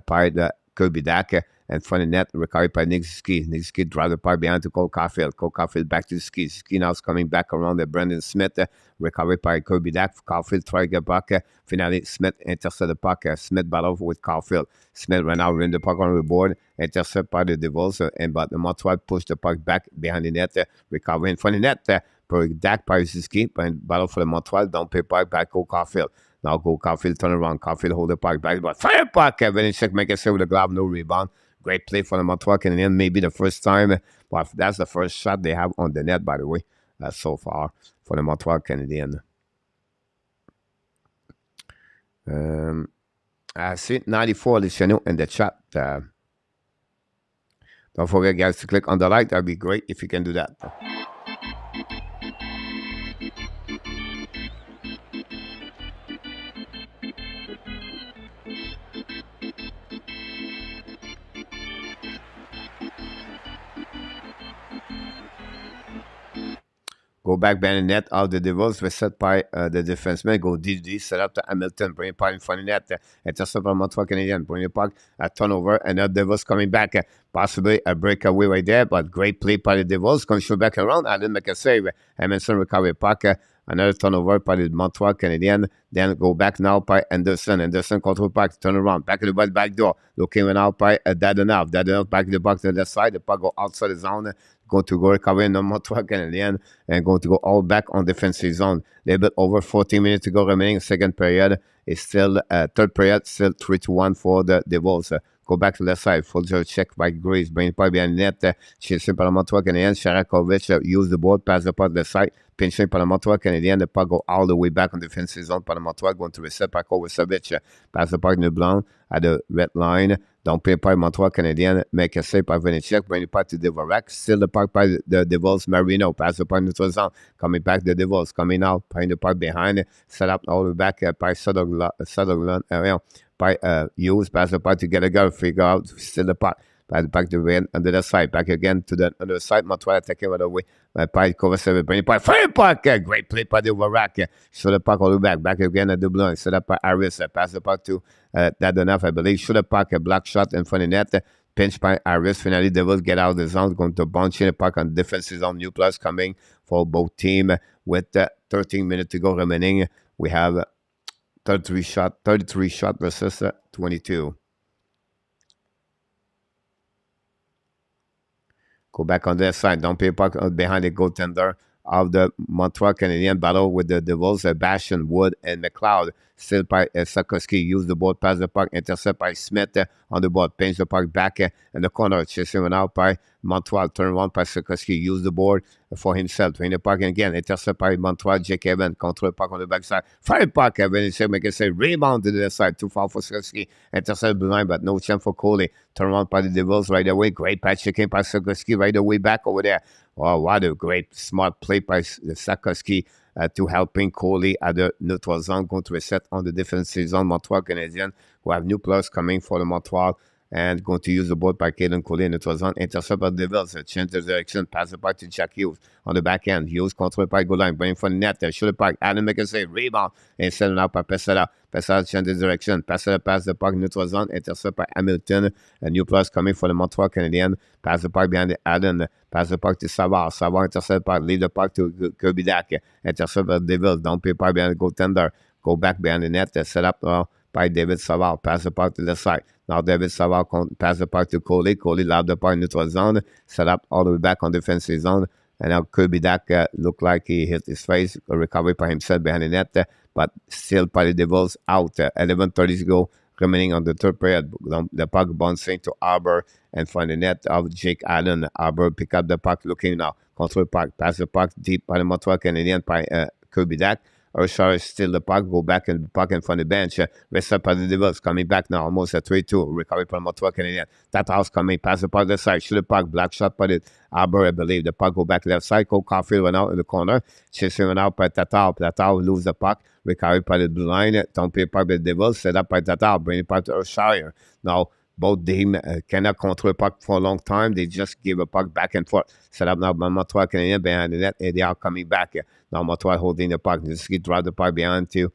by the Kirby Dak. And from the net, recovery by Nick Ski. Nick Ski drive the puck behind to Cole Caulfield. Cole Caulfield back to Ski. Ski now is coming back around the Brendan Smith. Recovery by Kirby Dak. Caulfield try to get back. Finally, Smith intercept the puck. Smith battle with Caulfield. Smith ran out in the puck on the board. Intercept by the Devils. But the Montreal push the puck back behind the net. Recovery in front of the net. Dak by Ski. Battle for the Montreal. Don't pay puck back Cole Caulfield. Now Cole Caulfield turn around. Caulfield hold the puck back. But fire puck. Vanecek make a save with the glove. No rebound. Great play for the Montreal Canadiens. Maybe the first time. But that's the first shot they have on the net, by the way, so far for the Montreal Canadiens. I see 94 Luciano in the chat. Don't forget, guys, to click on the like. That'd be great if you can do that. Go back behind the net. All the Devils were set by the defenseman. Go DD, set up to Hamilton. Bring it puck in front of the net. Intercept by Montreal Canadiens. Bring the puck. A turnover. And the Devils coming back. Possibly a breakaway right there. But great play by the Devils. Going to shoot back around. I didn't make a save. Hamilton recover puck. Another turnover by the Montreal Canadiens. Then go back now by Anderson. Anderson control puck. Turn around. Back in the back door. Looking now by Dadanov. Dadanov back in the box to the side. The puck go outside the zone. Going to go recover in the Montreal Canadiens and going to go all back on defensive zone. A little bit over 14 minutes to go remaining. Second period is still, third period, still 3-1 for the Devils. Go back to the left side. Full check by Grace. Bring it by behind the net. Chasing par le Montreal Canadiens. Sharakovic use the board. Pass the puck to the side. Pinching par le Montreal Canadiens. The puck go all the way back on defensive zone. Par le Montreal going to reset back over Savic. Pass the puck to Blanc at the red line. Don't pay par Montreal Canadiens. Make a save by Vinicius. Bring the puck to Dvorak. Still the puck by the Devils. Marino. Pass the puck to zone. Coming back the Devils. Coming out. Playing the puck behind. Set up all the way back by Sutherland. By Hughes, pass the puck to Gallagher, figure out, still the puck, pass the puck to Wayne, under the side, back again to the other side, Montreal attacking right away, by Kovacevic, bring the puck, fire puck, great play by the Dvorak, show the puck all the way back again at Dublin, set up by Harris, pass the puck to Dadanov, I believe, show the puck, a black shot in front of the net, pinch by Harris, finally Devils get out of the zone, going to bunch in the puck on defensive zone, new plus coming for both teams, with 13 minutes to go remaining, we have 33 shot versus 22. Go back on their side. Don't pay puck behind the goaltender of the Montreal Canadiens. Battle with the Devils. Bastion, Wood, and McLeod. Still by Sakoski. Use the board. Pass the puck. Intercept by Smith on the board. Pinch the puck back in the corner. Chasing out by Montreal. Turn one by Sakoski. Use the board for himself. Bring the puck again. Intercept by Montreal. Jake Evans. Control the puck on the backside. Fire puck. Evans. Make it say rebound to the side. Too far for Sakoski. Intercept behind, but no chance for Coley. Turn one by the Devils right away. Great patch checking by Sakoski right away back over there. Oh, what a great smart play by Sakoski to helping Coley at the neutral zone. Going to reset on the defensive zone. Montreal Canadiens who have new plus coming for the Montreal and going to use the board by Caden Coley in the neutral zone. Intercept by the Devils. Change the direction. Pass the puck to Jack Hughes on the back end. Hughes control by goal line. Bring for the net. Shoot the puck. Adam make a save. Rebound. And send it out by Pesada. Pesada change the direction. Pesada pass the puck neutral zone. Intercept by Hamilton. A new plus coming for the Montreal Canadiens. Pass the puck behind the Adam. Pass the puck to Savard. Savard intercept puck. Leave the puck to Kirby-Dak. Intercept by the Devils. Don't pay puck behind the goaltender. Go back behind the net. Set up by David Savard. Pass the puck to the side. Now David Savard pass the puck to Coley. Coley lob the puck in neutral zone. Set up all the way back on defensive zone. And now Kirby-Dak looked like he hit his face. A recovery by himself behind the net. But still by the Devils out. 11:30 to go remaining on the third period. The puck bouncing to Arbor and find the net of Jake Allen. Arbor pick up the puck looking now. Control puck. Pass the puck deep by the Montreal Canadiens by Kirby-Dak. Urshar still the puck, go back and puck in front of the bench. Rest up by the Devils, coming back now, almost at 3-2. Recovery from Montreal Canadiens. That house coming, pass the puck to the side, shoot the puck, black shot by the Arbor, I believe. The puck go back left side, Cole Caulfield went out in the corner. Chasing went out by Tatar. Tatar lose the puck, recovery by the blue line. Don't pay puck by the Devils, set up by Tatar, bring the puck to Urshire. Now, both teams cannot control the puck for a long time. They just give a puck back and forth. Set up now by Montreal Canadiens behind the net, and they are coming back. Now Montreal holding the puck. Just drive the puck behind to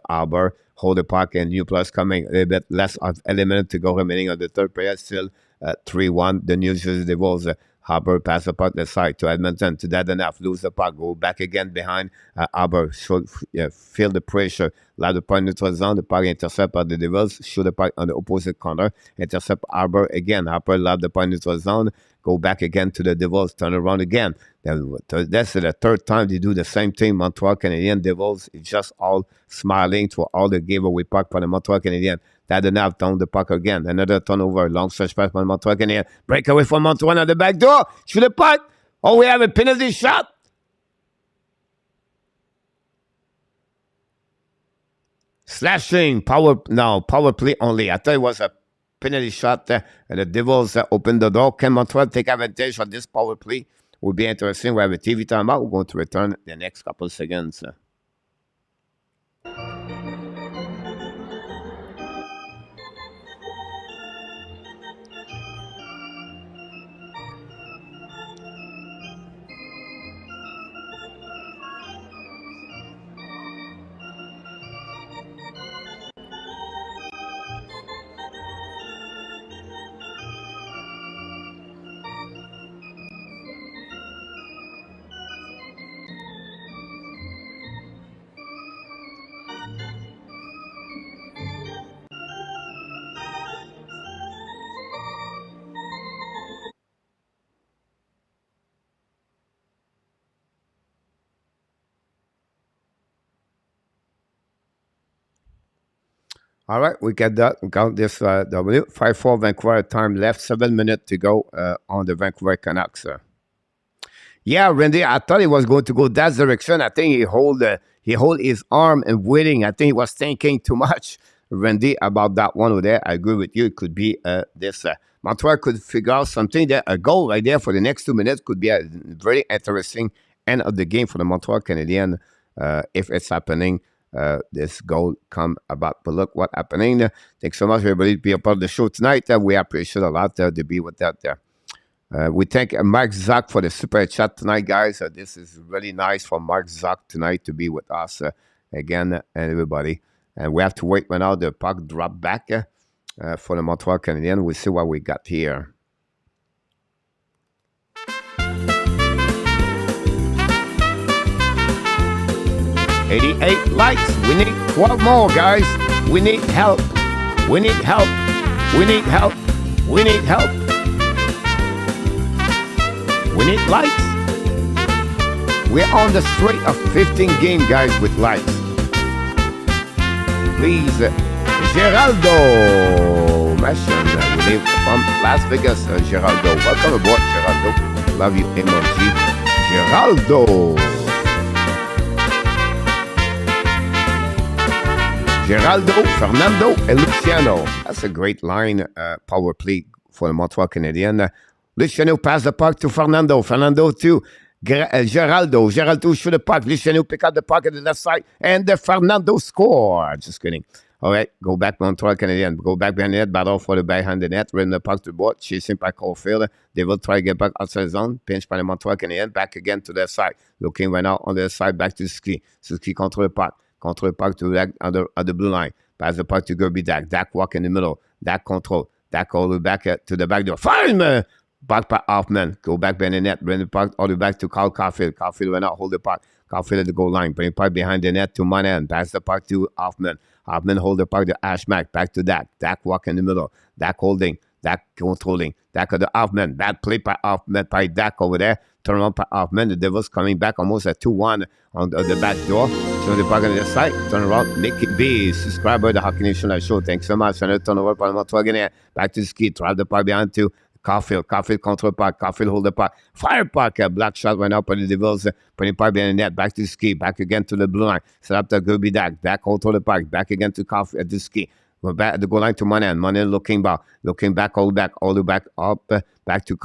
Arbor. Hold the puck, and new plus coming. A little bit less of element to go remaining on the third period. Still 3-1. The New Jersey Devils. Arbor pass the puck the side to Edmonton. To that enough. Lose the puck. Go back again behind Arbor. Feel the pressure. Allow the puck neutral zone. The puck intercept by the Devils. Shoot the puck on the opposite corner. Intercept Arbor again. Arbor allow the puck neutral zone. Go back again to the Devils. Turn around again. That's the third time they do the same thing. Montreal Canadiens Devils is just all smiling to all the giveaway puck for the Montreal Canadiens. That enough down the puck again. Another turnover. Long stretch pass by Montreal Canadiens. Breakaway from Montreal at the back door. Shoot the puck. Oh, we have a penalty shot. Slashing, power play only. I thought it was a penalty shot. And the Devils opened the door. Can Montreal take advantage of this power play? Will be interesting. We have a TV timeout. We're going to return the next couple of seconds. All right, we get that. We count this W. 5-4 Vancouver time left. 7 minutes to go on the Vancouver Canucks. Yeah, Randy, I thought he was going to go that direction. I think he hold his arm and waiting. I think he was thinking too much, Randy, about that one over there. I agree with you. It could be this. Montreal could figure out something that a goal right there for the next 2 minutes could be a very interesting end of the game for the Montreal Canadiens if it's happening. This goal come about. But look what happening. Thanks so much, everybody, to be a part of the show tonight. We appreciate a lot to be with that there. We thank Mark Zach for the super chat tonight, guys. This is really nice for Mark Zach tonight to be with us again and everybody. And we have to wait when now the puck drop back for the Montreal Canadiens. We'll see what we got here. 88 likes. We need 12 more, guys. We need help. We need help. We need help. We need help. We need likes. We're on the streak of 15 games, guys, with likes. Please, Geraldo. Mission, we live from Las Vegas, Geraldo. Welcome aboard, Geraldo. Love you, emoji. Geraldo. Geraldo, Fernando, and Luciano. That's a great line, power play for the Montreal Canadiens. Luciano pass the puck to Fernando. Fernando to Geraldo. Geraldo shoot the puck. Luciano pick up the puck at the left side. And Fernando score. Just kidding. All right, go back Montreal Canadiens. Go back behind the net. Battle for the behind the net. Run the puck to the board. Chasing by Caulfield. They will try to get back outside the zone. Pinch by the Montreal Canadiens. Back again to their side. Looking right now on their side. Back to Ski. Ski control the puck. Control the puck to the blue line. Pass the puck to Gerby Dak. Dak walk in the middle. Dak control. Dak all the way back to the back door. Fine! Back by Hoffman. Go back behind the net. Bring the puck all the way back to Carl Caulfield. Caulfield went out. Hold the puck. Caulfield at the goal line. Bring the puck behind the net to Monahan. Pass the puck to Hoffman. Hoffman hold the puck to Ashmack. Back to Dak. Dak walk in the middle. Dak holding. Dak controlling. Dak at the Hoffman. Bad play by Hoffman. By Dak over there. Turn around by Hoffman. The Devils coming back almost at 2-1 on the back door. Show the puck on the side. Turn around. Make it big. Subscribe to the Hockey Nation Live Show. Thanks so much. And turn over by Montreal again. Back to the ski. Drive the puck behind to Caulfield. Caulfield control puck. Caulfield hold the puck. Fire puck. Black shot went up on the Devils. Putting puck behind the net. Back to the ski. Back again to the blue line. Set up to Gerby Dak. Dak control the puck. Back again to Caulfield at the ski. We're back at the goal line to Monahan. Monahan looking back, all the back up, back to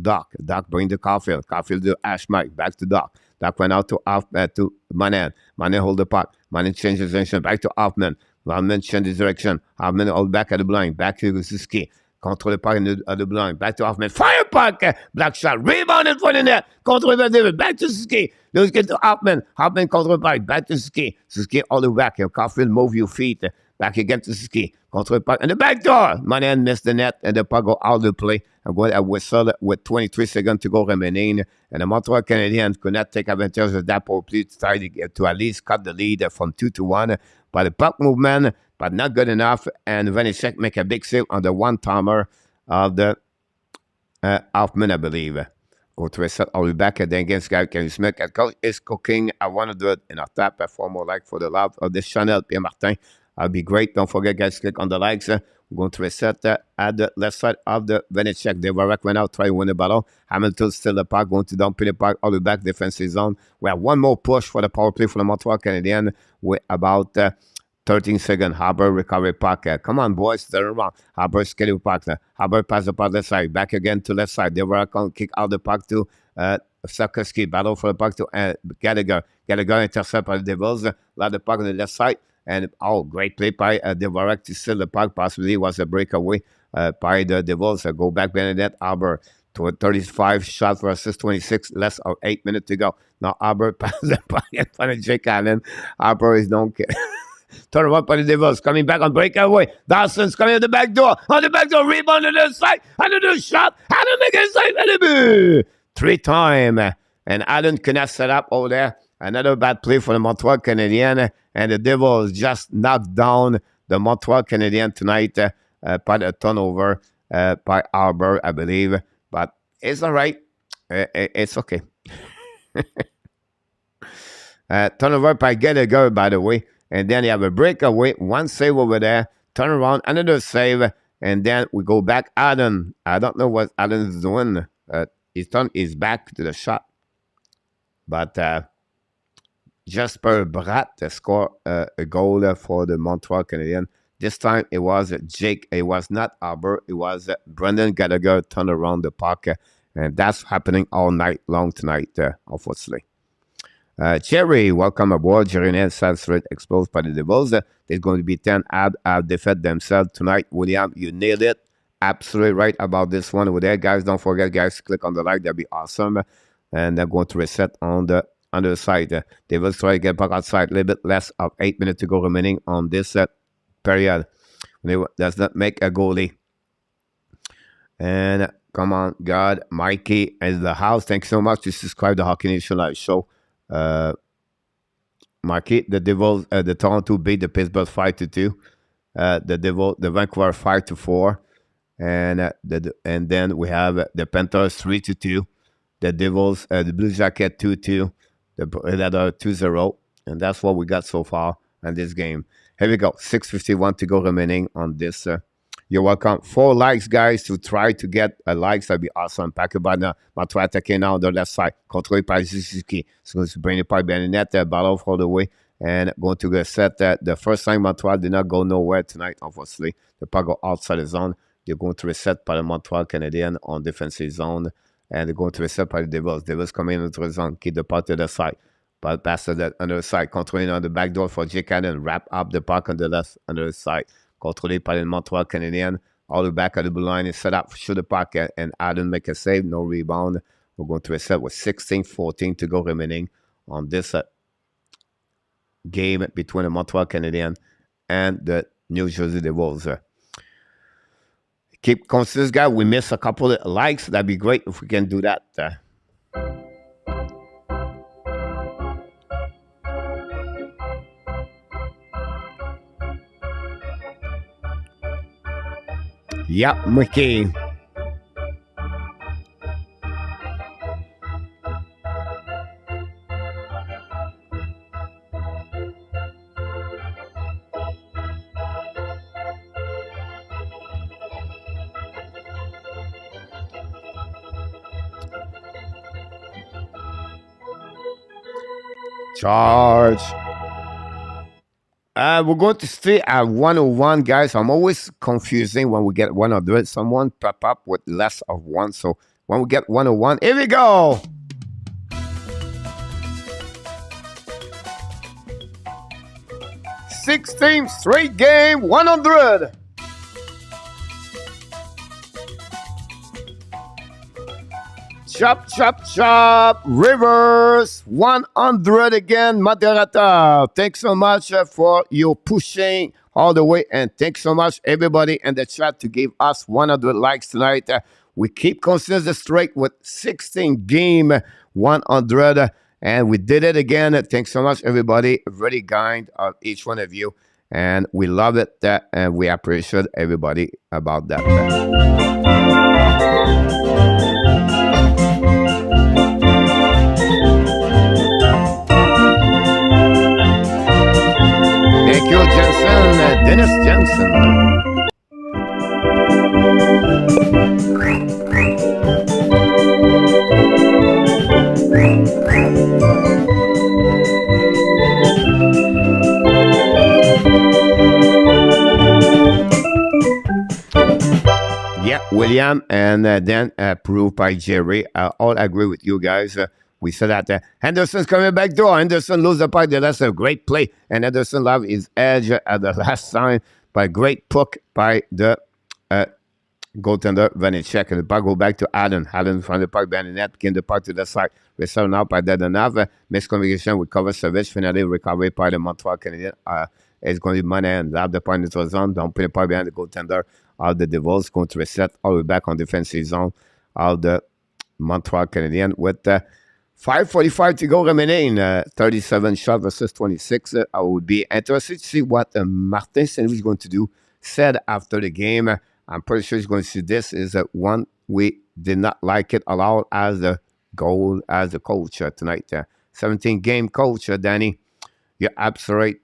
Doc. Doc bring the Caulfield. Caulfield to Ashmike. Back to Doc. Doc went out to Monahan. Monahan hold the puck. Monahan changes direction. Back to Hoffman. Hoffman changes direction. Hoffman all back at the blind. Back to Suzuki. Control the puck at the blind. Back to Hoffman. Fire puck. Black shot. Rebound in front of the net. Control the David. Back to Suzuki. Let's get to Hoffman. Hoffman control the puck. Back to Suzuki. Suzuki all the way back. Caulfield move your feet. Back again to Ski. Control the puck. And the back door. Monahan missed the net. And the puck go out of the play. And go at whistle with 23 seconds to go remaining. And the Montreal Canadiens could not take advantage of that power play to try to get to at least cut the lead from 2-1. But the puck movement, but not good enough. And Vanecek make a big save on the one-timer of the Hoffman, I believe. Go to reset all the way back then against Gary Kenny Smith. Coach is cooking. I want to do it in a tap. For more like for the love of this channel, Pierre Martin. I'll be great. Don't forget, guys, click on the likes. We're going to reset at the left side of the Vanecek. Devarak went out, try to win the battle. Hamilton still the puck, going to dump the puck all the way back defensive zone. We have one more push for the power play for the Montreal Canadiens with about 13-second. Haber recovery puck. Come on, boys. Turn around. Haber schedule puck. Haber pass the puck left side. Back again to left side. They were going to kick out the puck to Sakoski. Battle for the puck to Gallagher. Gallagher intercept by the Devils. Let the puck on the left side. And great play by Dvorak to steal the puck. Possibly was a breakaway by the Devils. Go back Bernadette. Haber to a 35 shot for assist, 26, less of 8 minutes to go. Now Haber passes the puck in front of Jake Allen. Haber is don't care. Turn around by the Devils. Coming back on breakaway. Dawson's coming at the back door. On the back door. Rebound on the side. Another shot. Allen make a save. And a boo. 3-time. And Allen cannot set up over there. Another bad play for the Montreal Canadiens. And the Devils just knocked down the Montreal Canadiens tonight by a turnover by Haber, I believe. But it's all right. It's okay. Turnover by Gallagher, by the way. And then you have a breakaway, one save over there, turn around, another save, and then we go back. Allen, I don't know what Allen is doing. He's turned his back to the shot. But Jasper Bratt scored a goal for the Montreal Canadiens. This time it was Jake. It was not Haber. It was Brendan Gallagher turned around the puck. And that's happening all night long tonight, unfortunately. Jerry, welcome aboard. Jerry Nance, straight exposed by the Devils. There's going to be 10 have defend themselves tonight. William, you nailed it. Absolutely right about this one over there. Guys, don't forget, guys, click on the like. That'd be awesome. And they're going to reset on the other side. Devils try to get back outside. A little bit less of 8 minutes to go remaining on this period. Does not make a goalie. And come on, God, Mikey in the house. Thanks so much to subscribe to Hockey Nation Live Show. Marquis, the Devils, the Toronto beat the Pittsburgh 5-2. The Vancouver 5-4, and then we have the Panthers 3-2. The Devils, the Blue Jacket 2-2. The Predator 2-0, and that's what we got so far in this game. Here we go. 6:51 to go remaining on this. You're welcome. 4 likes, guys, to try to get likes. That'd be awesome. Pacabana, Montreal attacking now on the left side. Controlé par Suzuki. So it's bring it by Bernadette. Ball all the way. And going to get set. The first time Montreal did not go nowhere tonight, obviously. The puck go outside the zone. They're going to reset by the Montreal Canadiens on defensive zone. And they're going to reset by the Devils. Devils coming into the zone. Keep the puck to the side. But pass to the other side. Controlling on the back door for Jake Allen. Wrap up the puck on the left under the side. Controlé par le Montreal Canadiens. All the back of the blue line is set up. Shoot the puck and Allen make a save. No rebound. We're going to reset with 16:14 to go remaining on this game between the Montreal Canadiens and the New Jersey Devils. Keep consistent, guys. We missed a couple of likes. That'd be great if we can do that. Yep, Mickey. Charge. We're going to stay at 101, guys. I'm always confusing when we get 100. Someone pop up with less of 1. So when we get 101, here we go. Six teams, straight game, 100. Chop, chop, chop. Rivers, 100 again, moderator. Thanks so much for your pushing all the way. And thanks so much, everybody in the chat, to give us 100 likes tonight. We keep consistent straight with 16 game, 100. And we did it again. Thanks so much, everybody. Very kind of each one of you. And we love it. And we appreciate everybody about that. Thank you, Jensen. Dennis Jensen. William, and then approved by Jerry. All agree with you guys. We said that Henderson's coming back door. Henderson lose the puck. That's a great play. And Henderson lost his edge at the last time by great puck by the goaltender Vanecek. And the puck go back to Allen. Allen from the puck behind the net, came the puck to the side. Reserve out by Dadonov. Miscommunication with Kovacevic. Finally recovery by the Montreal Canadiens. It's going to be money and lap the point in the zone. Don't put the puck behind the goaltender of the Devils. Going to reset all the way back on defensive zone of the Montreal Canadiens with 5:45 to go remaining. 37 shot versus 26. I would be interested to see what Martin Saint-Louis is going to do. Said after the game, I'm pretty sure he's going to see this is one we did not like it allowed as the goal as the coach tonight. 17-game coach, Danny. You're absolutely right.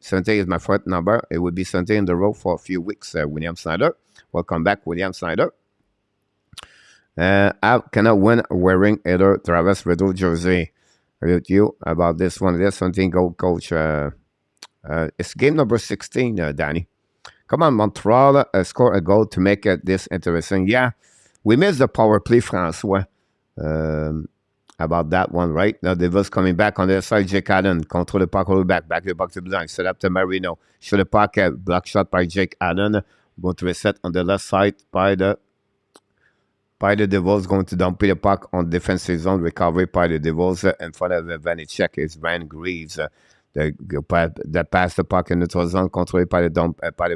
17 is my fourth number. It would be 17 in the row for a few weeks. William Snyder. Welcome back, William Snyder. I cannot win wearing either Travis Riddle jersey. I agree with you about this one. There's something goal coach. It's game number 16, Danny. Come on, Montreal, score a goal to make this interesting. Yeah, we missed the power play, François. About that one, right? Now, Devils coming back on the other side. Jake Allen, control the puck, hold back the puck to the line. Set up to Marino. Show the puck, block shot by Jake Allen. Going to reset on the left side by the Devils. Going to dump the puck on defensive zone. Recovery by the Devils in front of Vanecek is Van Greaves. That pass the puck in the neutral zone, controlled by the dump by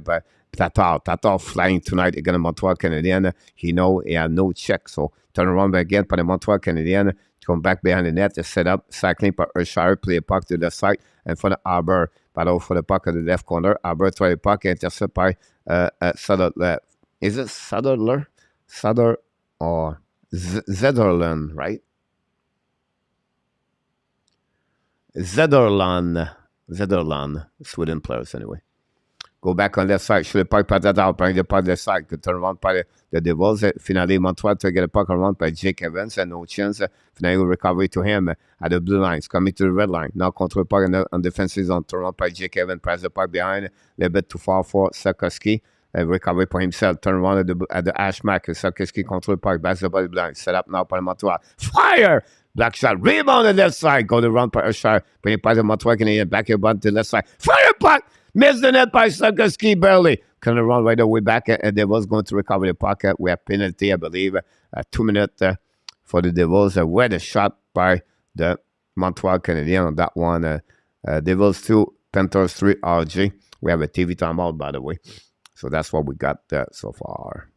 Tatar. Tatar flying tonight against the Montreal Canadiens. He had no check, so turn around again by the Montreal Canadiens. Come back behind the net, set up, cycling by Urshire, play a puck to the side, and for the Arbor, battle for the puck at the left corner. Arbor try the puck, intercept by Sutherland. Is it Sutherland? Suther or Zetterland, right? Zetterland, Sweden players anyway. Go back on left side, shoot the puck by that out, bring the puck left side, could turn around by the Devils. Finally, Montreal to get a puck around by Jake Evans, and no chance. Finally, recovery to him at the blue line. It's coming to the red line. Now control the puck on defensive zone, turn around by Jake Evans, pass the puck behind, a little bit too far for Sarkowski. Recovery for himself, turn around at the Ashmack. Sarkowski control the puck, back the body blind. Set up now by Montreal. Fire! Black shot, rebound on the left side. Go to run by Urshire. Bring it by the Montreal Canadiens. Back your butt to the left side. Fire puck! Missed the net by Sarkowski barely. Kind of run right away back. And they was going to recover the puck. We have penalty, I believe. 2 minutes for the Devils. Where the shot by the Montreal Canadiens on that one. Devils 2, Panthers 3, RG. We have a TV timeout, by the way. So that's what we got so far.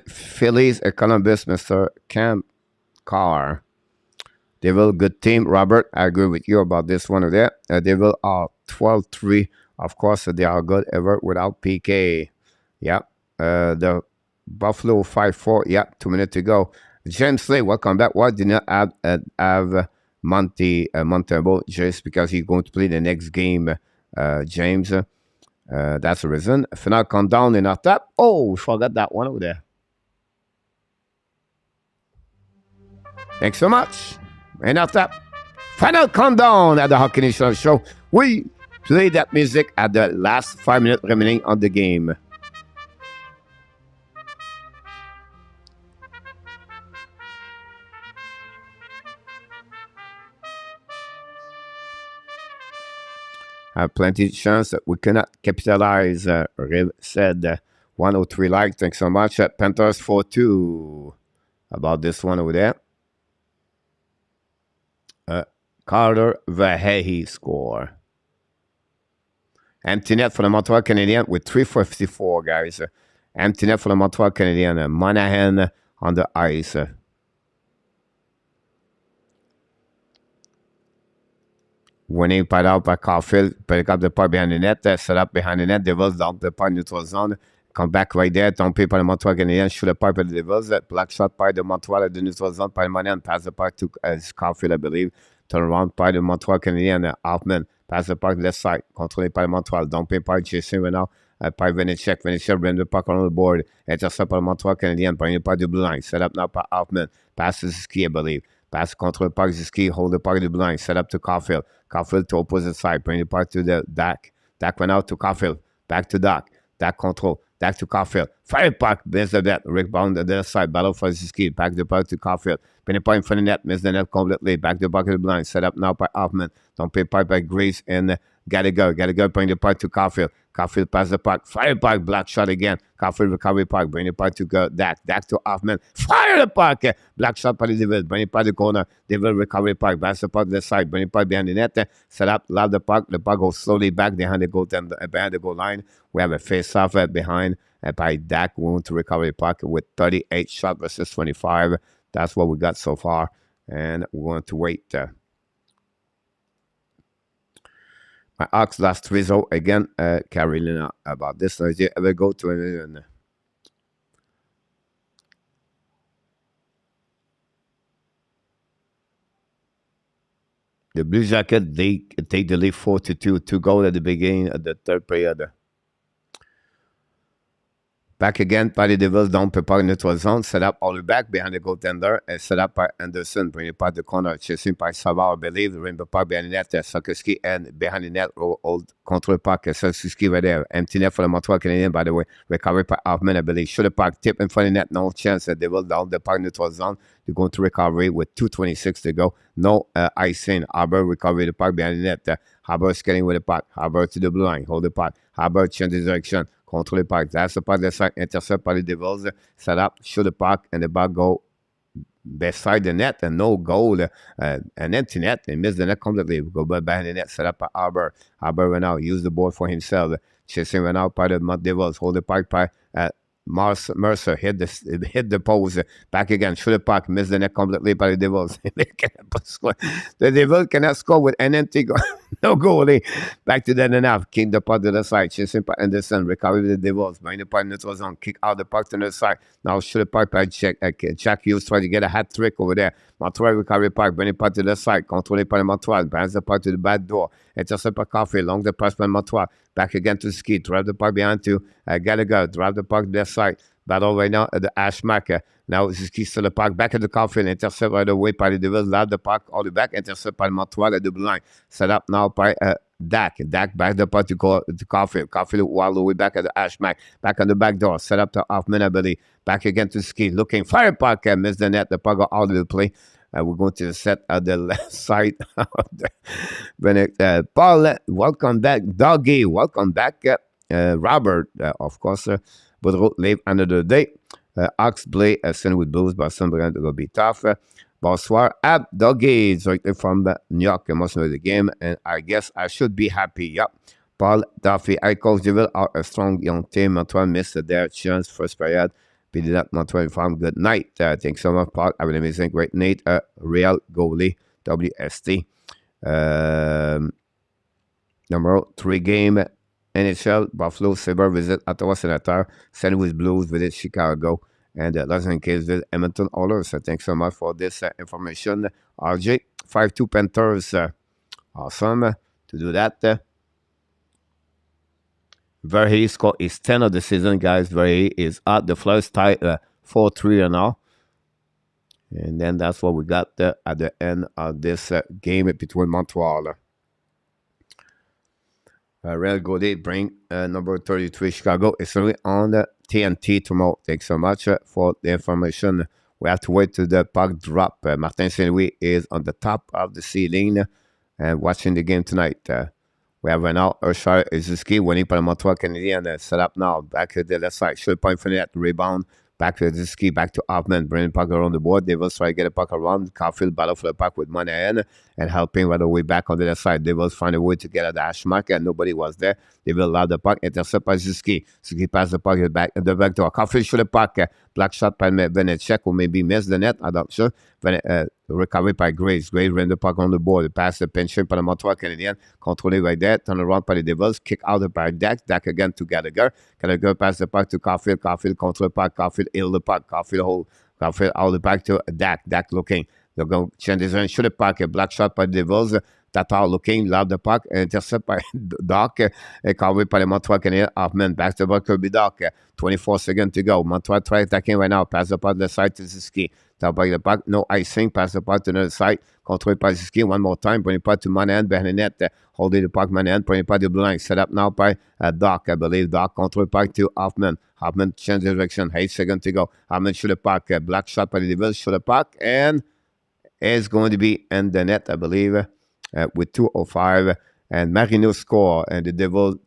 Phillies at Columbus, Mr. Camp Carr. Devil, good team. Robert, I agree with you about this one there. Devil are 12-3. Of course, they are good ever without PK. Yeah. The Buffalo 5-4. Yeah, 2 minutes to go. James Slay, welcome back. Why did not have Montembeault just because he's going to play the next game, James? That's the reason. Final countdown in our tap. Oh, we forgot that one over there. Thanks so much. In our tap. Final countdown at the Hockey Nation Show. We play that music at the last 5 minutes remaining on the game. Have plenty of chance that we cannot capitalize, Riv said. 103 like. Thanks so much. Panthers 4-2. About this one over there. Carter Verhey score. Empty net for the Montreal Canadiens with 3:54, guys. Empty net for the Montreal Canadiens. Monahan on the ice. Winning part out by Caulfield. Pick up the puck behind the net. Set up behind the net. Devils dump the puck neutral zone. Come back right there. Dumpé par le Montreal Canadiens. Shoot the puck by the Devils. Black shot by the Montreal at the neutral zone. Par Monahan. Pass the puck to Caulfield, I believe. Turn around by the Montreal Canadiens. Hoffman. Pass the puck left side. Contrôlé par le Montreal. Dumpé par Jason Renaud. Par Vinnychuk. Vinnychuk bring the puck on the board. Intercept par le Montreal Canadiens. Bring the puck to the blue line. Set up now by Hoffman. Pass to Ski, I believe. Pass control the puck, Ski, hold the puck to the blue line. Set up to Caulfield. Caulfield to opposite side. Bring the puck to the Dak. Dak went out to Caulfield. Back to Dak. Dak control. Dak to Caulfield. Fire puck. Miss the net. Rick bound the other side. Battle for Ski. Back the puck to Caulfield. Bring the puck in front of the net. Miss the net completely. Back the puck to the blind. Set up now by Hoffman. Don't pay puck by Grace and Gallagher. Gallagher bring the puck to Caulfield. Caulfield pass the puck. Fire puck. Black shot again. Caulfield recovery puck. Bring the puck to Dak. Dak to Hoffman. Fire the puck. Black shot by the Devils. Bring the puck to the corner. Devils recovery puck. Pass the puck to the side. Bring the puck behind the net. Set up. Lob the puck. The puck goes slowly back behind the goal, behind the goal line. We have a face-off behind by Dak. We want to recover the puck with 38 shots versus 25. That's what we got so far. And we want to wait. My Ox last result again, Carolina about this. So you ever go to an the Blue Jackets, they take the lead 4-2, 2 goals at the beginning of the third period. Back again by the Devils, down prepare neutral zone, set up all the back behind the goaltender, and set up by Anderson, bring it by the corner, chasing by Savard, I believe, rainbow puck behind the net, Sokoski, and behind the net, old control puck, Sokoski right there, empty net for the Montreal Canadiens, by the way, recovery by Hoffman, I believe, shoot the puck, tip in front of the net, no chance, the Devils down the puck neutral zone, they're going to recovery with 2:26 to go, no icing, Harbour recovery the puck behind the net, Harbour skating with the puck, Harbour to the blue line, hold the puck, Harbour change the direction, control the puck. That's the puck, left side, intercept by the Devils, set up, shoot the puck, and the puck go beside the net, and no goal, an empty net, and miss the net completely. Go behind the net, set up by Harbour. Harbour went out, use the board for himself. Chasing went out by the Devils, hold the puck by Mercer, hit the post, back again, shoot the puck, miss the net completely by the Devils. The Devils cannot score with an empty goal. No goalie. Back to that and half. Kick the puck to the side. Chasing by Anderson. Recovery with the Devils. Bring the puck neutral zone. Kick out the puck to the side. Now shoot the puck by Jack Hughes trying to get a hat trick over there. Montreal recovery puck. Bring the puck to the side. Control it by Montreal. Bounce the puck to the back door. Intercept by Coffee. Long the pass by Montreal. Back again to Ski. Drive the puck behind to Gallagher. Drive the puck to the side. Battle right now at the Ashmack. Now Ski still the puck. Back at the Coffee. Intercept right away by the Devils. Loud the puck all the back. Intercept by Montreal at the blue line. Set up now by Dak. Dak back the puck to Coffee. Coffee all the way back at the Ashmack. Back on the back door. Set up to Hoffman, I believe. Back again to Ski. Looking. Fire puck. Miss the net. The puck got out of the play. We're going to set at the left side of the Paul, welcome back. Doggy, welcome back. Robert, of course, Boudreau live another day. Ox play St. Louis Blues, but somebody going to be tough. Bonsoir. Doggy is directly from New York. I must know the game, and I guess I should be happy. Yep. Paul Duffy, Icos Devil are a strong young team. Antoine missed their chance first period. Be that Montreal Farm. Good night. Thanks so much, Paul. Have an amazing, great night. Real goalie, WST. Number 3 game, NHL. Buffalo Sabre visit Ottawa Senator. St. Louis Blues visit Chicago. And Los Angeles visit Edmonton Oilers. Thanks so much for this information. RJ, 5-2 Panthers. Awesome to do that. Verhey score is 10 of the season, guys. Verhey is at the Flyers tie 4-3 and all. And then that's what we got at the end of this game between Montreal. Real Godet bring number 33 Chicago. It's really on the TNT tomorrow. Thanks so much for the information. We have to wait till the puck drop. Martin St. Louis is on the top of the ceiling and watching the game tonight. We have right now Urshar Izuski winning by the Montreal Canadiens. Set up now. Back to the left side. Shoot point for net. Rebound Back to Ziski, back to Hoffman, bringing the puck around the board. Devils try to get the puck around. Caulfield battle for the puck with Monahan and helping right away back on the other side. Devils find a way to get at the hash mark, and nobody was there. Devils allow the puck, intercept by Ziski. Ziski pass the puck back in the back door. Caulfield shoot the puck. Black shot by Venechek, or maybe missed the net. I'm not sure. Recovery by Graves. Graves ran the puck on the board. Pass the pinch par le Montreal Canadien. Contrôlé right there. Turn around by the Devils. Kick out by Dak. Dak again to Gallagher. Gallagher pass the puck to Caulfield. Caulfield control the puck. Caulfield heal the puck. Caulfield hold. Caulfield out the puck to Dak. Dak looking. They're going to change his hand. Shoot the puck. A black shot by the Devils. Tatar looking. Loud the puck. Intercept by Doc. Covered by the Montreal Canadien. Hoffman. Back to the puck. Kirby Doc. 24 seconds to go. Montreal try attacking right now. Pass the puck to the side to Ziski. Top by the puck. No icing. Pass the puck to the other side. Control by Ziski. One more time. Bring the puck to Monahan behind the net. Holding the puck. Monahan. Bring the puck to the blue line. Set up now by Doc. I believe Doc. Control puck to Hoffman. Hoffman change direction. 8 seconds to go. Hoffman shoot the puck. Black shot by the Devils. Shoot the puck. And it's going to be in the net, I believe, with 2:05. And Marino score. And the Devils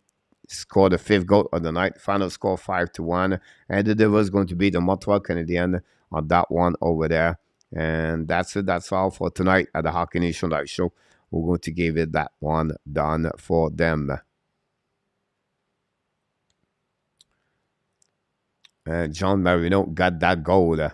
scored the 5th goal of the night. Final score 5-1. And the Devils going to be the Montreal Canadiens on that one over there. And that's it. That's all for tonight at the Hockey Nation Live Show. We're going to give it that one done for them. John Marino got that goal. We're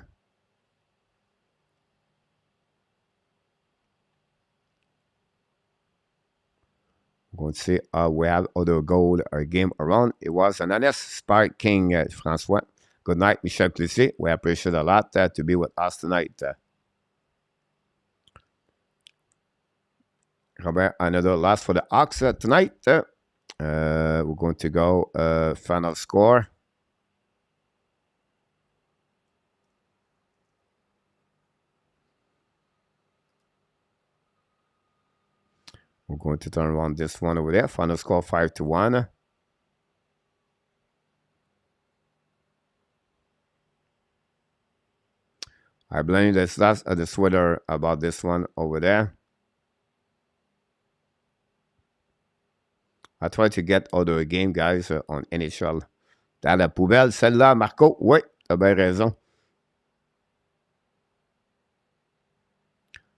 going to see we have other goal or game around. It was an honest Spark King, Francois. Good night, Michel Plessis. We appreciate a lot to be with us tonight. Robert, another last for the Hawks tonight. We're going to go final score. We're going to turn around this one over there. Final score 5-1. I blame the sweater about this one over there. I try to get other game, guys, on NHL. Dans la poubelle, celle-là, Marco. Oui, t'as bien raison.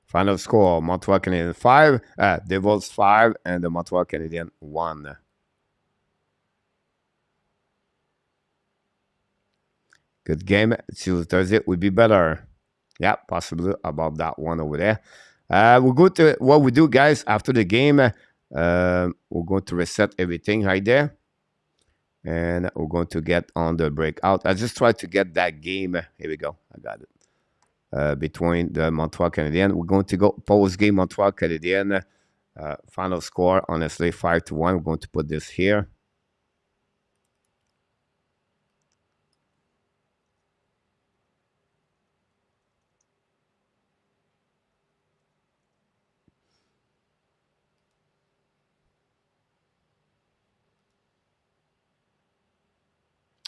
Final score, Montreal Canadiens 5, Devils 5, and the Montreal Canadiens 1. Good game. Thursday would be better. Yeah, possibly about that one over there. We'll go to what we do, guys, after the game. We're going to reset everything right there. And we're going to get on the breakout. I just tried to get that game. Here we go. I got it. Between the Montreal Canadiens. We're going to go post-game Montreal Canadiens. Final score, honestly, 5-1. We're going to put this here.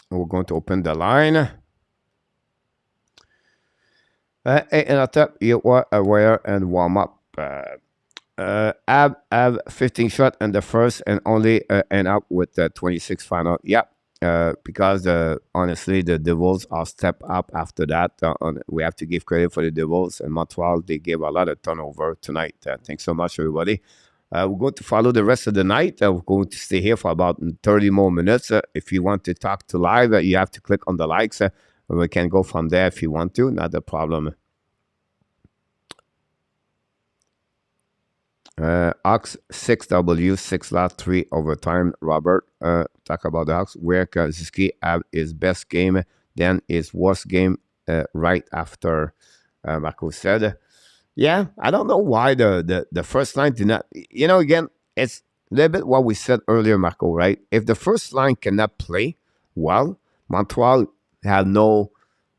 We're going to open the line. And at top, you are aware and warm up. Have 15 shot in the first and only end up with the 26 final. Yeah, because honestly, the Devils are step up after that. We have to give credit for the Devils and Montreal. They gave a lot of turnover tonight. Thanks so much, everybody. We're going to follow the rest of the night. We're going to stay here for about 30 more minutes. If you want to talk to live, you have to click on the likes. We can go from there if you want to. Not a problem. Hawks 6W 6 lot 3 overtime. Robert talk about the Hawks. Where Ziski have his best game, then his worst game right after. Marco said. Yeah, I don't know why the first line did not. You know, again, it's a little bit what we said earlier, Marco, right? If the first line cannot play well, Montreal have no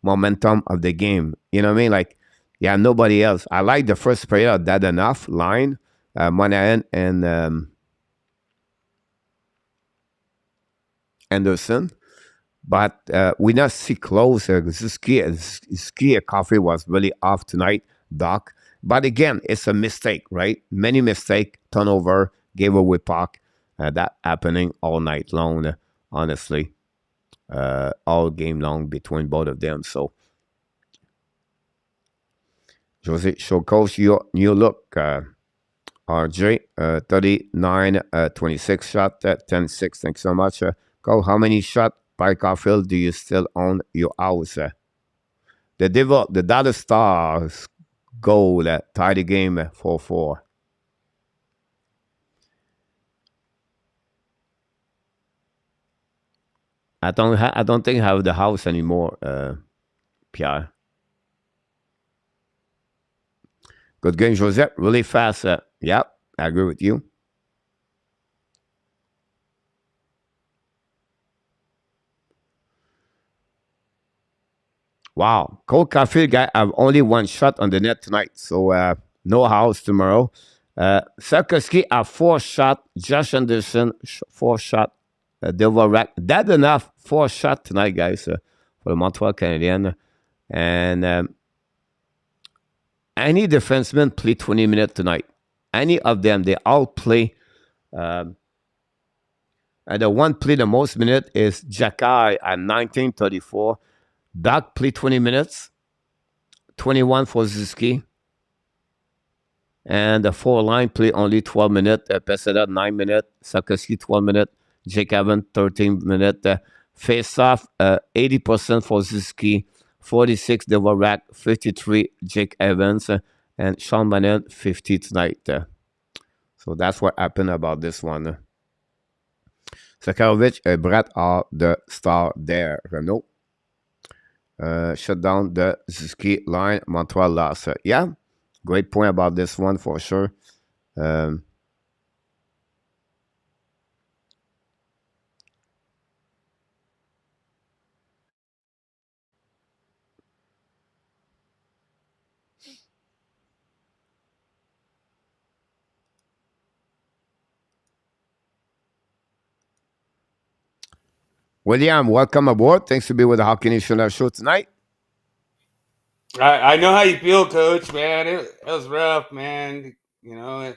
momentum of the game. You know what I mean? Like, yeah, nobody else. I like the first period, that enough line, Monahan and Anderson. But we not see close. Ski Coffee was really off tonight, Doc. But again, it's a mistake, right? Many mistake, turnover, gave away puck. That happening all night long, honestly. all game long between both of them. So, Jose, show coach your new look. RJ, 39, 26 shot, 10-6. Thanks so much. Go, how many shot by Caulfield do you still own your house? The Dallas Stars goal tied the game 4-4. I don't think I have the house anymore, Pierre. Good game, Joseph. Really fast. Yeah, I agree with you. Wow. Cole Caulfield guy have only one shot on the net tonight. So no house tomorrow. Sarkowski have 4 shot. Josh Anderson, 4 shot. Devorak. That's enough. 4 shot tonight, guys, for the Montreal Canadiens. And any defenseman play 20 minutes tonight. Any of them, they all play. And the one play the most minute is Jacky at 19:34. Doc play 20 minutes. 21 for Ziski. And the 4-line play only 12 minutes. Peseda 9 minutes. Sarkowski 12 minutes. Jake Evans 13 minutes. Face off 80% for Ziski. 46 Devorak, 53 Jake Evans, and Sean Manon 50 tonight. So that's what happened about this one. Sakharovich and Brett are the star there. Renault shut down the Ziski line. Montreal lost. Yeah, great point about this one for sure. William, welcome aboard. Thanks to be with the Hockey Nation show tonight. I know how you feel, Coach, man. It was rough, man. You know,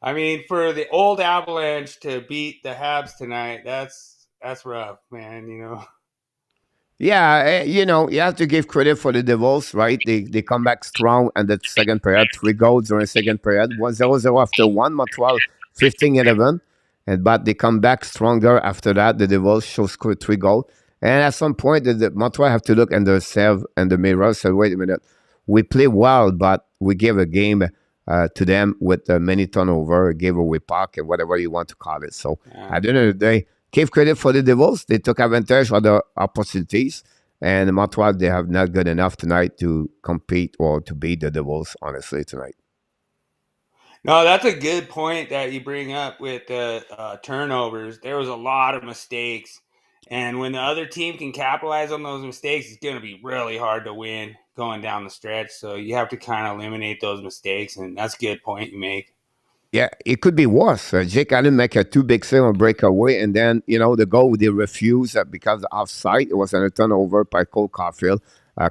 I mean, for the old Avalanche to beat the Habs tonight, that's rough, man, you know. Yeah, you know, you have to give credit for the Devils, right? They come back strong in the second period. 3 goals during the second period. 1-0 after 1. Montreal 15-11. But they come back stronger after that. The Devils scored 3 goals. And at some point, the Montreal have to look in the serve and the mirror. So wait a minute. We play well, but we gave a game to them with many turnover, gave away puck, and whatever you want to call it. So at the end of the day, give credit for the Devils. They took advantage of the opportunities. And Montreal, they have not good enough tonight to compete or to beat the Devils, honestly, tonight. No, that's a good point that you bring up with the turnovers. There was a lot of mistakes. And when the other team can capitalize on those mistakes, it's going to be really hard to win going down the stretch. So you have to kind of eliminate those mistakes. And that's a good point you make. Yeah, it could be worse. Jake Allen make a 2 big save on breakaway, and then, you know, the goal they refused because offside. It was a turnover by Cole Caulfield.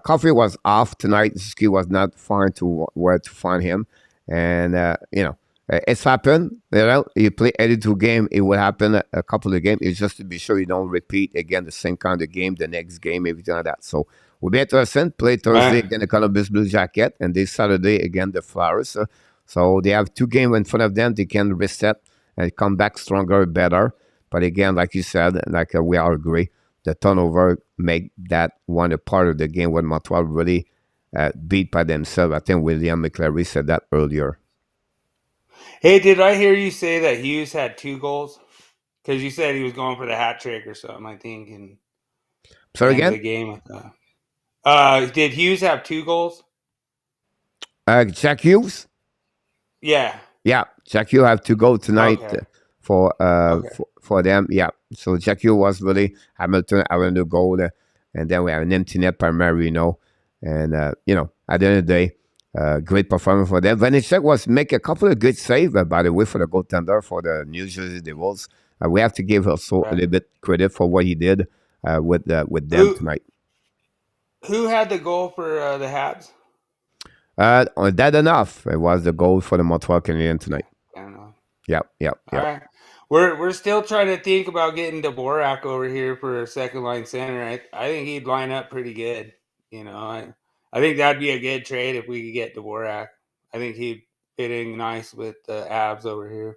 Caulfield was off tonight. Ski was not fine to where to find him. And, you know, it's happened. You know, you play 82 game, it will happen a couple of games. It's just to be sure you don't repeat again the same kind of game, the next game, everything like that. So we'll be interested. Play Thursday again the Columbus Blue Jacket, and this Saturday again the Flyers. So they have 2 games in front of them. They can reset and come back stronger, better. But again, like you said, like we all agree, the turnover make that one a part of the game when Montreal really beat by themselves. I think William McClary said that earlier. Hey, did I hear you say that Hughes had 2 goals? Because you said he was going for the hat trick or something, I think. In Sorry the end again? of the game. Did Hughes have 2 goals? Jack Hughes? Yeah. Yeah, Jack Hughes have to go tonight for them. Yeah, so Jack Hughes was really Hamilton having the goal, and then we have an empty net by Marino, and you know, at the end of the day, great performance for them. Vanecek was make a couple of good saves, by the way, for the goaltender for the New Jersey Devils. We have to give also a little bit credit for what he did with them tonight. Who had the goal for the Habs? That enough. It was the goal for the Montreal Canadiens tonight. I don't know. Yeah. All right. we're still trying to think about getting Dvorak over here for a second line center. I think he'd line up pretty good. You know, I think that'd be a good trade if we could get Dvorak. I think he'd fit in nice with the Abs over here.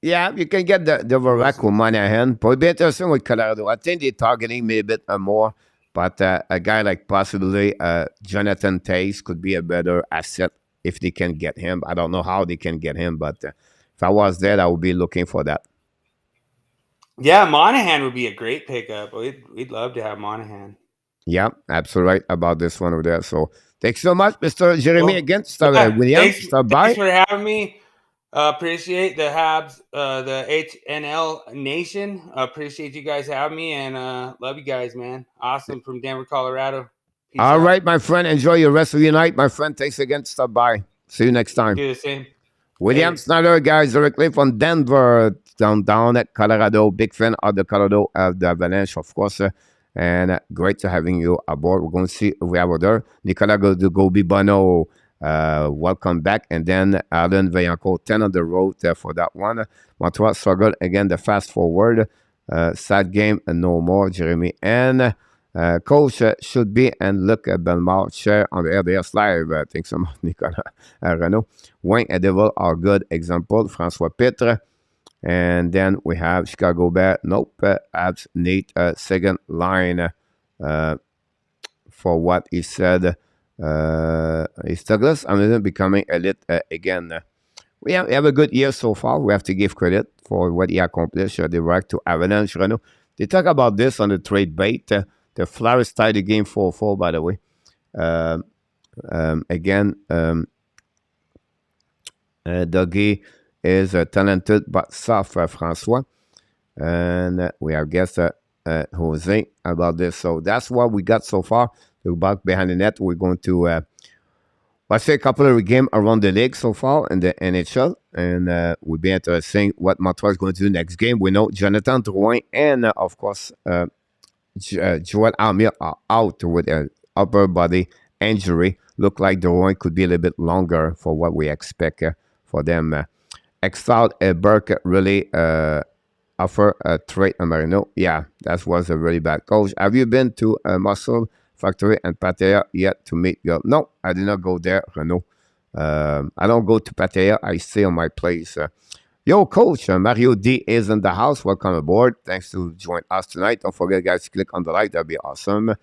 Yeah, you can get the Varak with Monahan. But it'd be interesting with Colorado. I think they're targeting maybe a bit more, but a guy like possibly Jonathan Tays could be a better asset if they can get him. I don't know how they can get him, but if I was there, I would be looking for that. Yeah, Monahan would be a great pickup. We'd love to have Monahan. Yeah, absolutely right about this one over there. So thanks so much, Mr. Jeremy, Well, again. William, stop by. Thanks for having me. Appreciate the Habs, the HNL Nation. Appreciate you guys having me, and love you guys, man. Awesome from Denver, Colorado. Peace All out. right, my friend. Enjoy your rest of your night, my friend. Thanks again. Stop by. See you next time. Do the same. William Later. Snyder, guys, directly from Denver, down at Colorado. Big fan of the Colorado of the Avalanche, of course. And great to having you aboard. We're going to see if we have other. Nicolas Gobi Bono, welcome back. And then Alan Vaillancourt, 10 on the road for that one. Montreal struggle again, the fast forward. Sad game, no more. Jeremy and coach should be and look at Belmar share on the RDS Live. Thanks so much, Nicolas Renault. Wayne and Devil are good example. François Pitre. And then we have Chicago Bear. Nope. Abs need a second line for what he said. Is Douglas Hamilton becoming elite again? We have a good year so far. We have to give credit for what he accomplished. Direct to Avalanche Renault. They talk about this on the trade bait. The Flyers tied the game 4-4, by the way. Again, Dougie is talented but soft, Francois. And we have guessed Jose about this. So that's what we got so far. Look back behind the net. We're going to watch a couple of games around the league so far in the NHL. And we'll be interesting what Montreal is going to do next game. We know Jonathan Drouin and, of course, Joel Armia are out with an upper body injury. Look like Drouin could be a little bit longer for what we expect for them. Extall Burke really offer a trade on Marino. Yeah, that was a really bad coach. Have you been to a muscle factory and Pattaya yet to meet your... No, I did not go there, Renault. I don't go to Pattaya. I stay on my place. Yo, coach, Mario D is in the house. Welcome aboard. Thanks to join us tonight. Don't forget, guys, to click on the like. That'd be awesome.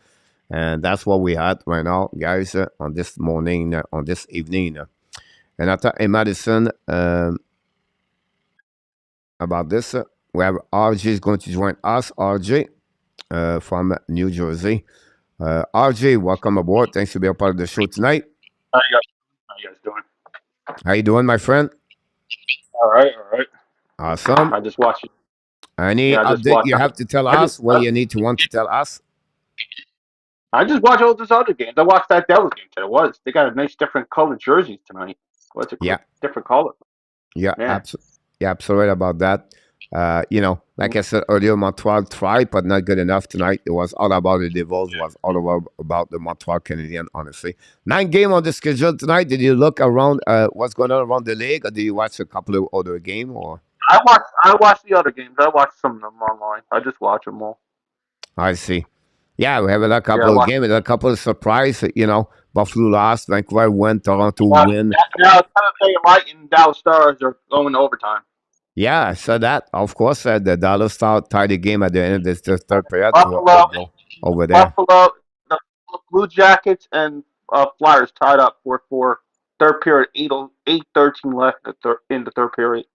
And that's what we had right now, guys, on this morning, on this evening. And I thought, Madison, about this, we have RJ is going to join us. RJ from New Jersey. RJ, welcome aboard. Thanks for being a part of the show tonight. How you guys doing? How you doing, my friend? All right. Awesome. I just watched it. Any update you have to tell us? What you need to want to tell us? I just watched all those other games. I watched that Devils game today. They got a nice different colored jerseys tonight. What's it? Yeah. Different color. Yeah, absolutely about that. Like I said earlier, Montreal tried, but not good enough tonight. It was all about the Devils. It was all about the Montreal Canadiens, honestly. 9 games on the schedule tonight. Did you look around what's going on around the league, or did you watch a couple of other games? Or I watched the other games. I watched some of them online. I just watch them all. I see. Yeah, we have a couple of games, a couple of surprises. Buffalo lost, Vancouver won, Toronto win. Now, Lightning and Dallas Stars are going to overtime. Yeah, I saw that. Of course, the Dallas Star tied the game at the end of this third period. Buffalo, over there. Buffalo, the Blue Jackets and Flyers tied up 4-4. Third period, 8:13 left in the third period.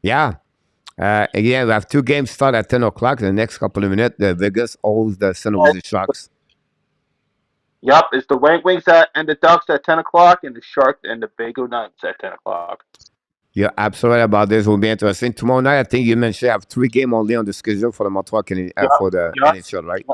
Yeah. Again, we have 2 games start at 10 o'clock. In the next couple of minutes, the Vegas holds the San Jose Sharks. Yep, it's the Wings and the Ducks at 10 o'clock, and the Sharks and the Bagel Knights at 10 o'clock. You're absolutely about this. Will be interesting. Tomorrow night, I think you mentioned you have 3 games only on the schedule for the Montreal for the NHL, right?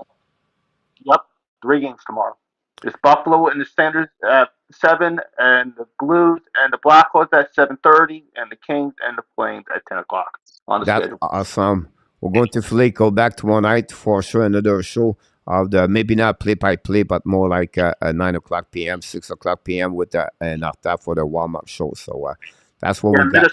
Yep, 3 games tomorrow. It's Buffalo and the Standards at 7, and the Blues and the Blackhawks at 7:30, and the Kings and the Flames at 10 o'clock on the schedule. That's awesome. We're going to go back tomorrow night for sure. Another show of the maybe not play-by-play, but more like 9 o'clock p.m., 6 o'clock p.m. with an Arta for the warm-up show. So that's what we got.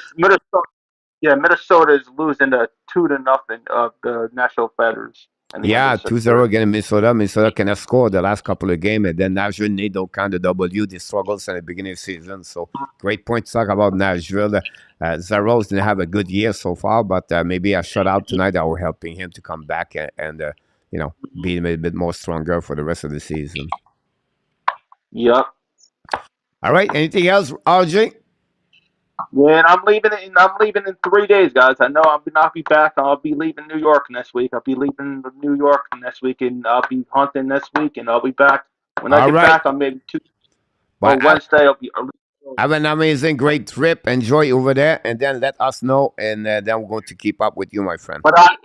Yeah, Minnesota is losing 2-0 of the Nashville Predators. And the end Yeah, of 2-0 6:30. against Minnesota. Minnesota cannot score the last couple of games, and then Nashville need those kind of W. They struggles in the beginning of the season. So great point to talk about Nashville. Zaros didn't have a good year so far, but maybe a shutout tonight that will helping him to come back and be a bit more stronger for the rest of the season. Yep. All right. Anything else, RJ? Yeah, and I'm leaving in 3 days, guys. I know I'll not be back. I'll be leaving New York next week. I'll be leaving New York next week, and I'll be hunting next week, and I'll be back. When I All get right. back, I'll maybe Tuesday or But Wednesday. I'll be. have an amazing, great trip. Enjoy over there, and then let us know, and then we're going to keep up with you, my friend. When I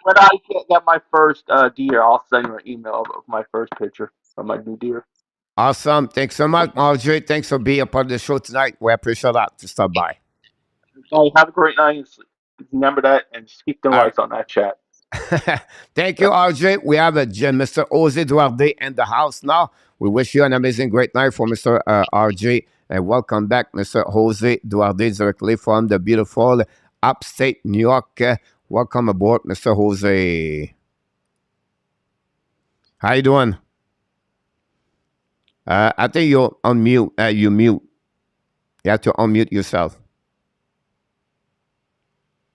get my first deer, I'll send you an email of my first picture of my new deer. Awesome. Thanks so much, RJ. Thanks for being a part of the show tonight. We appreciate that to stop by. Hey, have a great night. And remember that, and just keep the All lights on that chat. Thank you, RJ. We have Mr. Jose Duarte in the house now. We wish you an amazing, great night for Mr. RJ. And welcome back, Mr. Jose Duarte, directly from the beautiful upstate New York. Welcome aboard, Mr. Jose. How you doing? I think you're on mute. You mute. You have to unmute yourself.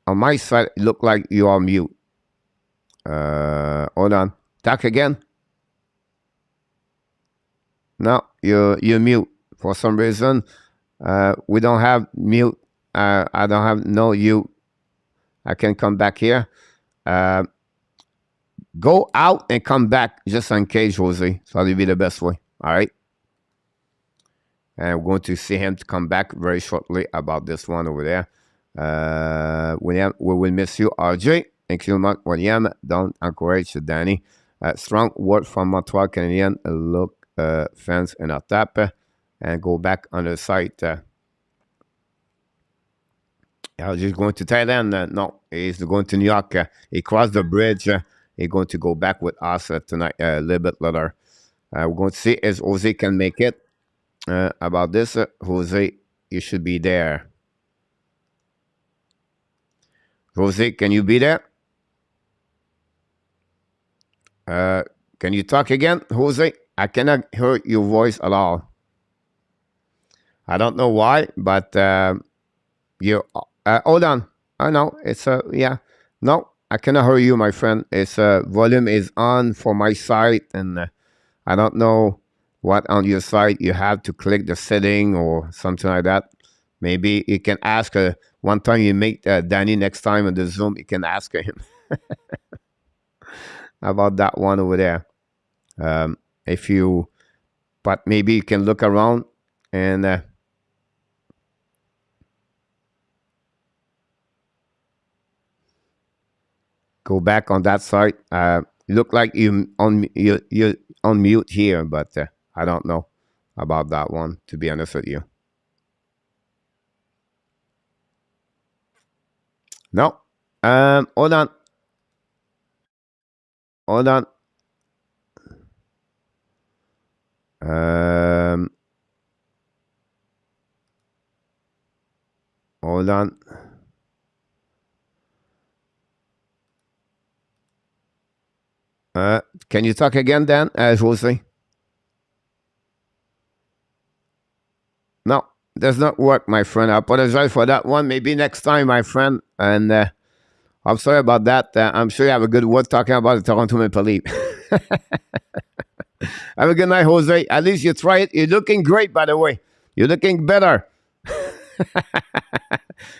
On my side, it look like you are mute. Hold on. Talk again. No, you're mute for some reason. We don't have mute. I don't have no you. I can come back here. Go out and come back just in case, Jose. So that'll be the best way. All right. And we're going to see him to come back very shortly about this one over there. William, we will miss you, RJ. Thank you much, William. Don't encourage Danny. Strong word from Montreal Canadiens. Look, fans in our tap and go back on the site. I was just going to Thailand. No, he's going to New York. He crossed the bridge. He's going to go back with us tonight a little bit later. We're going to see if Jose can make it. About this, Jose, you should be there. Jose, can you be there? Can you talk again, Jose? I cannot hear your voice at all. I don't know why, but you hold on. I know it's yeah. No, I cannot hear you, my friend. It's volume is on for my side, and I don't know what on your side you have to click the setting or something like that. Maybe you can ask one time you meet Danny next time on the Zoom, you can ask him about that one over there. But maybe you can look around and go back on that side. Look like you're on mute here, but I don't know about that one, to be honest with you. No. Hold on. Hold on. Hold on. Can you talk again, Dan, Jose? No, does not work, my friend. I apologize for that one. Maybe next time, my friend. And I'm sorry about that. I'm sure you have a good word talking about the Toronto Maple Leafs. Have a good night, Jose. At least you try it. You're looking great, by the way. You're looking better.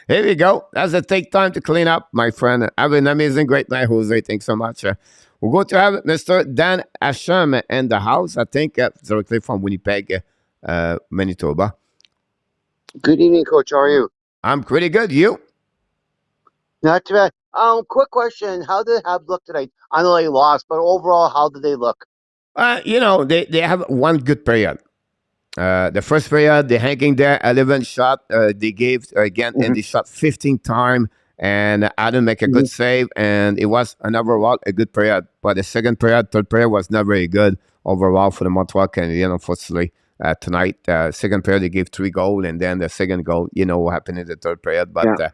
Here we go. That's a take time to clean up, my friend. Have an amazing, great night, Jose. Thanks so much. We're going to have Mr. Dan Asham in the house, I think, directly from Winnipeg, Manitoba. Good evening, Coach. How are you? I'm pretty good. You? Not too bad. Quick question. How did HABS look tonight? I know they lost, but overall, how did they look? They have one good period. The first period, they're hanging there, 11 shot. They gave again, and they shot 15 times, and Adam make a good save, and it was an overall a good period. But the second period, third period was not very good overall for the Montreal Canadiens, unfortunately. Tonight, second period, they gave 3 goals, and then the second goal, what happened in the third period. But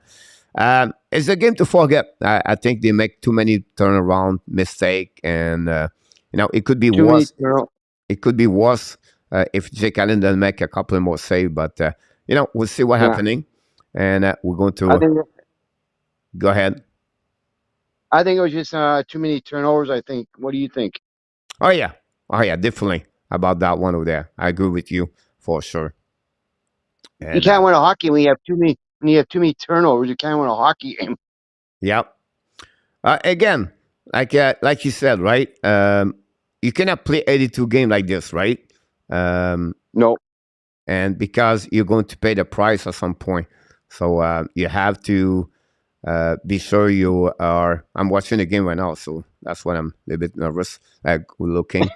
it's a game to forget. I think they make too many turnaround mistake, and it could be Too many worse. It could be worse if Jake Allen doesn't make a couple more saves. But we'll see what's happening, and we're going I to think go ahead. I think it was just too many turnovers. I think. What do you think? Oh yeah, definitely about that one over there. I agree with you for sure. You can't win a hockey when you have too many. When you have too many turnovers, you can't win a hockey game. Yep. Again, like you said, right? You cannot play 82 games like this, right? No. And because you're going to pay the price at some point, so you have to be sure you are. I'm watching the game right now, so that's why I'm a little bit nervous. Looking,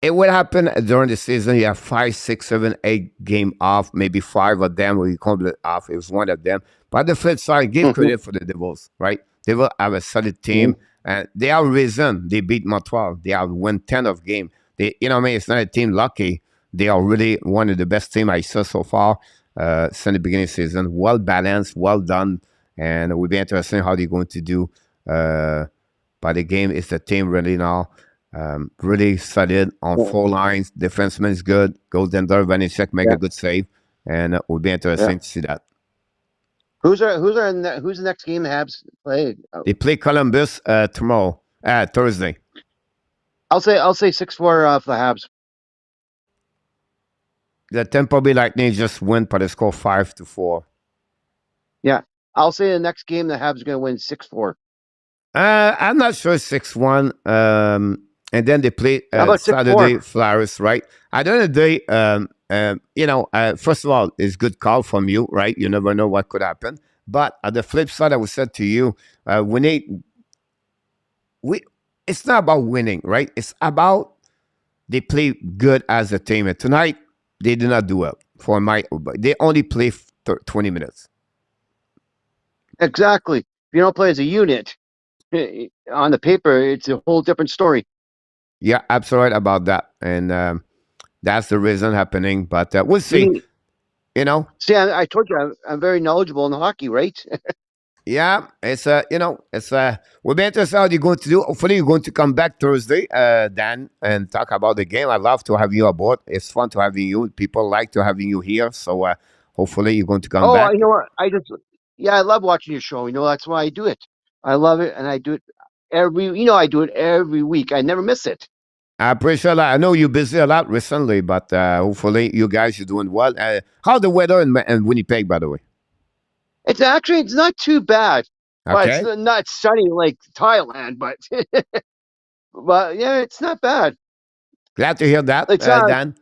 it will happen during the season. You have 5, 6, 7, 8 game off, maybe 5 of them will be completely off. It was one of them. But the flip side, give credit for the Devils, right? Devils have a solid team, and they are reason they beat Montreal. They have won 10 of game. It's not a team lucky. They are really one of the best team I saw so far since the beginning of the season. Well balanced, well done, and it will be interesting how they're going to do. But the game is the team really now. Really solid on 4 lines. Defenseman is good. Goaltender Vanecek make a good save, and it will be interesting to see that. Who's the next game the Habs play? They play Columbus tomorrow, Thursday. I'll say 6-4 for the Habs. The Tampa Bay Lightning just win by the score 5-4. Yeah, I'll say the next game the Habs are going to win 6-4. I'm not sure 6-1. And then they play Saturday Flyers, right? At the end of the day, first of all, it's good call from you, right? You never know what could happen. But at the flip side, I would say to you, it's not about winning, right? It's about they play good as a team. And tonight, they did not do it. They only play 20 minutes. Exactly. If you don't play as a unit on the paper, it's a whole different story. Yeah, absolutely right about that, and that's the reason happening. But we'll see. See, I told you I'm very knowledgeable in hockey, right? Yeah, it's we'll be interested how you're going to do. Hopefully, you're going to come back Thursday, Dan, and talk about the game. I'd love to have you aboard. It's fun to having you. People like to having you here, so hopefully you're going to come back. Oh, you know what? I love watching your show. That's why I do it. I love it, and I do it I do it every week. I never miss it. I appreciate that. I know you're busy a lot recently, but hopefully you guys are doing well. How's the weather in Winnipeg, by the way? It's not too bad. Okay. But it's not sunny like Thailand, but but yeah, it's not bad. Glad to hear that, Dan.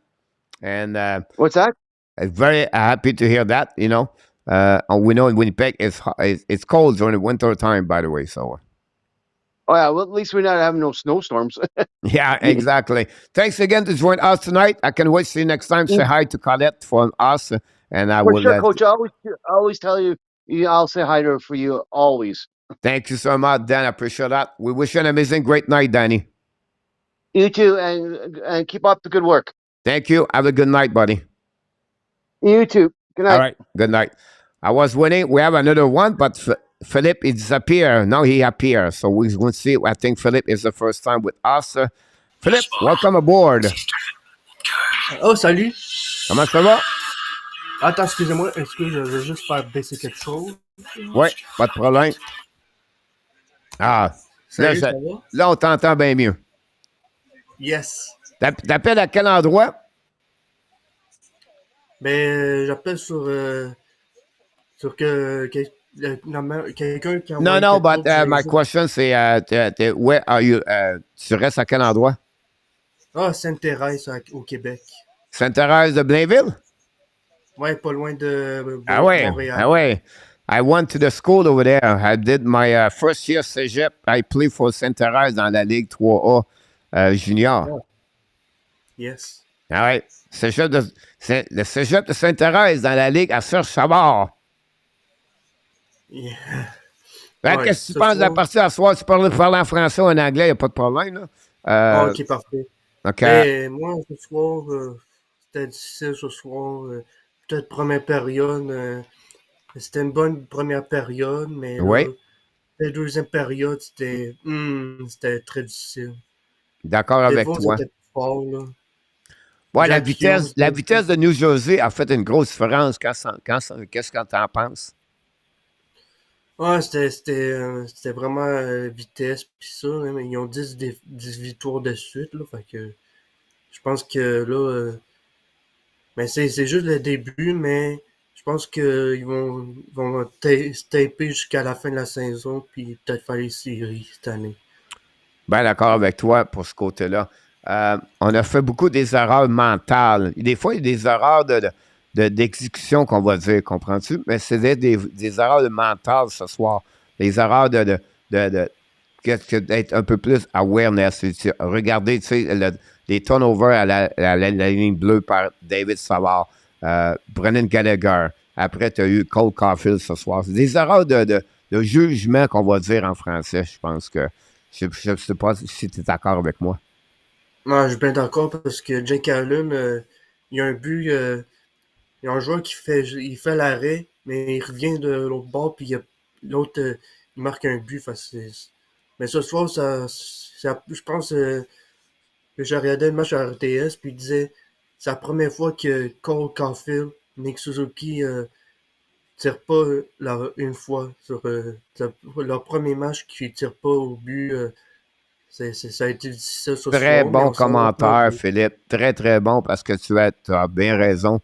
And what's that? I'm very happy to hear that. We know in Winnipeg it's cold during the winter time, by the way. So. Oh yeah, well at least we're not having no snowstorms. Yeah, exactly. Thanks again to join us tonight. I can wait to see you next time. Say hi to Colette from us, and I will. Sure, Coach. I always tell you. I'll say hi to her for you always. Thank you so much, Dan. I appreciate that. We wish you an amazing, great night, Danny. You too, and keep up the good work. Thank you. Have a good night, buddy. You too. Good night. All right. Good night. I was winning. We have another one, but Philip is disappeared. Now he appears. So we're going to see. I think Philip is the first time with us. Philip, welcome aboard. Oh, salut. Comment ça va? Attends, excusez-moi. Je vais juste faire baisser quelque chose. Oui, pas de problème. Ah, salut, là on t'entend bien mieux. Yes. T'appelles à quel endroit? Ben, j'appelle sur quelqu'un qui envoie. No, but my question c'est where are you? Tu restes à quel endroit? Ah, Sainte-Thérèse au Québec. Sainte-Thérèse de Blainville? Ouais, pas loin de Montréal. Ah ouais. I went to the school over there. I did my first year cégep. I played for Sainte-Thérèse dans la Ligue 3A junior. Oh. Yes. All right. Le cégep de Sainte-Thérèse dans la Ligue à Serge-Savard. Yeah. Qu'est-ce que tu penses de la partie à soir? Tu parles en français ou en anglais, il n'y a pas de problème. Là. OK, parfait. OK. Mais moi, ce soir, c'était difficile ce soir. Peut-être première période. C'était une bonne première période, mais Oui, là, la deuxième période, c'était très difficile. d'accord Des avec fois, toi. c'était plus fort, là. Ouais, Jack Hughes, la vitesse de New Jersey a fait une grosse différence. Qu'est-ce que tu en penses? ouais, c'était vraiment vitesse, pis ça, hein, mais ils ont 10 victoires de suite, là, fait que je pense que là, mais c'est juste le début, mais je pense qu'ils vont se taper jusqu'à la fin de la saison, puis peut-être faire les séries cette année. Bien d'accord avec toi pour ce côté-là. On a fait beaucoup des erreurs mentales. Des fois, il y a des erreurs d'exécution qu'on va dire, comprends-tu? Mais c'est des erreurs de mentales ce soir. Des erreurs de d'être un peu plus awareness. Regardez, tu sais, les turnovers la ligne bleue par David Savard, Brennan Gallagher. Après, tu as eu Cole Caulfield ce soir. C'est des erreurs de jugement qu'on va dire en français, je pense que. Je ne sais pas si tu es d'accord avec moi. Non, je suis bien d'accord parce que Jake Allen, il y a un but, il y a un joueur il fait l'arrêt, mais il revient de l'autre bord, puis l'autre, il marque un but. Mais ce soir, je pense que j'ai regardé le match à RTS, puis il disait c'est la première fois que Cole Caulfield, Nick Suzuki tire pas une fois leur premier match qui tire pas au but. Ça a été difficile ce Très soir, mais bon on s'en va pas. commentaire, Philippe. Très, très bon parce que tu as bien raison.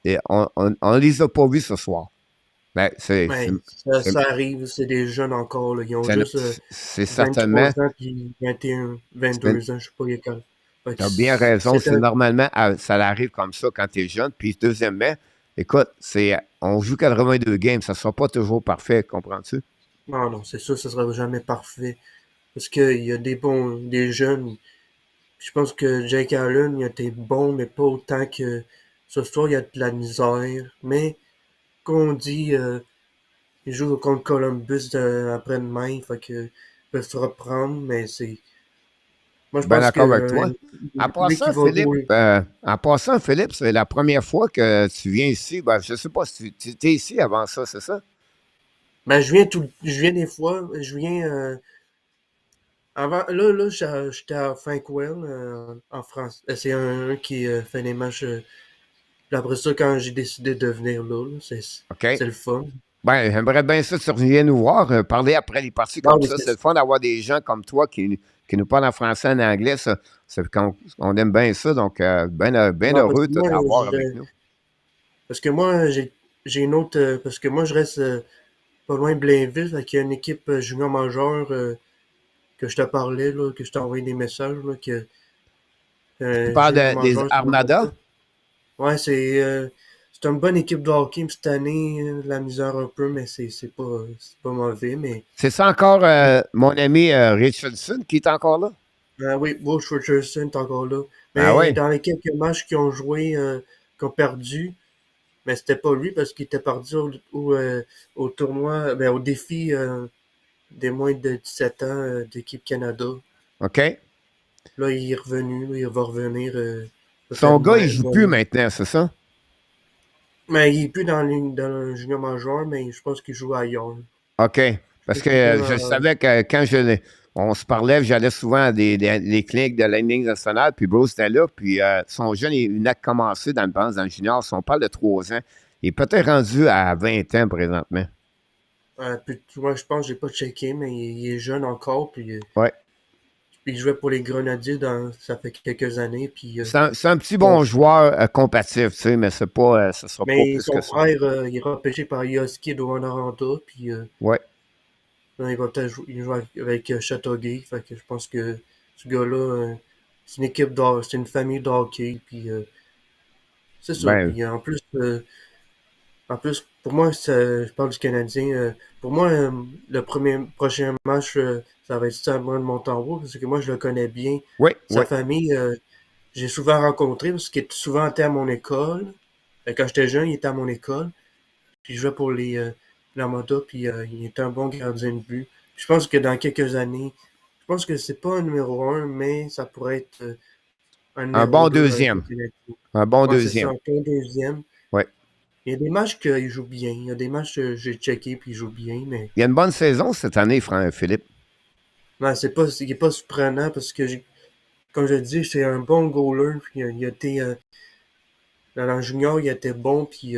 Et on ne les a pas vus ce soir. Ben, Ouais, ça arrive, c'est des jeunes encore, là. Ils ont juste c'est certainement. 23 ans puis 21, Tu 22 ans, je sais pas lesquels. Fait que as bien raison. c'est C'est un... normalement, ça arrive comme ça quand tu es jeune. Puis, deuxièmement, écoute, on joue 82 games. Ça ne sera pas toujours parfait, comprends-tu? Non, non, c'est sûr, ça sera jamais parfait. Parce qu'il y a des jeunes. Je pense que Jake Allen, il a été bon, mais pas autant que ce soir, il y a de la misère. Mais, comme on dit, il joue contre Columbus après-demain, fait que il peut se reprendre, mais moi, je Bien pense que d'accord avec toi. lui qui va jouer. En passant, Philippe, c'est la première fois que tu viens ici. Ben, je ne sais pas si tu étais ici avant ça, c'est ça? Ben, je viens des fois, je viens, avant, là, j'étais à Frankwell, en France. C'est un qui fait les matchs, puis après ça, quand j'ai décidé de venir là, OK. c'est le fun. Ben, j'aimerais bien ça que tu reviennes nous voir, parler après les parties Non, comme mais ça. C'est le fun d'avoir des gens comme toi qui nous parlent en français et en anglais. Ça, on aime bien ça. Donc, bien non, parce heureux que de moi, t'avoir avec nous. j'ai une autre, parce que moi, je reste pas loin de Blainville, fait qu'il y a une équipe junior majeure, que je te parlais, là, que je t'ai envoyé des messages, là, que, Tu parles junior des majeur, c'est Armada? ouais, c'est une bonne équipe de hockey. Cette année, la misère un peu, mais c'est pas mauvais. Mais C'est ça encore mon ami Richardson qui est encore là? oui, Bush Richardson est encore là. Ah Mais oui? dans les quelques matchs qu'ils ont joué, qu'ils ont perdu, mais c'était pas lui parce qu'il était perdu au tournoi, ben, au défi des moins de 17 ans d'équipe Canada. OK. Là, il est revenu, là, il va revenir Son peut-être gars, il joue plus maintenant, c'est ça? mais il est plus dans le junior majeur, mais je pense qu'il joue ailleurs. OK. Parce que Je sais je pas, savais que quand on se parlait, j'allais souvent à les cliniques de la Ligue nationale, puis Bruce était là, puis son jeune, il venait de commencer dans le junior. Si on parle de 3 ans, il est peut-être rendu à 20 ans présentement. puis, moi, je pense que j'ai pas checké, mais il est jeune encore, Ouais. puis il jouait pour les Grenadiers ça fait quelques années, puis C'est un petit son, bon joueur compatible, tu sais, mais c'est pas, ce sera pas mais plus que son ça. frère, il est repêché par Yoski de Rwanda, puis Ouais. là, il va peut-être il joue avec Châteauguay, fait que je pense que ce gars-là, c'est une c'est une famille de hockey, puis c'est ça, Ben, puis en plus, pour moi, je parle du Canadien. Pour moi, le prochain match, ça va être Samuel Montembeault, parce que moi, je le connais bien. oui, Sa oui. famille, j'ai souvent rencontré, parce qu'il est souvent été à mon école. Quand j'étais jeune, il était à mon école. Puis il jouait pour l'Armada, puis il était un bon gardien de but. Je pense que dans quelques années, je pense que c'est pas un numéro un, mais ça pourrait être un Un numéro bon 2 avec le deuxième. Canadien. Un bon Ouais, c'est ça, deuxième. un bon deuxième. Oui. Il y a des matchs qu'il joue bien. Il y a des matchs que j'ai checké puis il joue bien, mais Il y a une bonne saison cette année, Philippe. il est pas surprenant parce que, comme je dis, c'est un bon goaler. Puis, il a été, dans la junior, il était bon. Puis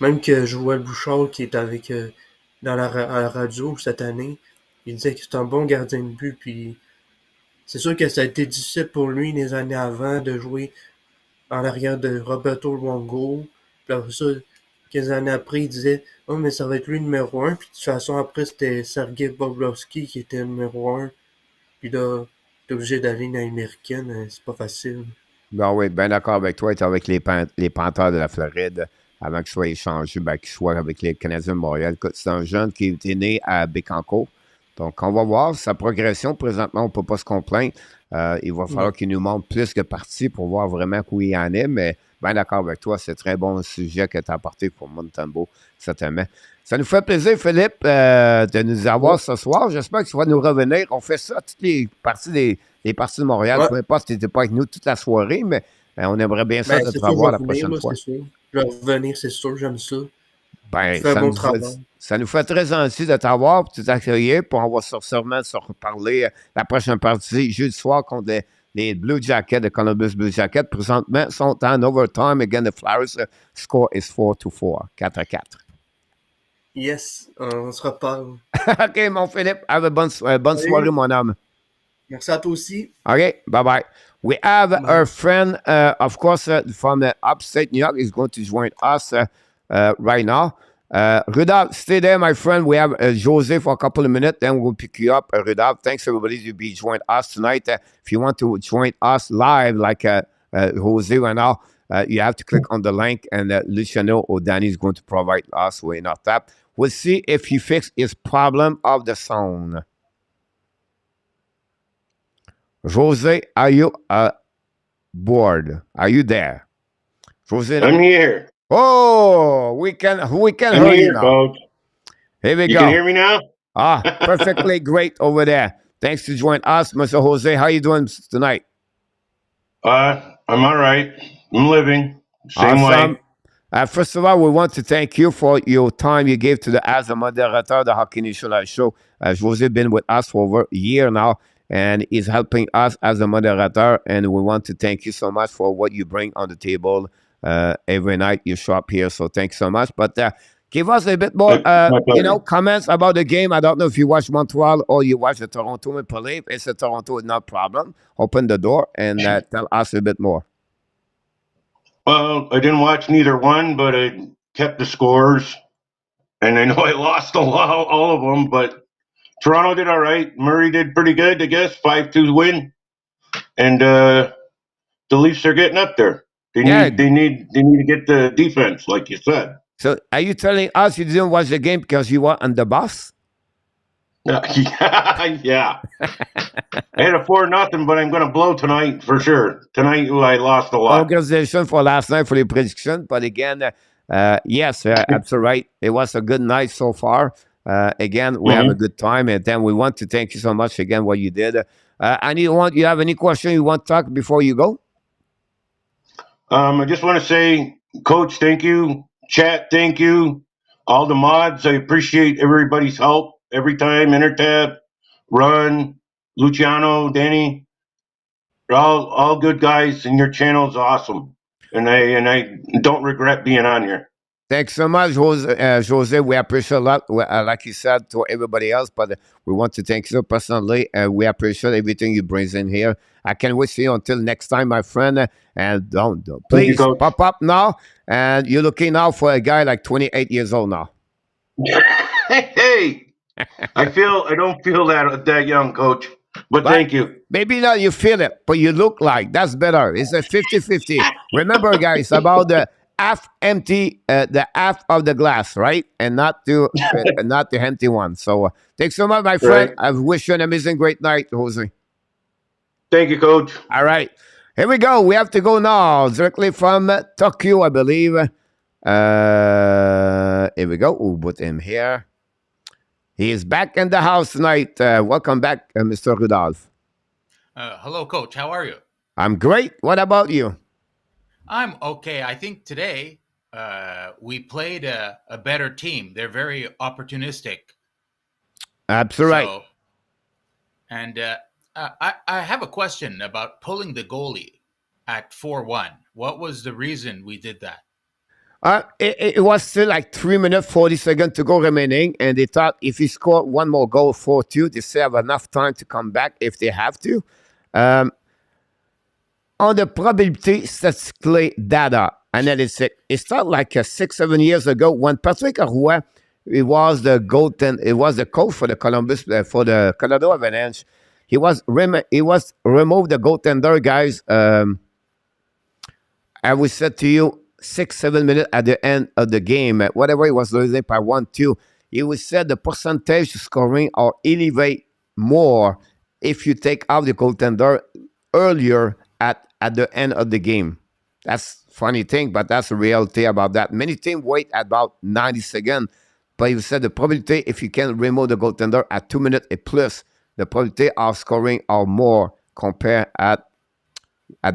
même que Joël Bouchard, qui est avec à la radio cette année, il disait que c'est un bon gardien de but. Puis c'est sûr que ça a été difficile pour lui les années avant de jouer en arrière de Roberto Luongo. Puis après ça, quelques années après, il disait « Oh, mais ça va être lui le numéro 1. » Puis de toute façon, après, c'était Sergei Bobrovski qui était le numéro 1. Puis là, t'es obligé d'aller dans l'américaine. C'est pas facile. Ben oui, bien d'accord avec toi. Tu es avec les Panthers de la Floride avant qu'il soit échangé, qu'il soit avec les Canadiens de Montréal. C'est un jeune qui est né à Bécancour. Donc, on va voir sa progression. Présentement, on ne peut pas se complaindre. Il va falloir qu'il nous montre plus que partie pour voir vraiment où il en est. Mais bien d'accord avec toi, c'est un très bon sujet que tu as apporté pour Montembeault, certainement. Ça nous fait plaisir, Philippe, de nous avoir ce soir. J'espère que tu vas nous revenir. On fait ça toutes les parties parties de Montréal. Peu importe si tu n'étais pas avec nous toute la soirée, mais on aimerait bien ça de te revoir la prochaine fois. Je vais revenir, c'est sûr, j'aime ça. Ben, ça nous fait très gentil de t'avoir, de t'accueillir, puis on va sûrement se reparler la prochaine partie jeudi soir contre les Blue Jackets de Columbus Blue Jackets. Présentement, sont en overtime. Again, the Flyers score is 4-4, 4-4. Yes, on se reparle. OK, mon Philippe, have a bonne soirée, mon homme. Merci à toi aussi. OK, bye-bye. We have our friend, of course, from upstate New York is going to join us right now. Rudolph, stay there, my friend. We have Jose for a couple of minutes, then we'll pick you up. Rudolph, thanks everybody to be joining us tonight. If you want to join us live, like Jose right now, you have to click on the link, and Luciano or Danny is going to provide us with enough tap. We'll see if he fixed his problem of the sound. Jose, are you bored? Are you there? Jose, I'm here. Oh, we can hear you now. Coach. Here we You go. can hear me now? Perfectly great over there. Thanks to join us, Mr. Jose. How you doing tonight? I'm all right. I'm living. Same way. First of all, we want to thank you for your time you gave to as a moderator of the Hockey National Show. Jose been with us for over a year now, and is helping us as a moderator. And we want to thank you so much for what you bring on the table every night you show up here. So thanks so much. But give us a bit more, comments about the game. I don't know if you watch Montreal or you watch the Toronto Maple Leafs. It's a Toronto, no problem. Open the door and tell us a bit more. Well, I didn't watch neither one, but I kept the scores. And I know I lost all of them, but Toronto did all right. Murray did pretty good, I guess. 5-2 win. And the Leafs are getting up there. They need to get the defense, like you said. So are you telling us you didn't watch the game because you were on the bus? Yeah. I had a 4-0, but I'm going to blow tonight for sure. Tonight, I lost a lot. Congratulations for last night for the prediction. But again, yes, absolutely right. It was a good night so far. Again, we have a good time. And then we want to thank you so much again what you did. You have any question you want to talk before you go? I just want to say, Coach, thank you. Chat, thank you. All the mods, I appreciate everybody's help every time. Intertab, Run, Luciano, Danny, they're all good guys, and your channel is awesome. And I don't regret being on here. Thanks so much, Jose. We appreciate a lot, like you said, to everybody else, but we want to thank you personally, and we appreciate everything you bring in here. I can't wait to see you until next time, my friend. And don't please pop up now. And you're looking now for a guy like 28 years old now. Hey, I don't feel that young, Coach. But thank you. Maybe not you feel it, but you look like. That's better. It's a 50-50. Remember, guys, about the half empty, the half of the glass, right? And not the empty one. So thanks so much, my friend. I wish you an amazing, great night, Jose. Thank you, Coach. All right. Here we go. We have to go now. Directly from Tokyo, I believe. Here we go. We'll put him here. He is back in the house tonight. Welcome back, Mr. Rudolph. Hello, Coach. How are you? I'm great. What about you? I'm okay. I think today we played a better team. They're very opportunistic. Absolutely right. So, and I have a question about pulling the goalie at 4-1. What was the reason we did that? It was still like 3 minutes, 40 seconds to go remaining, and they thought if he scored one more goal, 4-2, they still have enough time to come back if they have to. On the probability statistically data analytic, it started like 6-7 years ago when Patrick Roy, he was the coach for the Columbus for the Colorado Avalanche. He was removed the goaltender, guys. I will say to you 6-7 minutes at the end of the game, whatever he was losing by 1-2, he would say the percentage scoring or elevate more if you take out the goaltender earlier at the end of the game. That's funny thing, but that's the reality about that. Many teams wait about 90 seconds, but you said the probability if you can remove the goaltender at 2 minutes and plus, the probability of scoring are more compared at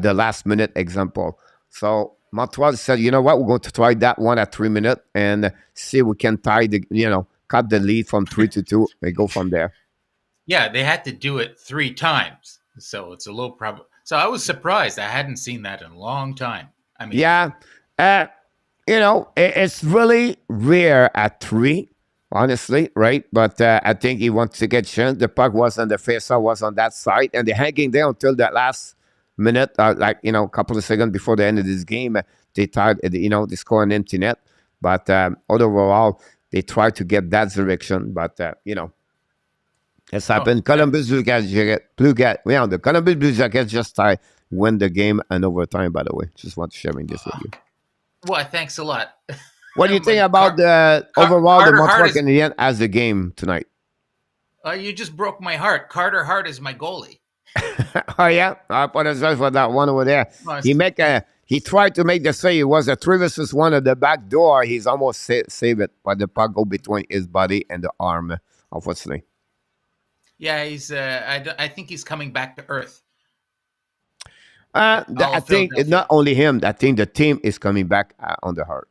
the last minute example. So Montreal said, you know what, we're going to try that one at 3 minutes and see if we can cut the lead from 3-2 and go from there. Yeah, they had to do it 3 times, so it's a low probability. So I was surprised. I hadn't seen that in a long time. I mean, yeah, it's really rare at 3, honestly, right? But I think he wants to get chance. The puck was on the faceoff, was on that side, and they're hanging there until that last minute, a couple of seconds before the end of this game. They tried, they score an empty net. But overall, they tried to get that direction. But, it's happened. Columbus Blue Jackets, the Columbus Blue Jackets just win the game and overtime, by the way. Just want to share this with you. Well, thanks a lot. What do you think about the overall the Montreal Canadiens as the game tonight? You just broke my heart. Carter Hart is my goalie. Oh yeah, I apologize for that one over there. He tried to make the save. It was a 3-1 at the back door. He's almost saved it, but the puck go between his body and the arm, unfortunately. Yeah, he's. I think he's coming back to earth. I think it's not only him. I think the team is coming back on the heart.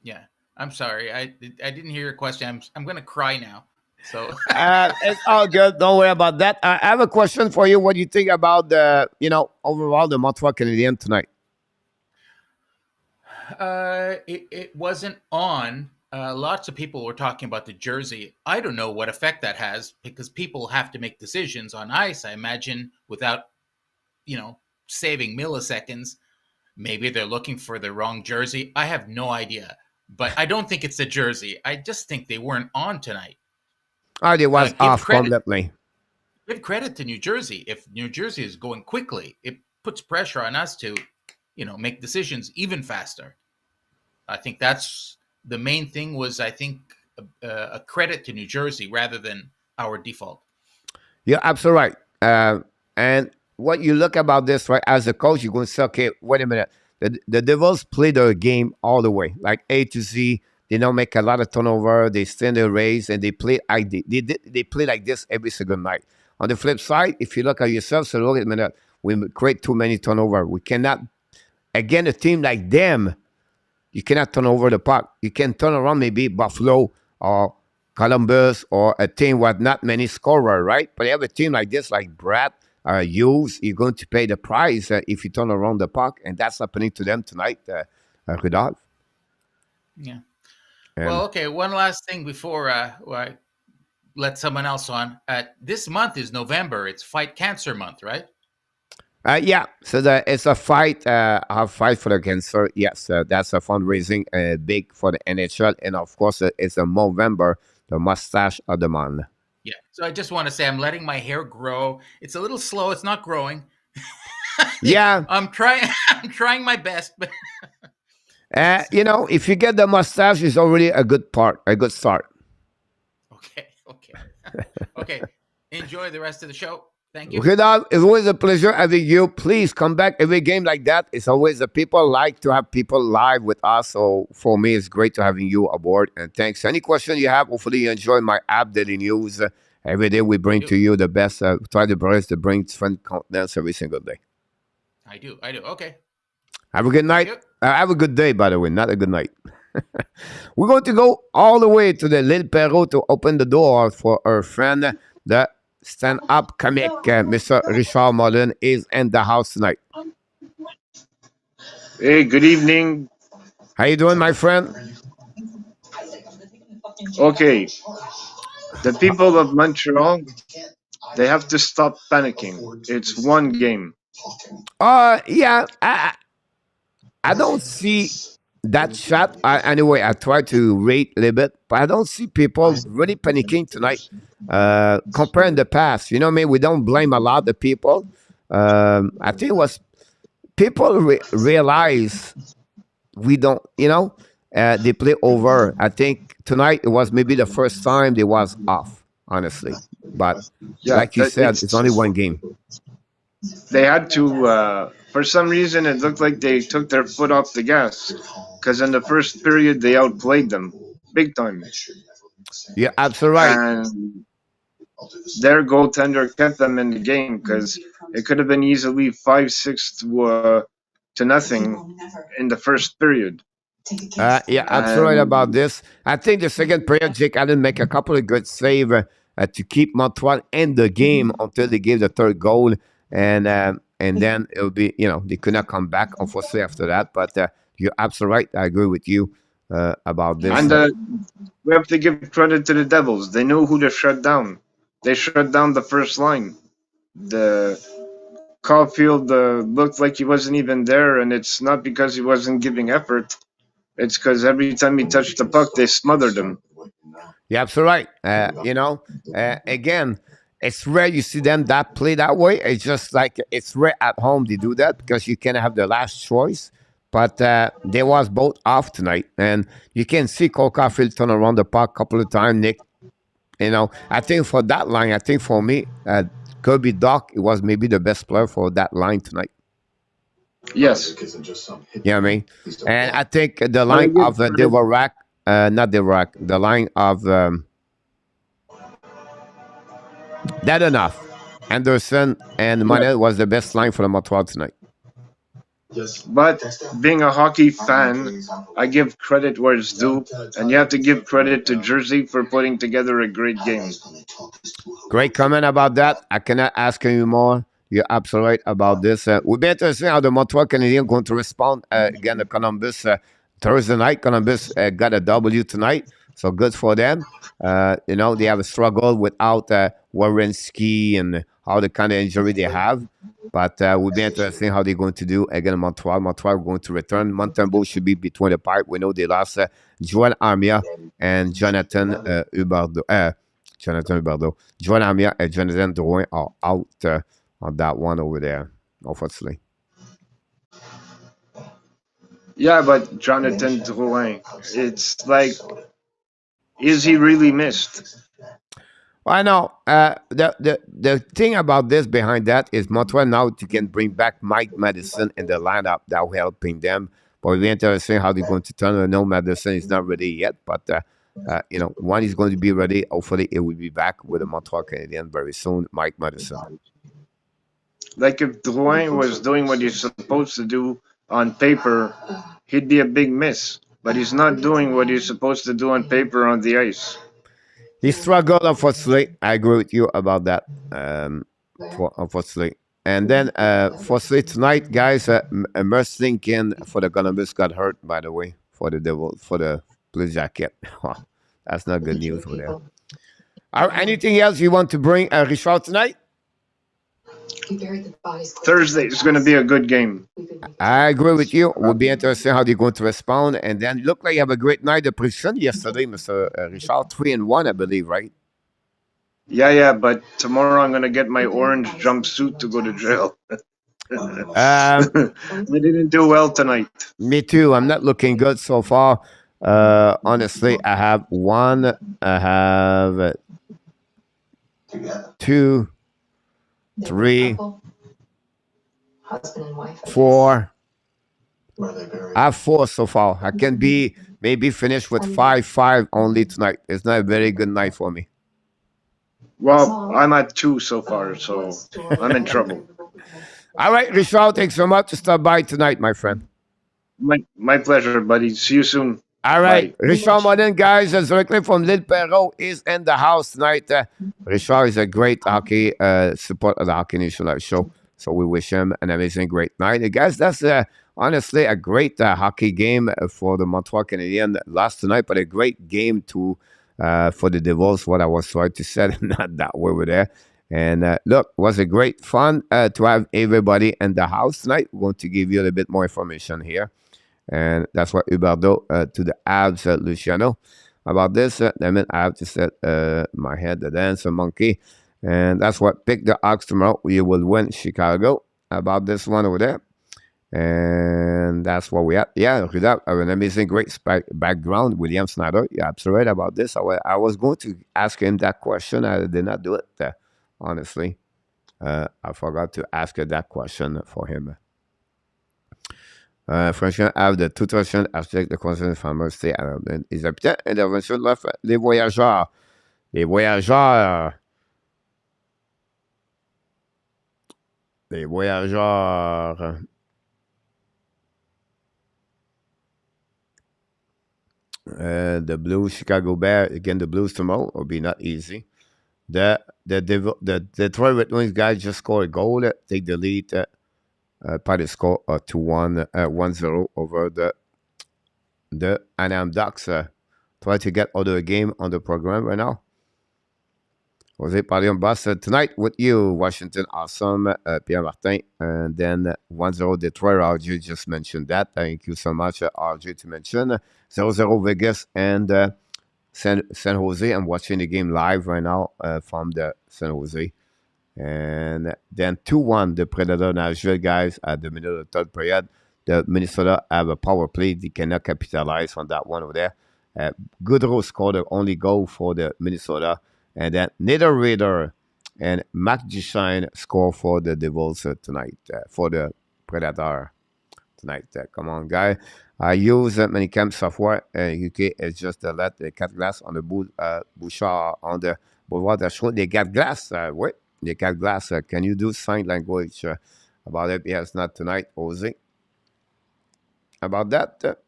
Yeah, I'm sorry. I didn't hear your question. I'm going to cry now. So it's all good. Don't worry about that. I have a question for you. What do you think about the overall the Montreal Canadiens tonight? It wasn't on. Lots of people were talking about the jersey. I don't know what effect that has because people have to make decisions on ice, I imagine, without, saving milliseconds. Maybe they're looking for the wrong jersey. I have no idea. But I don't think it's the jersey. I just think they weren't on tonight. Oh, they was off completely. Give credit to New Jersey. If New Jersey is going quickly, it puts pressure on us to, make decisions even faster. I think that's the main thing was, I think, a credit to New Jersey rather than our default. You're absolutely right. And what you look about this, right, as a coach, you're going to say, okay, wait a minute. The Devils play their game all the way, like A to Z. They don't make a lot of turnover. They stand their race, and they play they play like this every single night. On the flip side, if you look at yourself, so look at a minute, we create too many turnover. We cannot, again, a team like them, you cannot turn over the puck. You can turn around maybe Buffalo or Columbus or a team with not many scorers, right? But you have a team like this, like Brad, Hughes, you're going to pay the price if you turn around the puck, and that's happening to them tonight, Rudolph. Yeah. Well, okay, one last thing before I let someone else on. This month is November. It's Fight Cancer Month, right? Yeah, so it's a fight for the cancer. Yes, that's a fundraising big for the NHL. And, of course, it's a November, the mustache of the month. Yeah, so I just want to say I'm letting my hair grow. It's a little slow. It's not growing. Yeah. I'm trying my best, but... if you get the mustache, it's already a good start. Okay. Enjoy the rest of the show. Thank you. Rudolph, it's always a pleasure having you. Please come back every game like that. It's always the people like to have people live with us. So for me, it's great to having you aboard. And thanks. Any question you have, hopefully you enjoy my app Daily News. Every day we bring to you the best. Try the best to bring different contents every single day. I do. Okay. Have a good night. you. Have a good day, by the way, not a good night. We're going to go all the way to the Lille Perrault to open the door for our friend, the stand-up comic, Mr. Richard Mullen, is in the house tonight. Hey, good evening. How you doing, my friend? Okay, the people of Montreal, they have to stop panicking. It's one game. Yeah, I don't see that shot. Anyway, I try to rate a little bit, but I don't see people really panicking tonight. Comparing the past, you know what I mean? We don't blame a lot of people. I think it was people realize we don't, they play over. I think tonight it was maybe the first time they was off, honestly. But Yeah, like you said, it's only one game. they had to, for some reason, it looked like they took their foot off the gas. Because in the first period, they outplayed them big time. You're absolutely right. And their goaltender kept them in the game because it could have been easily 5-6 to nothing in the first period. Yeah, absolutely right about And this. I think the second period, Jake Allen make a couple of good saves to keep Montreal in the game until they gave the third goal, and then it'll be they could not come back unfortunately after that. But you're absolutely right. I agree with you about this. and we have to give credit to the Devils. They knew who to shut down. They shut down the first line. The Caulfield looked like he wasn't even there, and it's not because he wasn't giving effort. It's because every time he touched the puck, they smothered him. You're absolutely right. Again, it's rare you see them that play that way. It's just like it's rare at home they do that because you can have the last choice. But they was both off tonight, and you can see Cole Caulfield turn around the puck a couple of times. Nick, I think for that line, I think for me, Kirby Doc, it was maybe the best player for that line tonight. Yes. You know what I mean? And I think the But I line give of credit. Devorak, not Devorak, the line of that enough. Anderson and Manel was the best line for the Montreal tonight. But being a hockey fan, I give credit where it's due, and you have to give credit to Jersey for putting together a great game. Great comment about that. I cannot ask you more. You're absolutely right about this. We'll be interested how the Montreal Canadiens going to respond again to Columbus Thursday night. Columbus got a W tonight, so good for them. They have a struggle without Werenski and all the kind of injury they have. But we'll be interested how they're going to do again Montreal. Montreal going to return. Montembeault should be between the pipe. We know they lost Joel Armia and Jonathan Huberdeau. Joel Armia and Jonathan Drouin are out on that one over there, unfortunately. Yeah, but Jonathan Drouin, it's like, is he really missed? I know. The thing about this behind that is Montreal now can bring back Mike Madison in the lineup that will helping them. But we're interested how they're going to turn. I know Madison is not ready yet, but when he's going to be ready, hopefully it will be back with the Montreal Canadiens very soon. Mike Madison. Like if Drouin was doing what he's supposed to do on paper, he'd be a big miss. But he's not doing what he's supposed to do on paper on the ice. He struggled, unfortunately. I agree with you about that, unfortunately. And then, fortunately, tonight, guys, Merslinkin for the Columbus got hurt, by the way, for the Blue Jacket. That's not good news for them. Anything else you want to bring, Richard, tonight? Thursday is going to be a good game. I agree with you. We'll be interested how they're going to respond. And then look like you have a great night of precision yesterday, Mr. Richard. 3-1, I believe, right? Yeah, but tomorrow I'm going to get my orange jumpsuit to go to jail. I didn't do well tonight. Me too. I'm not looking good so far. Honestly, I have 2, 3, 4. I have 4 so far. I can be maybe finish with 5 only tonight. It's not a very good night for me. Well, I'm at 2 so far, so I'm in trouble. All right, Richard, thanks so much to stop by tonight, my friend. My pleasure, buddy. See you soon. All right. Bye. Richard Modern, guys, directly from Lille Perrault, is in the house tonight. Richard is a great hockey support of the Hockey National show. So we wish him an amazing, great night. Guys, that's honestly a great hockey game for the Montreal Canadiens last tonight, but a great game too for the Devils, what I was trying to say, not that we were there. And look, it was a great fun to have everybody in the house tonight. We're going to give you a little bit more information here. And that's what Huberto to the Habs, Luciano. About this, I have to set my head, the dancer monkey. And that's what pick the Hawks tomorrow. You will win Chicago. About this one over there. And that's what we have. Yeah, Rudolph, an amazing, great background. William Snyder, you're absolutely right about this. I was going to ask him that question. I did not do it, honestly. I forgot to ask that question for him. Franchement, have de toute façon, architecte de conseil de fameux, c'est les habitants, intervention de les voyageurs. Les voyageurs. Les voyageurs. The Blues, Chicago Bears, again, the Blues tomorrow will be not easy. The Detroit Red Wings guys just scored a goal. Take the lead. By the score 2-1, 1-0 over the Anaheim Ducks. Try to get other game on the program right now. Jose Parion Boss tonight with you, Washington, awesome, Pierre Martin, and then 1-0 Detroit. RJ just mentioned that. Thank you so much, RJ, to mention 0-0 Vegas and San Jose. I'm watching the game live right now from the San Jose. And then 2-1, the Predator Nashville guys at the middle of the third period. The Minnesota have a power play. They cannot capitalize on that one over there. Goodrow scored the only goal for the Minnesota. And then Niederreiter and Mac Duchene score for the Devils tonight, for the Predator tonight. Come on, guy. I use Manicam software. UK is just let the cat glass on the Bouchard on the boulevard d'Achou. Les quatre glaces, oui. Les quatre glaces. Can you do sign language about it? Yes, not tonight, Jose. About that.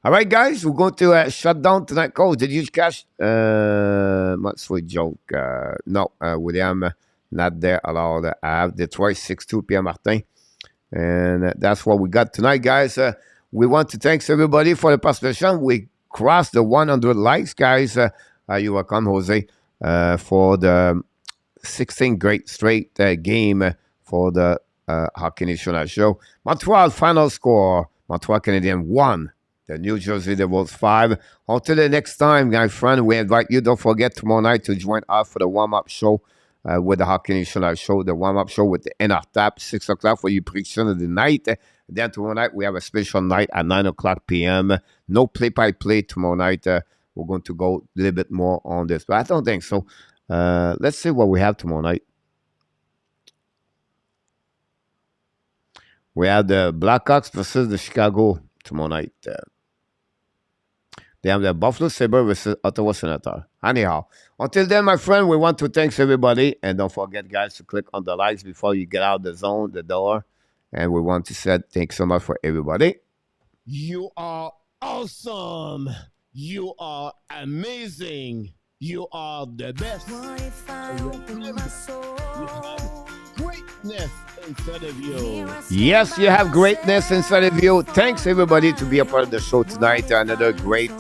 All right, guys, we're going to shut down tonight. Coach, did you catch? What sweet joke. No, William, not there. Alors, I have Detroit 6-2, Pierre Martin. And that's what we got tonight, guys. We want to thank everybody for the participation. We crossed the 100 likes, guys. You're welcome, Jose. For the 16th great straight game for the Hockey National show. Montreal final score. Montreal Canadiens 1. The New Jersey Devils 5. Until the next time, my friend, we invite you. Don't forget tomorrow night to join us for the warm-up show with the Hockey National show. The warm-up show with the NR Tap, 6 o'clock for your prediction of the night. Then tomorrow night, we have a special night at 9 o'clock p.m. No play-by-play tomorrow night. We're going to go a little bit more on this, but I don't think so. Let's see what we have tomorrow night. We have the Blackhawks versus the Chicago tomorrow night. They have the Buffalo Sabres versus Ottawa Senator. Anyhow, until then, my friend, we want to thank everybody. And don't forget, guys, to click on the likes before you get out the zone, the door. And we want to say thanks so much for everybody. You are awesome. You are amazing. You are the best. What if I open my soul? You have greatness inside of you. Yes, you have greatness inside of you. Thanks, everybody, to be a part of the show tonight. Another great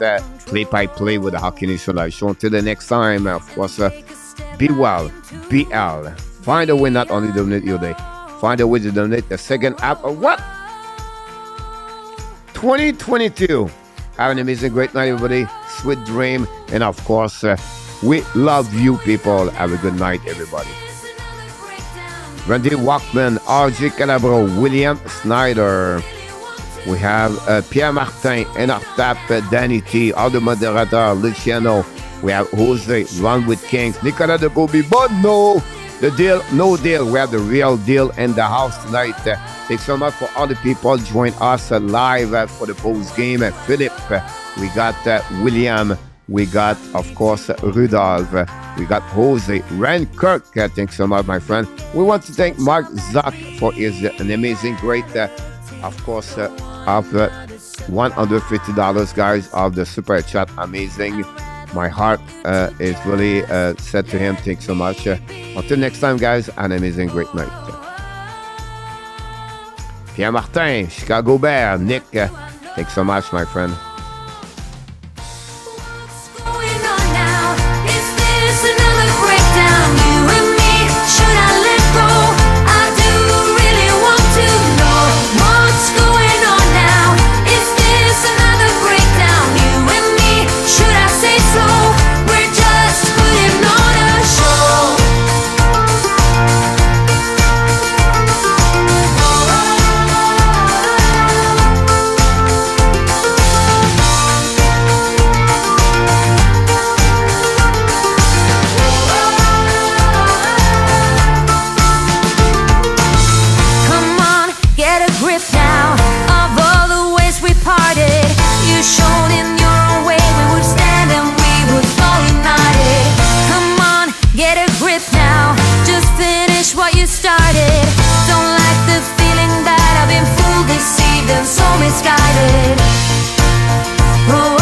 play-by-play with the Hockey Nation Live show. Until the next time, of course, be well, be out. Find a way not only to donate your day, find a way to donate the second app of what? 2022. Have an amazing, great night, everybody. Sweet dream. And of course, we love you people. Have a good night, everybody. Randy Walkman, RJ Calabro, William Snyder. We have Pierre Martin, Enartap, Danny T, all the moderator, Luciano. We have Jose, Run with Kings, Nicolas de Gobi, but no, the deal, no deal. We have the real deal in the house tonight. Thanks so much for all the people join us live for the post game. Philip, we got William, we got, of course, Rudolph, we got Jose, Ren Kirk. Thanks so much, my friend. We want to thank Mark Zuck for his an amazing, great of course, of $150, guys, of the super chat. Amazing. My heart is really said to him. Thanks so much. Until next time, guys, an amazing, great night. Pierre Martin, Chicago Bear, Nick, thanks so much, my friend. What's going on now? Is this another breakdown? You and me, should I let go? I do really want to know what's going on now. Is this another breakdown? You and me, should I say so? We're just putting on a show. Come on, get a grip now of all the ways we parted. You showed in your own way we would stand and we would fall united. Come on, get a grip now. Just finish what you started. Don't like the feeling that I've been fooled, deceived, and so misguided. Oh,